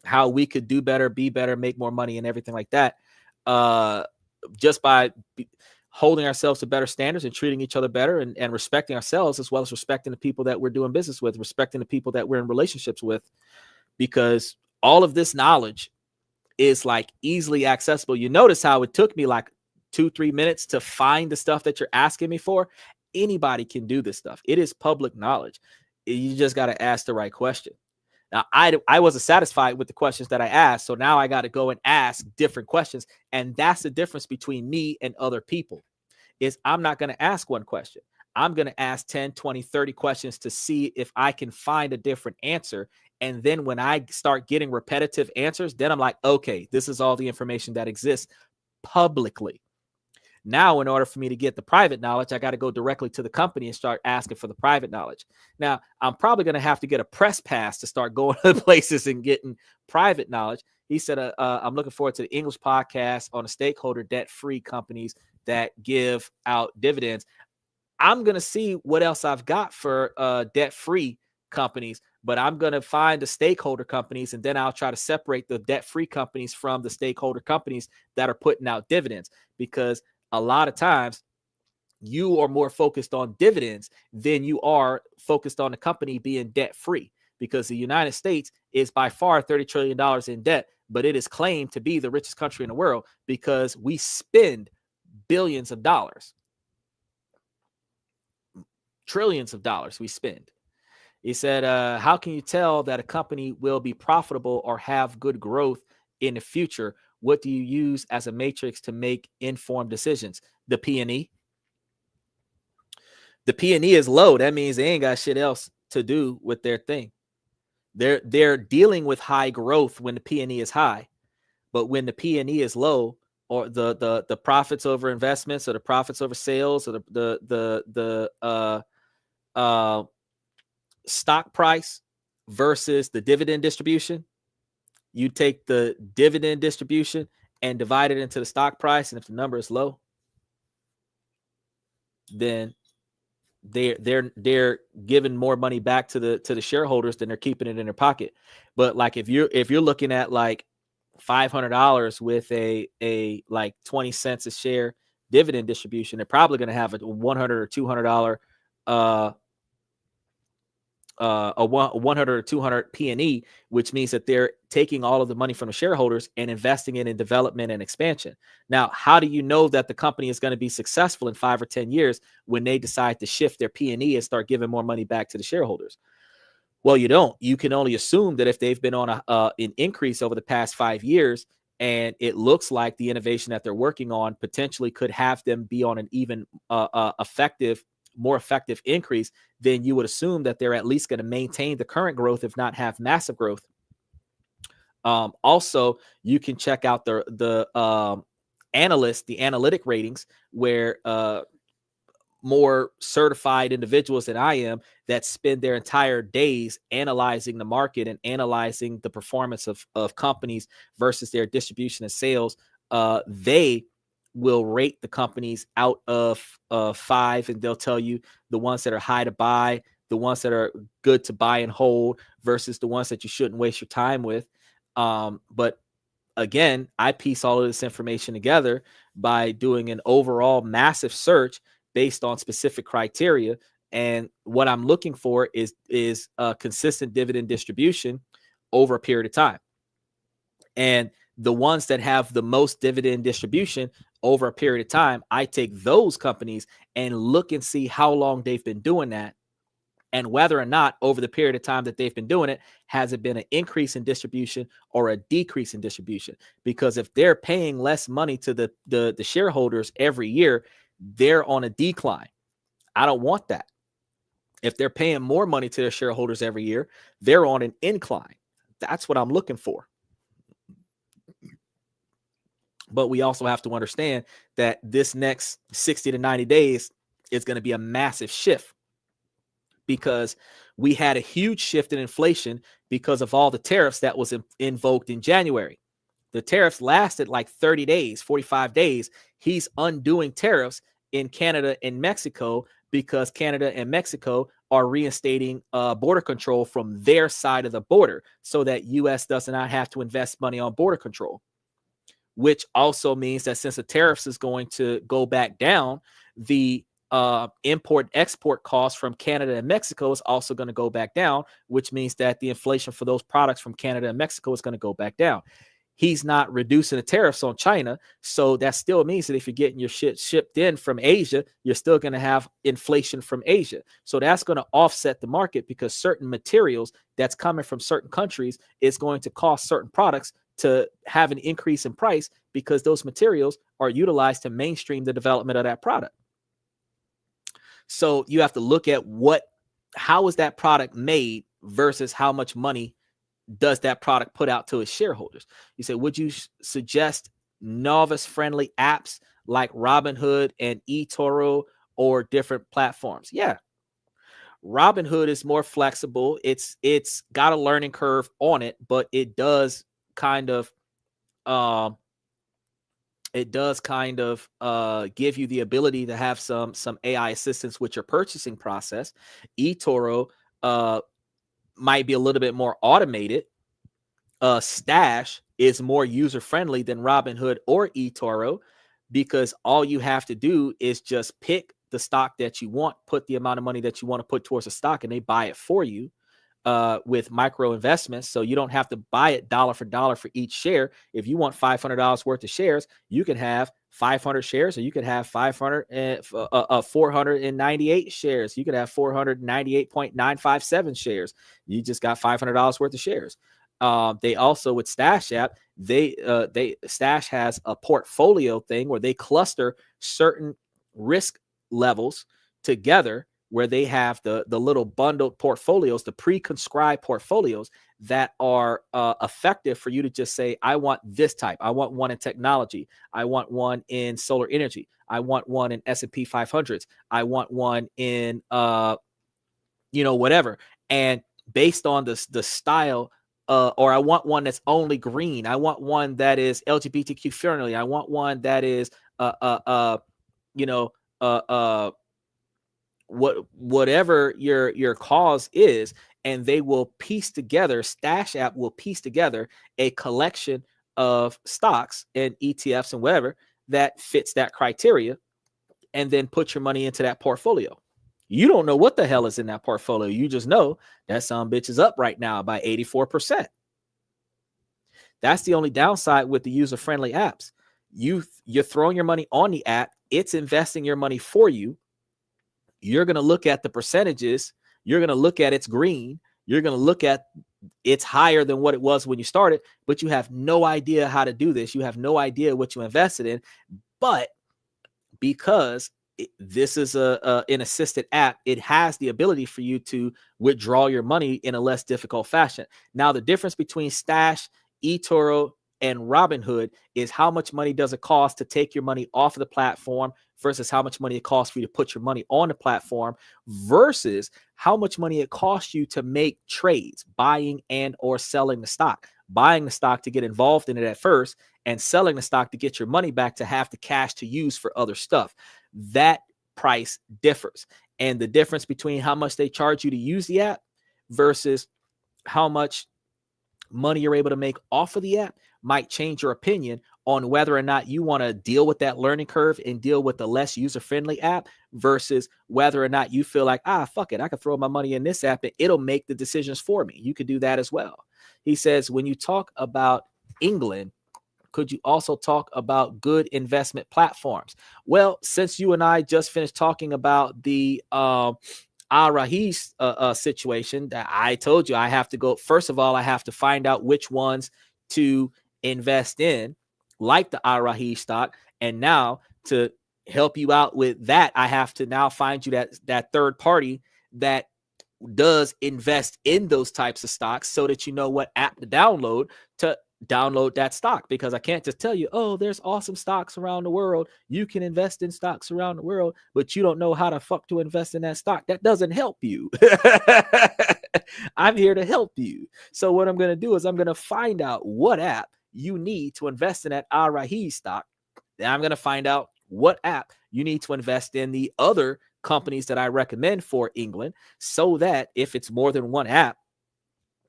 how we could do better, be better, make more money, and everything like that. Just by holding ourselves to better standards and treating each other better, and respecting ourselves, as well as respecting the people that we're doing business with, respecting the people that we're in relationships with, because all of this knowledge is like easily accessible. You notice how it took me like 2-3 minutes to find the stuff that you're asking me for. Anybody can do this stuff. It is public knowledge. You just got to ask the right question. Now, I wasn't satisfied with the questions that I asked, so now I got to go and ask different questions. And that's the difference between me and other people, is I'm not going to ask one question. I'm going to ask 10, 20, 30 questions to see if I can find a different answer. And then when I start getting repetitive answers, then I'm like, okay, this is all the information that exists publicly. Now, in order for me to get the private knowledge, I got to go directly to the company and start asking for the private knowledge. Now, I'm probably going to have to get a press pass to start going to places and getting private knowledge. He said, I'm looking forward to the English podcast on the stakeholder debt-free companies that give out dividends. I'm going to see what else I've got for debt-free companies, but I'm going to find the stakeholder companies, and then I'll try to separate the debt-free companies from the stakeholder companies that are putting out dividends, because a lot of times you are more focused on dividends than you are focused on the company being debt-free, because the United States is by far $30 trillion in debt, but it is claimed to be the richest country in the world because we spend billions of dollars, trillions of dollars we spend. He said, how can you tell that a company will be profitable or have good growth in the future? What do you use as a matrix to make informed decisions? The P&E. The P&E is low. That means they ain't got shit else to do with their thing. They're dealing with high growth when the P&E is high, but when the P&E is low, or the profits over investments, or the profits over sales, or the stock price versus the dividend distribution, you take the dividend distribution and divide it into the stock price, and if the number is low, then they're giving more money back to the shareholders than they're keeping it in their pocket. But like if you're looking at like $500 with a like 20 cents a share dividend distribution, they're probably going to have a $100 or $200 a 100 or 200 P&E, which means that they're taking all of the money from the shareholders and investing it in development and expansion. Now, how do you know that the company is going to be successful in 5 or 10 years when they decide to shift their P&E and start giving more money back to the shareholders? Well, you don't. You can only assume that if they've been on an increase over the past 5 years, and it looks like the innovation that they're working on potentially could have them be on an even more effective increase, then you would assume that they're at least going to maintain the current growth, if not have massive growth. Also, you can check out the analytic ratings, where more certified individuals than I am that spend their entire days analyzing the market and analyzing the performance of companies versus their distribution and sales. They will rate the companies out of 5, and they'll tell you the ones that are high to buy, the ones that are good to buy and hold versus the ones that you shouldn't waste your time with. But again, I piece all of this information together by doing an overall massive search based on specific criteria. And what I'm looking for is a consistent dividend distribution over a period of time. And the ones that have the most dividend distribution over a period of time, I take those companies and look and see how long they've been doing that, and whether or not over the period of time that they've been doing it, has it been an increase in distribution or a decrease in distribution? Because if they're paying less money to the shareholders every year, they're on a decline. I don't want that. If they're paying more money to their shareholders every year, they're on an incline. That's what I'm looking for. But we also have to understand that this next 60 to 90 days is going to be a massive shift, because we had a huge shift in inflation because of all the tariffs that was invoked in January. The tariffs lasted like 30 days, 45 days. He's undoing tariffs in Canada and Mexico because Canada and Mexico are reinstating border control from their side of the border, so that U.S. does not have to invest money on border control, which also means that since the tariffs is going to go back down, the import-export costs from Canada and Mexico is also going to go back down, which means that the inflation for those products from Canada and Mexico is going to go back down. He's not reducing the tariffs on China, so that still means that if you're getting your shit shipped in from Asia, you're still going to have inflation from Asia. So that's going to offset the market, because certain materials that's coming from certain countries is going to cost certain products to have an increase in price, because those materials are utilized to mainstream the development of that product. So you have to look at how is that product made versus how much money does that product put out to its shareholders. You say, would you suggest novice-friendly apps like Robinhood and eToro or different platforms? Yeah. Robinhood is more flexible. It's got a learning curve on it, but it does kind of give you the ability to have some AI assistance with your purchasing process. eToro might be a little bit more automated. Stash is more user-friendly than Robinhood or eToro, because all you have to do is just pick the stock that you want, put the amount of money that you want to put towards a stock, and they buy it for you with micro investments. So you don't have to buy it dollar for dollar for each share. If you want $500 worth of shares, you can have 500 shares, or you could have 498 shares. You could have 498.957 shares. You just got $500 worth of shares. They also, with Stash app, Stash has a portfolio thing where they cluster certain risk levels together, where they have the little bundled portfolios, the pre-conscribed portfolios that are effective for you to just say, I want this type. I want one in technology. I want one in solar energy. I want one in S&P 500s. I want one in, whatever. And based on the style, or I want one that's only green. I want one that is LGBTQ friendly. I want one that is, whatever your cause is, and they will piece together, Stash app will piece together a collection of stocks and ETFs and whatever that fits that criteria, and then put your money into that portfolio. You don't know what the hell is in that portfolio. You just know that some bitch is up right now by 84%. That's the only downside with the user-friendly apps. You're throwing your money on the app. It's investing your money for you. You're going to look at the percentages. You're going to look at it's green. You're going to look at it's higher than what it was when you started, but you have no idea how to do this. You have no idea what you invested in. But because this is an assisted app, it has the ability for you to withdraw your money in a less difficult fashion. Now, the difference between Stash, eToro, and Robinhood is how much money does it cost to take your money off of the platform versus how much money it costs for you to put your money on the platform versus how much money it costs you to make trades, buying and or selling the stock. Buying the stock to get involved in it at first, and selling the stock to get your money back to have the cash to use for other stuff. That price differs. And the difference between how much they charge you to use the app versus how much money you're able to make off of the app might change your opinion on whether or not you want to deal with that learning curve and deal with the less user-friendly app versus whether or not you feel like, fuck it, I can throw my money in this app and it'll make the decisions for me. You could do that as well. He says, when you talk about England, could you also talk about good investment platforms? Well, since you and I just finished talking about the Al-Rahis situation, that I told you I have to go. First of all, I have to find out which ones to invest in, like the Al-Rahis stock. And now to help you out with that, I have to now find you that third party that does invest in those types of stocks so that you know what app to download that stock, because I can't just tell you, oh, there's awesome stocks around the world. You can invest in stocks around the world, but you don't know how to fuck to invest in that stock. That doesn't help you. I'm here to help you. So what I'm going to do is I'm going to find out what app you need to invest in that Al-Rahis stock. Then I'm going to find out what app you need to invest in the other companies that I recommend for England, so that if it's more than one app,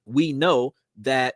we know that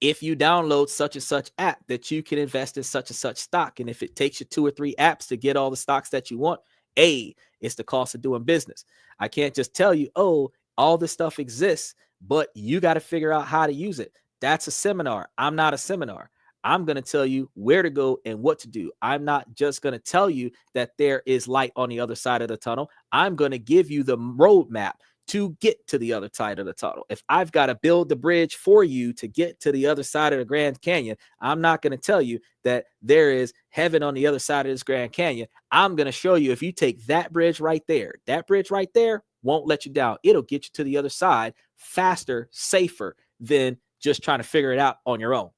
if you download such and such app, that you can invest in such and such stock. And if it takes you 2 or 3 apps to get all the stocks that you want, it's the cost of doing business. I can't just tell you, oh, all this stuff exists, but you got to figure out how to use it. That's a seminar. I'm not a seminar. I'm going to tell you where to go and what to do. I'm not just going to tell you that there is light on the other side of the tunnel. I'm going to give you the roadmap to get to the other side of the tunnel. If I've got to build the bridge for you to get to the other side of the Grand Canyon, I'm not going to tell you that there is heaven on the other side of this Grand Canyon. I'm going to show you, if you take that bridge right there won't let you down. It'll get you to the other side faster, safer than just trying to figure it out on your own.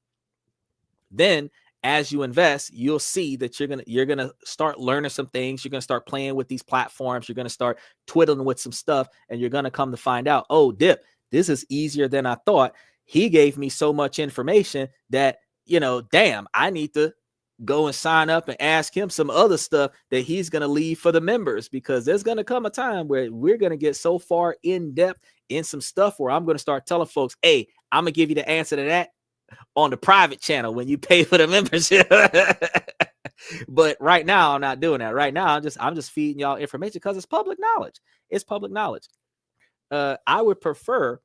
Then as you invest, you'll see that you're gonna start learning some things. You're gonna start playing with these platforms. You're gonna start twiddling with some stuff, and you're gonna come to find out, oh, Dip, this is easier than I thought. He gave me so much information that, damn, I need to go and sign up and ask him some other stuff that he's gonna leave for the members, because there's gonna come a time where we're gonna get so far in depth in some stuff where I'm gonna start telling folks, hey, I'm gonna give you the answer to that on the private channel when you pay for the membership. But right now I'm not doing that. Right now I'm just feeding y'all information because it's public knowledge. It's public knowledge. I would prefer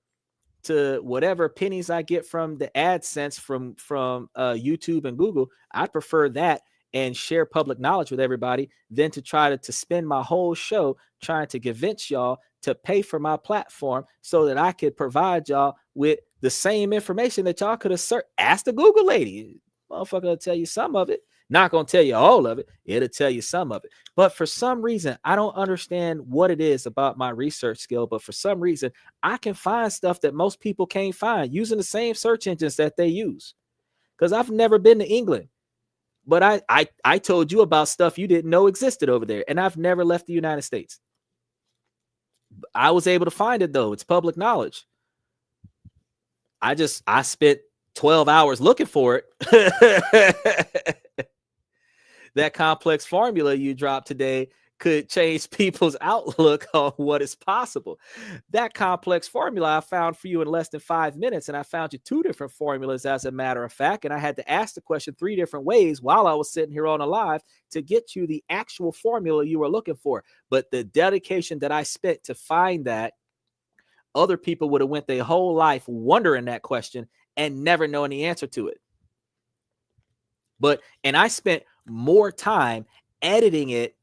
to whatever pennies I get from the AdSense from YouTube and Google, I'd prefer that and share public knowledge with everybody than to try to spend my whole show trying to convince y'all to pay for my platform so that I could provide y'all with the same information that y'all could have asked the Google lady. Motherfucker will tell you some of it. Not going to tell you all of it. It'll tell you some of it. But for some reason, I don't understand what it is about my research skill. But for some reason, I can find stuff that most people can't find using the same search engines that they use. Because I've never been to England. But I told you about stuff you didn't know existed over there. And I've never left the United States. I was able to find it, though. It's public knowledge. I spent 12 hours looking for it. That complex formula you dropped today could change people's outlook on what is possible. That complex formula I found for you in less than 5 minutes, and I found you 2 different formulas, as a matter of fact, and I had to ask the question 3 different ways while I was sitting here on a live to get you the actual formula you were looking for. But the dedication that I spent to find that, other people would have went their whole life wondering that question and never knowing the answer to it. And I spent more time editing it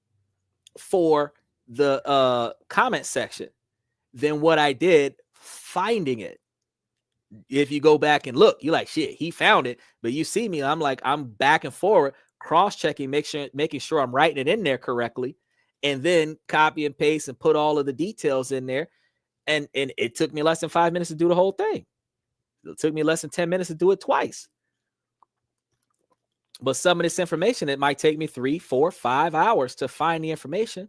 for the comment section than what I did finding it. If you go back and look, you're like, shit, he found it. But you see me, I'm back and forward, cross-checking, making sure I'm writing it in there correctly, and then copy and paste and put all of the details in there. And it took me less than 5 minutes to do the whole thing. It took me less than 10 minutes to do it twice. But some of this information, it might take me 3, 4, 5 hours to find the information.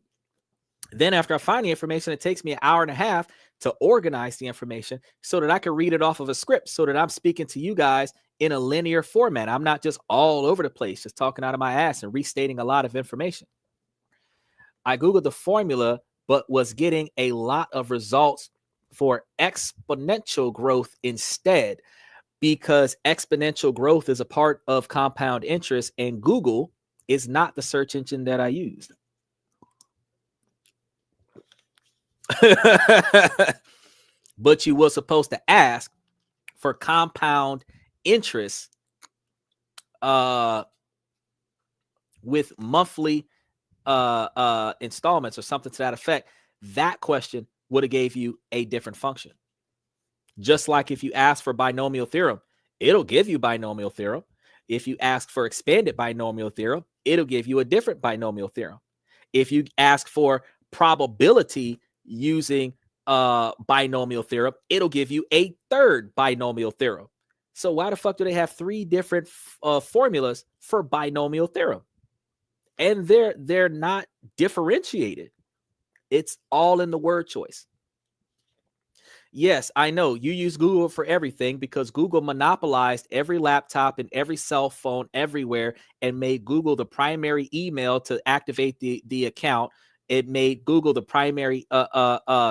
Then after I find the information, it takes me an hour and a half to organize the information so that I can read it off of a script, so that I'm speaking to you guys in a linear format. I'm not just all over the place, just talking out of my ass and restating a lot of information. I Googled the formula, but was getting a lot of results for exponential growth instead, because exponential growth is a part of compound interest, and Google is not the search engine that I used. But you were supposed to ask for compound interest with monthly installments or something to that effect. That question would have gave you a different function. Just like if you ask for binomial theorem, it'll give you binomial theorem. If you ask for expanded binomial theorem, it'll give you a different binomial theorem. If you ask for probability using binomial theorem, it'll give you a third binomial theorem. So why the fuck do they have 3 different formulas for binomial theorem? And they're not differentiated. It's all in the word choice. Yes, I know you use Google for everything because Google monopolized every laptop and every cell phone everywhere and made Google the primary email to activate the account. It made Google the primary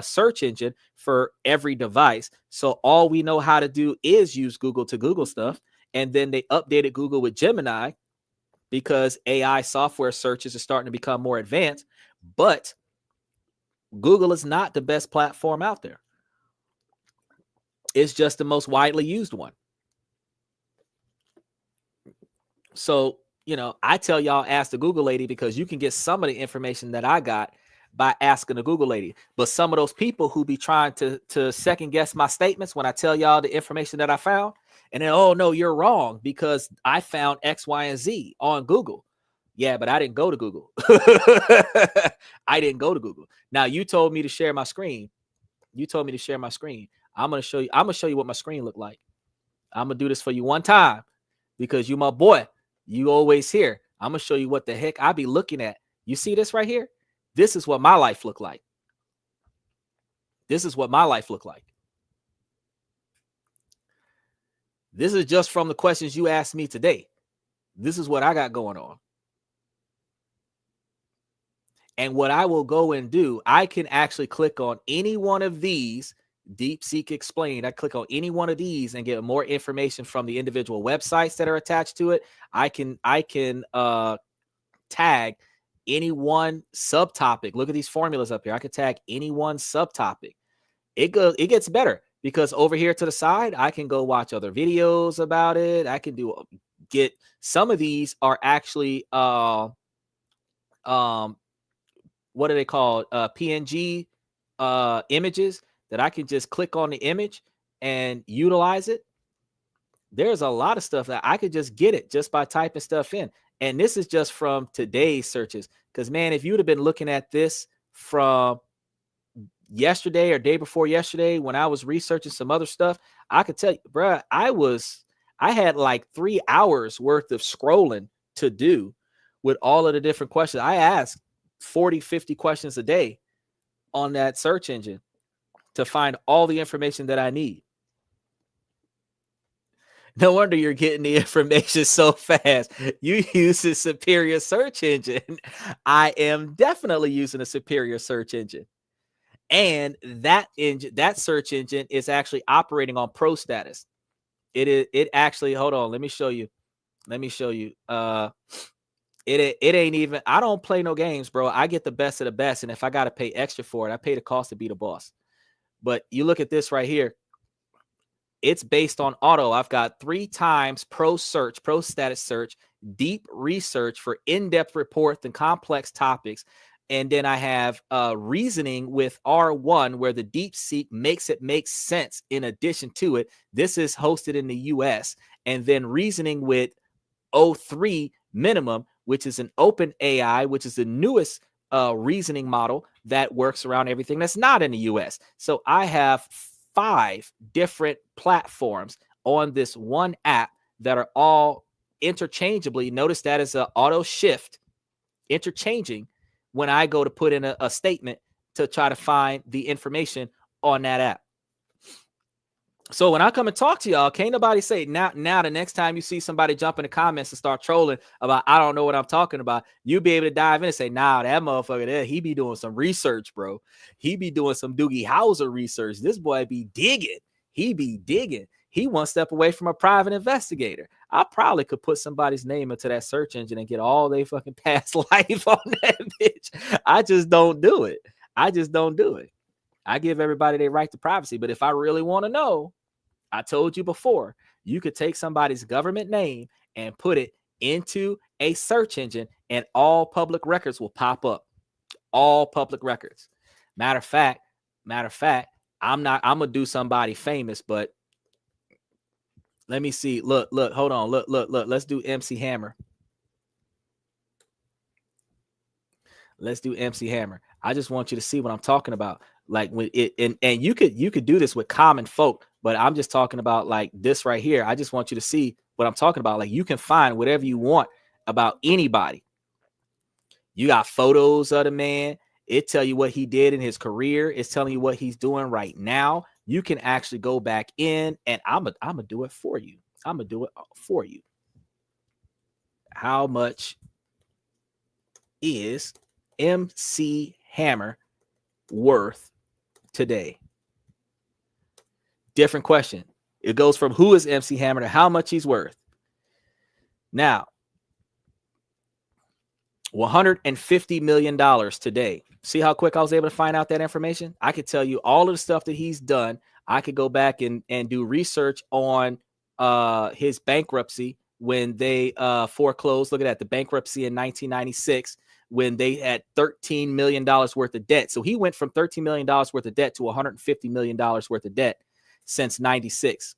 search engine for every device. So all we know how to do is use Google to Google stuff. And then they updated Google with Gemini because AI software searches are starting to become more advanced. But Google is not the best platform out there. It's just the most widely used one. So, I tell y'all, ask the Google lady, because you can get some of the information that I got by asking the Google lady. But some of those people who be trying to second guess my statements when I tell y'all the information that I found, and then, oh, no, you're wrong because I found X, Y, and Z on Google. Yeah, but I didn't go to Google. I didn't go to Google. Now, you told me to share my screen. I'm going to show you what my screen looked like. I'm going to do this for you one time because you my boy. You always here. I'm going to show you what the heck I be looking at. You see this right here? This is what my life looked like. This is just from the questions you asked me today. This is what I got going on. And what I will go and do, I can actually click on any one of these. DeepSeek Explained. I click on any one of these and get more information from the individual websites that are attached to it. I can tag any one subtopic. Look at these formulas up here. I can tag any one subtopic. It gets better because over here to the side, I can go watch other videos about it. I can get some of these are actually what are they called? PNG images that I can just click on the image and utilize it. There's a lot of stuff that I could just get it just by typing stuff in. And this is just from today's searches. Because, man, if you'd have been looking at this from yesterday or day before yesterday when I was researching some other stuff, I could tell you, bruh, I had like 3 hours worth of scrolling to do with all of the different questions. I asked 40, 50 questions a day on that search engine to find all the information that I need. No wonder you're getting the information so fast. You use a superior search engine. I am definitely using a superior search engine. And that search engine is actually operating on pro status. It actually, hold on, let me show you. It ain't even, I don't play no games, bro. I get the best of the best. And if I got to pay extra for it, I pay the cost to be the boss. But you look at this right here. It's based on auto. I've got 3 times pro status search, deep research for in-depth reports and complex topics. And then I have reasoning with R1, where the deep seek makes it make sense in addition to it. This is hosted in the US. And then reasoning with O3 minimum, which is an open AI, which is the newest reasoning model that works around everything that's not in the US. So I have 5 different platforms on this one app that are all interchangeably. Notice that is an auto shift interchanging when I go to put in a statement to try to find the information on that app. So when I come and talk to y'all, can't nobody say now the next time you see somebody jump in the comments and start trolling about I don't know what I'm talking about, you be able to dive in and say, nah, that motherfucker there, he be doing some research, bro. He be doing some Doogie Howser research. This boy be digging. He be digging. He one step away from a private investigator. I probably could put somebody's name into that search engine and get all they fucking past life on that bitch. I just don't do it. I give everybody their right to privacy. But if I really want to know, I told you before, you could take somebody's government name and put it into a search engine and all public records will pop up. All public records. Matter of fact, I'm gonna do somebody famous, but let me see. Look, hold on. Look. Let's do MC Hammer. I just want you to see what I'm talking about. Like when it, and you could do this with common folk, but I'm just talking about like this right here. I just want you to see what I'm talking about. Like you can find whatever you want about anybody. You got photos of the man. It tell you what he did in his career. It's telling you what he's doing right now. You can actually go back in and I'm gonna do it for you. How much is MC Hammer worth today? Different question. It goes from who is MC Hammer to how much he's worth. Now, $150 million today. See how quick I was able to find out that information? I could tell you all of the stuff that he's done. I could go back and do research on his bankruptcy when they foreclosed. Look at that, the bankruptcy in 1996 when they had $13 million worth of debt. So he went from $13 million worth of debt to $150 million worth of debt since 96.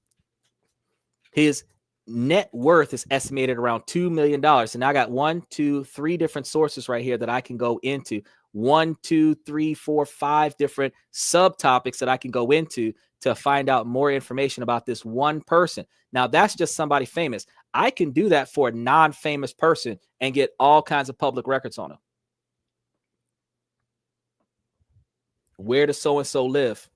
His net worth is estimated around $2 million. And I got 1, 2, 3 different sources right here that I can go into. 1, 2, 3, 4, 5 different subtopics that I can go into to find out more information about this one person. Now, that's just somebody famous. I can do that for a non-famous person and get all kinds of public records on them. Where does so-and-so live?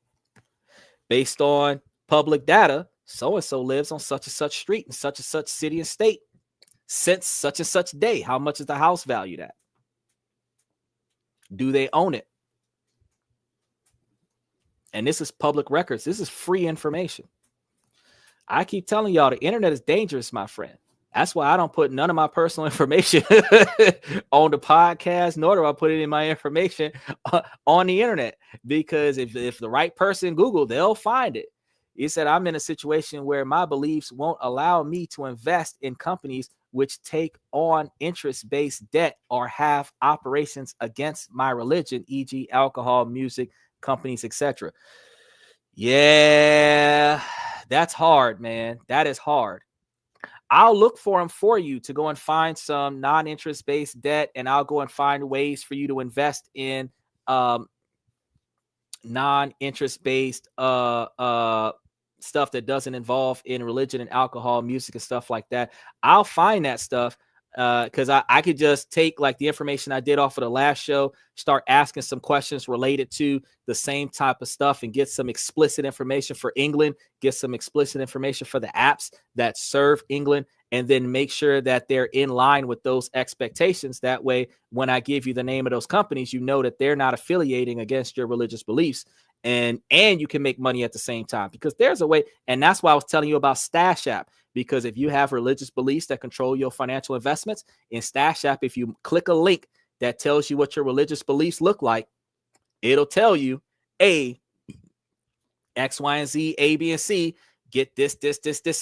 Based on public data, so-and-so lives on such and such street in such and such city and state since such and such day. How much is the house valued at? Do they own it? And this is public records. This is free information. I keep telling y'all the internet is dangerous, my friend. That's why I don't put none of my personal information on the podcast, nor do I put it in my information on the internet. Because if the right person Google, they'll find it. He said, I'm in a situation where my beliefs won't allow me to invest in companies which take on interest-based debt or have operations against my religion, e.g. alcohol, music, companies, etc. Yeah, that's hard, man. That is hard. I'll look for them for you to go and find some non-interest based debt, and I'll go and find ways for you to invest in non-interest based stuff that doesn't involve in religion and alcohol, music and stuff like that. I'll find that stuff because I could just take like the information I did off of the last show, start asking some questions related to the same type of stuff and get some explicit information for England, get some explicit information for the apps that serve England, and then make sure that they're in line with those expectations. That way, when I give you the name of those companies, you know that they're not affiliating against your religious beliefs, and you can make money at the same time, because there's a way. And that's why I was telling you about Stash App, because if you have religious beliefs that control your financial investments, in Stash App, if you click a link that tells you what your religious beliefs look like, it'll tell you, A, X, Y, and Z, A, B, and C, get this,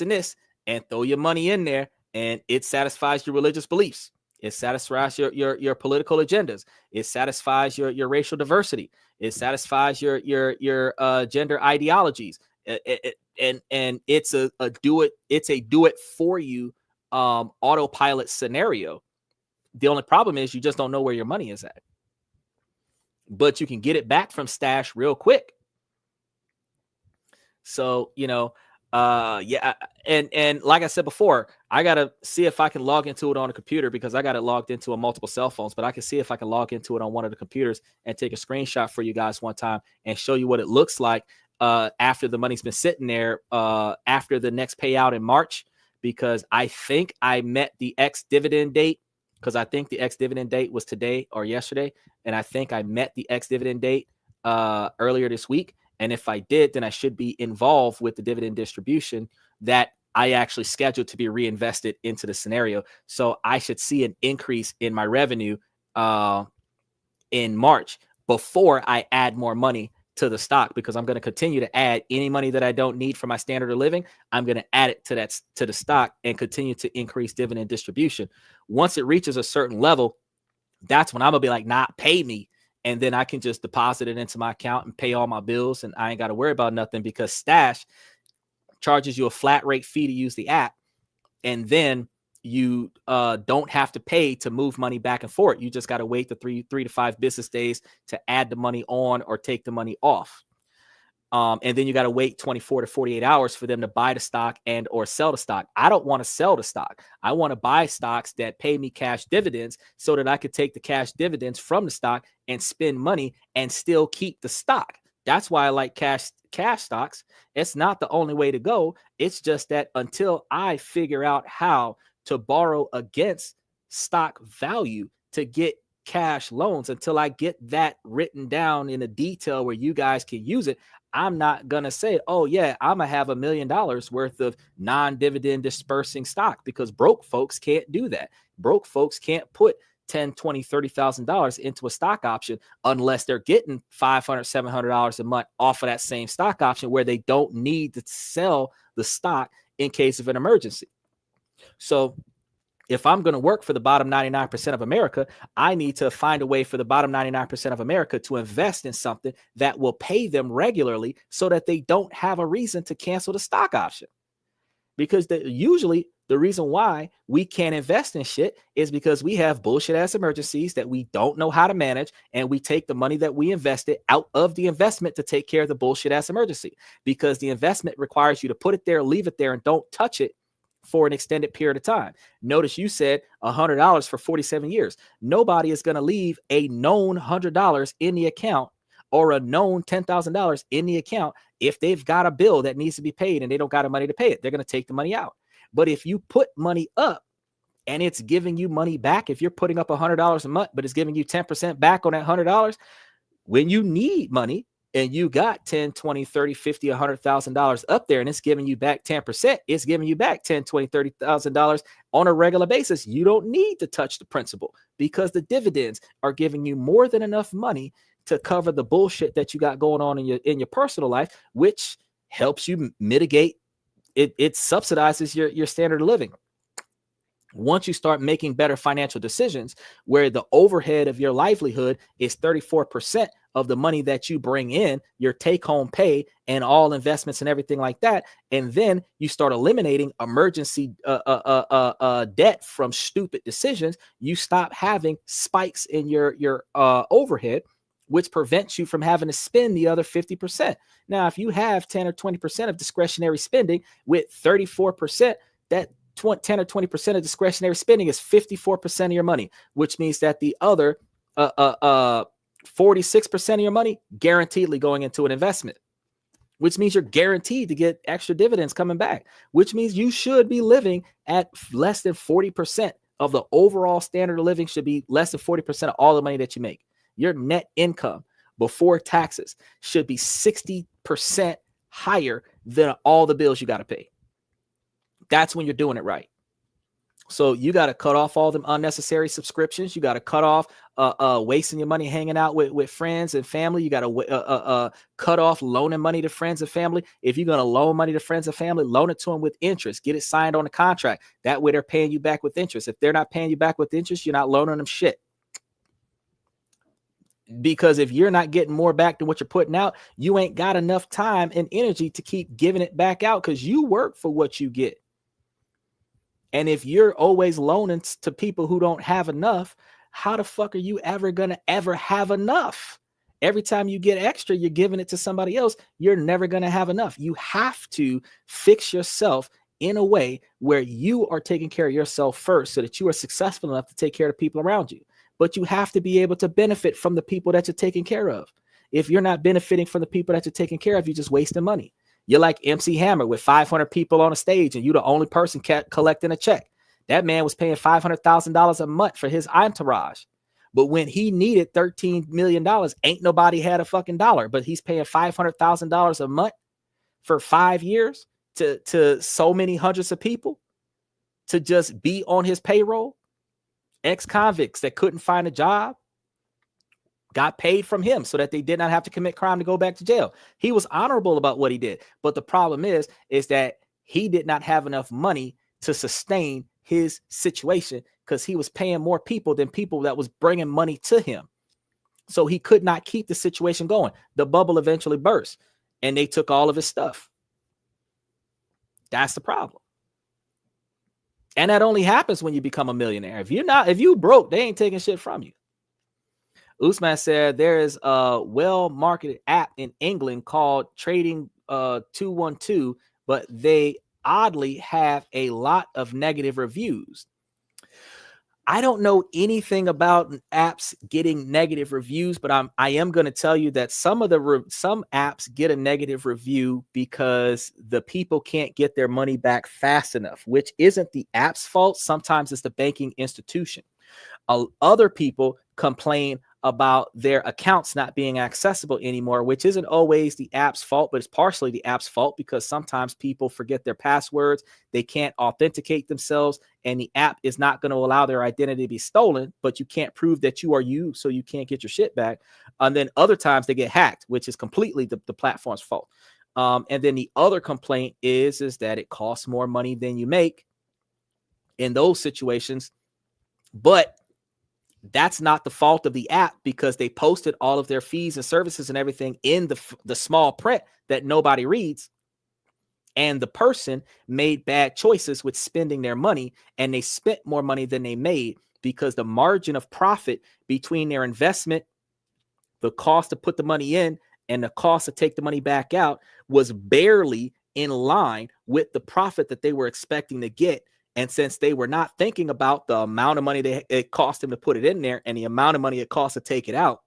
and this, and throw your money in there, and it satisfies your religious beliefs. It satisfies your political agendas. It satisfies your racial diversity. It satisfies your gender ideologies. And it's a do it for you autopilot scenario. The only problem is you just don't know where your money is at, but you can get it back from Stash real quick. So, yeah. And like I said before, I got to see if I can log into it on a computer, because I got it logged into multiple cell phones, but I can see if I can log into it on one of the computers and take a screenshot for you guys one time and show you what it looks like after the money's been sitting there after the next payout in March, because I think I met the ex-dividend date, because I think the ex-dividend date was today or yesterday, and I think I met the ex-dividend date earlier this week. And if I did, then I should be involved with the dividend distribution that I actually scheduled to be reinvested into the scenario. So I should see an increase in my revenue in March before I add more money to the stock, because I'm going to continue to add any money that I don't need for my standard of living. I'm going to add it to the stock and continue to increase dividend distribution. Once it reaches a certain level, that's when I'm going to be like, nah, pay me. And then I can just deposit it into my account and pay all my bills, and I ain't got to worry about nothing, because Stash charges you a flat rate fee to use the app. And then you don't have to pay to move money back and forth. You just got to wait the three to 5 business days to add the money on or take the money off. And then you got to wait 24 to 48 hours for them to buy the stock and or sell the stock. I don't want to sell the stock. I want to buy stocks that pay me cash dividends so that I could take the cash dividends from the stock and spend money and still keep the stock. That's why I like cash stocks. It's not the only way to go. It's just that until I figure out how to borrow against stock value to get cash loans, until I get that written down in a detail where you guys can use it, I'm not going to say, oh yeah, I'm going to have $1 million worth of non-dividend dispersing stock, because broke folks can't do that. Broke folks can't put $10, $20, $30,000 into a stock option unless they're getting $500, $700 a month off of that same stock option, where they don't need to sell the stock in case of an emergency. So if I'm going to work for the bottom 99% of America, I need to find a way for the bottom 99% of America to invest in something that will pay them regularly so that they don't have a reason to cancel the stock option. Because usually the reason why we can't invest in shit is because we have bullshit ass emergencies that we don't know how to manage, and we take the money that we invested out of the investment to take care of the bullshit ass emergency, because the investment requires you to put it there, leave it there, and don't touch it for an extended period of time. Notice you said $100 for 47 years. Nobody is going to leave a known $100 in the account or a known $10,000 in the account if they've got a bill that needs to be paid and they don't got the money to pay it. They're going to take the money out. But if you put money up and it's giving you money back, if you're putting up $100 a month, but it's giving you 10% back on that $100, when you need money, and you got 10, 20, 30, 50, $100,000 up there, and it's giving you back 10%, it's giving you back 10, 20, $30,000 on a regular basis. You don't need to touch the principal, because the dividends are giving you more than enough money to cover the bullshit that you got going on in your personal life, which helps you mitigate it. It subsidizes your standard of living. Once you start making better financial decisions, where the overhead of your livelihood is 34% of the money that you bring in, your take-home pay and all investments and everything like that, and then you start eliminating emergency debt from stupid decisions, you stop having spikes in your overhead, which prevents you from having to spend the other 50%. Now, if you have 10 or 20% of discretionary spending with 34%, that 10 or 20% of discretionary spending is 54% of your money, which means that the other 46% of your money guaranteedly going into an investment, which means you're guaranteed to get extra dividends coming back, which means you should be living at less than 40% of the overall standard of living. Should be less than 40% of all the money that you make. Your net income before taxes should be 60% higher than all the bills you got to pay. That's when you're doing it right. So you got to cut off all them unnecessary subscriptions. You got to cut off wasting your money hanging out with friends and family. You got to cut off loaning money to friends and family. If you're going to loan money to friends and family, loan it to them with interest. Get it signed on a contract. That way they're paying you back with interest. If they're not paying you back with interest, you're not loaning them shit. Because if you're not getting more back than what you're putting out, you ain't got enough time and energy to keep giving it back out because you work for what you get. And if you're always loaning to people who don't have enough, how the fuck are you ever going to ever have enough? Every time you get extra, you're giving it to somebody else. You're never going to have enough. You have to fix yourself in a way where you are taking care of yourself first so that you are successful enough to take care of people around you. But you have to be able to benefit from the people that you're taking care of. If you're not benefiting from the people that you're taking care of, you're just wasting money. You're like MC Hammer with 500 people on a stage and you're the only person collecting a check. That man was paying $500,000 a month for his entourage. But when he needed $13 million, ain't nobody had a fucking dollar. But he's paying $500,000 a month for 5 years to so many hundreds of people to just be on his payroll. Ex-convicts that couldn't find a job got paid from him so that they did not have to commit crime to go back to jail. He was honorable about what he did. But the problem is that he did not have enough money to sustain his situation because he was paying more people than people that was bringing money to him. So he could not keep the situation going. The bubble eventually burst and they took all of his stuff. That's the problem. And that only happens when you become a millionaire. If you broke, they ain't taking shit from you. Usman said there is a well-marketed app in England called Trading 212, but they oddly have a lot of negative reviews. I don't know anything about apps getting negative reviews, but I am going to tell you that some apps get a negative review because the people can't get their money back fast enough, which isn't the app's fault. Sometimes it's the banking institution. Other people complain about their accounts not being accessible anymore, which isn't always the app's fault, but it's partially the app's fault because sometimes people forget their passwords. They can't authenticate themselves, and the app is not going to allow their identity to be stolen, but you can't prove that you are you, so you can't get your shit back. And then other times they get hacked, which is completely the platform's fault. And then the other complaint is that it costs more money than you make in those situations, but that's not the fault of the app because they posted all of their fees and services and everything in the small print that nobody reads. And the person made bad choices with spending their money, and they spent more money than they made because the margin of profit between their investment, the cost to put the money in, and the cost to take the money back out was barely in line with the profit that they were expecting to get. And since they were not thinking about the amount of money it cost them to put it in there and the amount of money it cost to take it out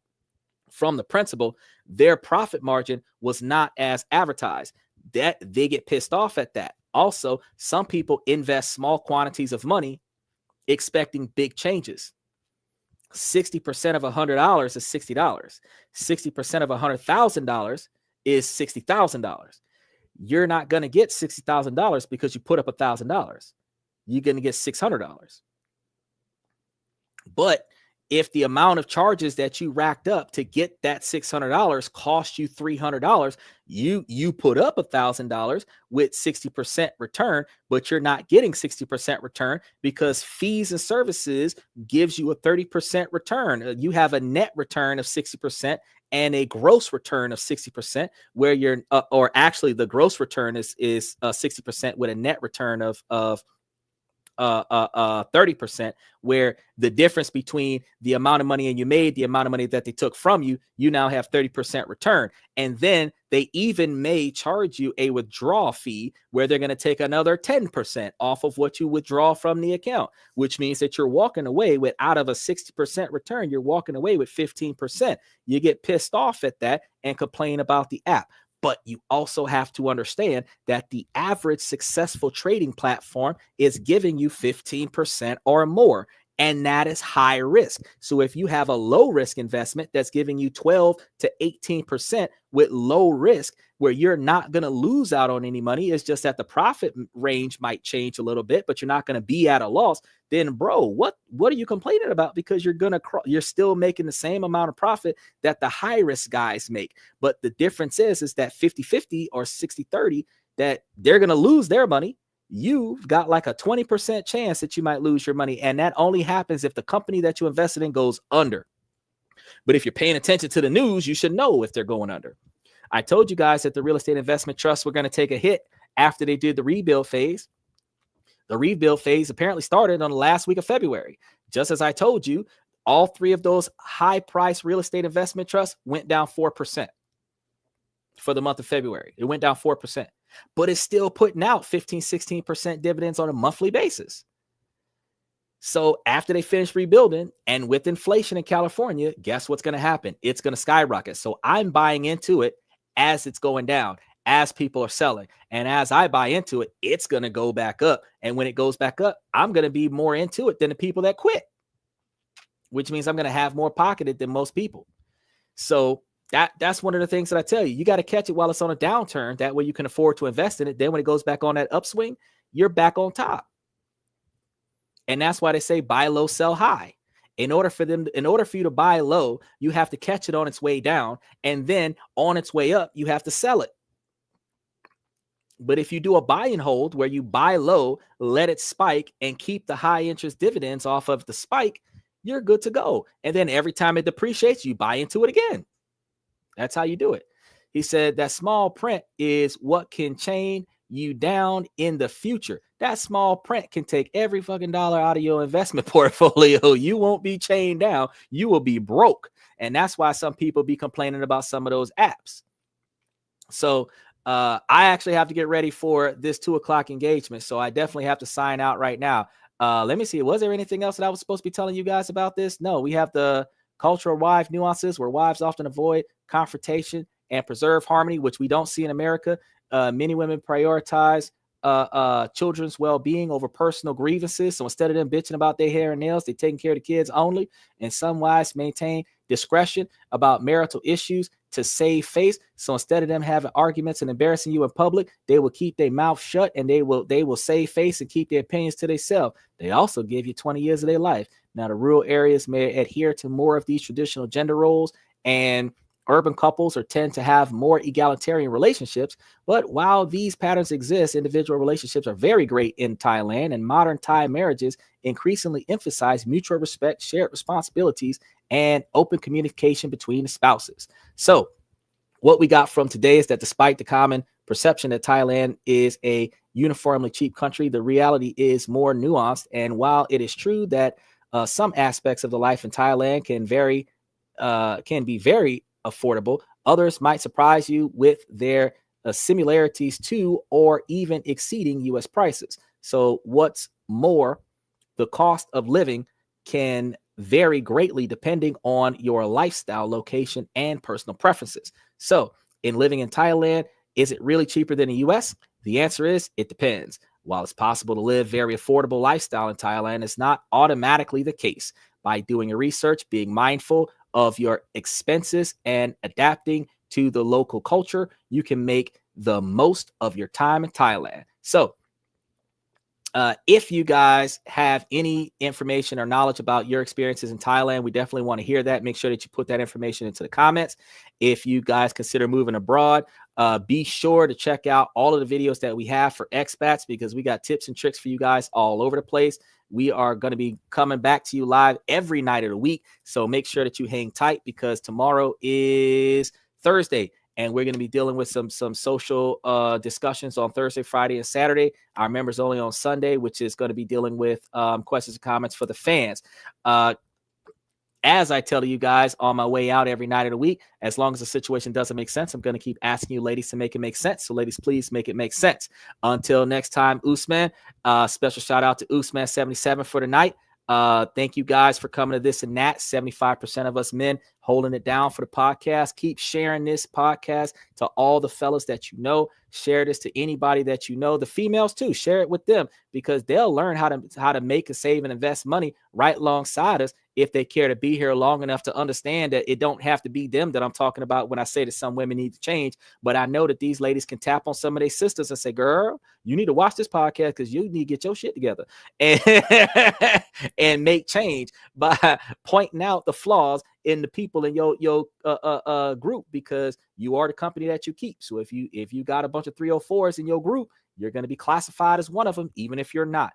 from the principal, their profit margin was not as advertised. That they get pissed off at that. Also, some people invest small quantities of money expecting big changes. 60% of $100 is $60. 60% of $100,000 is $60,000. You're not going to get $60,000 because you put up $1,000. You're going to get $600. But if the amount of charges that you racked up to get that $600 cost you $300, you put up $1,000 with 60% return, but you're not getting 60% return because fees and services gives you a 30% return. You have a net return of 60% and a gross return of 60%, where you're, or actually the gross return is 60% with a net return of 30%, where the difference between the amount of money you made, the amount of money that they took from you, you now have 30% return. And then they even may charge you a withdrawal fee where they're going to take another 10% off of what you withdraw from the account, which means that you're walking away with, out of a 60% return, you're walking away with 15%. You get pissed off at that and complain about the app. But you also have to understand that the average successful trading platform is giving you 15% or more, and that is high risk. So if you have a low risk investment that's giving you 12 to 18% with low risk, where you're not going to lose out on any money, it's just that the profit range might change a little bit, but you're not going to be at a loss, then bro, what are you complaining about? Because you're still making the same amount of profit that the high risk guys make. But the difference is that 50-50 or 60-30, that they're going to lose their money. You've got like a 20% chance that you might lose your money. And that only happens if the company that you invested in goes under. But if you're paying attention to the news, you should know if they're going under. I told you guys that the real estate investment trusts were going to take a hit after they did the rebuild phase. The rebuild phase apparently started on the last week of February. Just as I told you, all three of those high-priced real estate investment trusts went down 4% for the month of February. It went down 4%, but it's still putting out 15-16% dividends on a monthly basis. So after they finish rebuilding, and with inflation in California, guess what's going to happen? It's going to skyrocket. So I'm buying into it as it's going down, as people are selling. And as I buy into it, it's going to go back up. And when it goes back up, I'm going to be more into it than the people that quit, which means I'm going to have more pocketed than most people. So that's one of the things that I tell you. You got to catch it while it's on a downturn. That way you can afford to invest in it. Then when it goes back on that upswing, you're back on top. And that's why they say buy low, sell high. In order for you to buy low, you have to catch it on its way down. And then on its way up, you have to sell it. But if you do a buy and hold where you buy low, let it spike, and keep the high interest dividends off of the spike, you're good to go. And then every time it depreciates, you buy into it again. That's how you do it. He said that small print is what can chain you down in the future. That small print can take every fucking dollar out of your investment portfolio. You won't be chained down. You will be broke. And that's why some people be complaining about some of those apps. So I actually have to get ready for this 2:00 engagement. So I definitely have to sign out right now. Let me see. Was there anything else that I was supposed to be telling you guys about this? No, we have the cultural wife nuances, where wives often avoid confrontation and preserve harmony, which we don't see in America. Many women prioritize children's well-being over personal grievances. So instead of them bitching about their hair and nails, they're taking care of the kids only. And some wives maintain discretion about marital issues to save face. So instead of them having arguments and embarrassing you in public, they will keep their mouth shut, and they will save face and keep their opinions to themselves. They also give you 20 years of their life. Now, the rural areas may adhere to more of these traditional gender roles, and urban couples tend to have more egalitarian relationships. But while these patterns exist, individual relationships are very great in Thailand, and modern Thai marriages increasingly emphasize mutual respect, shared responsibilities, and open communication between the spouses. So what we got from today is that despite the common perception that Thailand is a uniformly cheap country, the reality is more nuanced. And while it is true that some aspects of the life in Thailand can be very affordable, others might surprise you with their similarities to or even exceeding U.S. prices. So what's more, the cost of living can vary greatly depending on your lifestyle, location, and personal preferences. So in living in Thailand, is it really cheaper than the U.S.? The answer is it depends. While it's possible to live very affordable lifestyle in Thailand, it's not automatically the case. By doing your research, being mindful of your expenses, and adapting to the local culture, you can make the most of your time in Thailand. So if you guys have any information or knowledge about your experiences in Thailand, we definitely want to hear that. Make sure that you put that information into the comments. If you guys consider moving abroad, be sure to check out all of the videos that we have for expats, because we got tips and tricks for you guys all over the place. We are going to be coming back to you live every night of the week. So make sure that you hang tight, because tomorrow is Thursday, and we're going to be dealing with some social discussions on Thursday, Friday, and Saturday. Our members only on Sunday, which is going to be dealing with questions and comments for the fans. As I tell you guys on my way out every night of the week, as long as the situation doesn't make sense, I'm going to keep asking you ladies to make it make sense. So ladies, please make it make sense. Until next time, Usman, special shout out to Usman77 for tonight. Thank you guys for coming to this and that. 75% of us men holding it down for the podcast. Keep sharing this podcast to all the fellas that you know. Share this to anybody that you know. The females too, share it with them, because they'll learn how to make and save and invest money right alongside us if they care to be here long enough to understand that it don't have to be them that I'm talking about when I say that some women need to change. But I know that these ladies can tap on some of their sisters and say, girl, you need to watch this podcast because you need to get your shit together and make change by pointing out the flaws in the people in your group, because you are the company that you keep. So if you got a bunch of 304s in your group, you're going to be classified as one of them, even if you're not.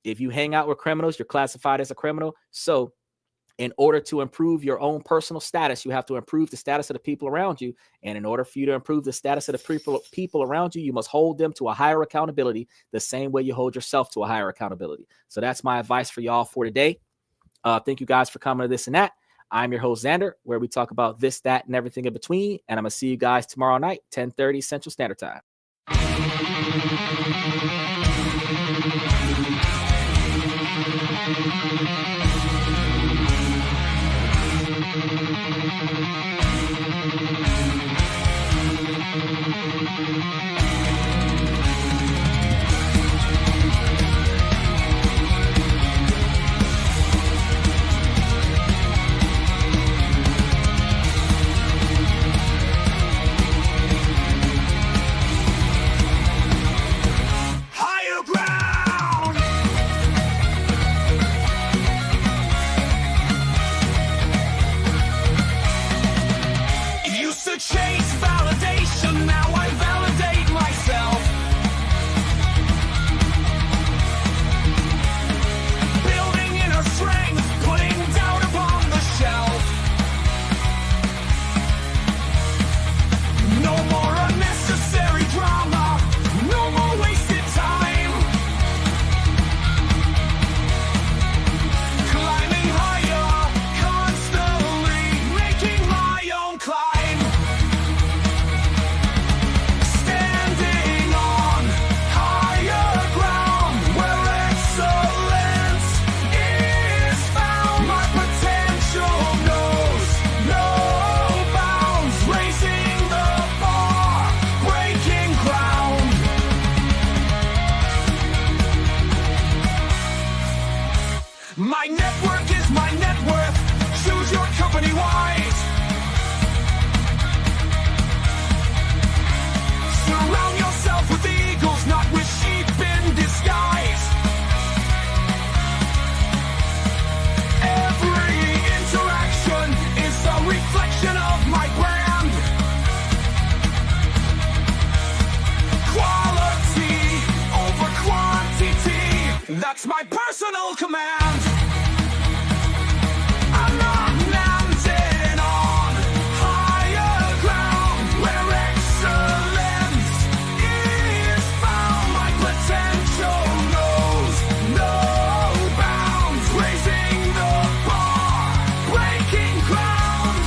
If you hang out with criminals, you're classified as a criminal. So in order to improve your own personal status, you have to improve the status of the people around you. And in order for you to improve the status of the people around you, you must hold them to a higher accountability the same way you hold yourself to a higher accountability. So that's my advice for y'all for today. Thank you guys for coming to this and that. I'm your host, Xander, where we talk about this, that, and everything in between. And I'm going to see you guys tomorrow night, 10:30 Central Standard Time. Higher ground. Used to chase validation, now I validate myself. Building inner strength, putting doubt upon the shelf. No more unnecessary drama, no more wasted time. Climbing higher, constantly making my own climb. Standing on higher ground where excellence is found. My potential knows no bounds, raising the bar, breaking ground. My network is my net worth. Choose your company wise. Surround yourself with eagles, not with sheep in disguise. Every interaction is a reflection of my brand. Quality over quantity, that's my personal command. I'm not landing on higher ground where excellence is found. My potential knows no bounds, raising the bar, breaking ground.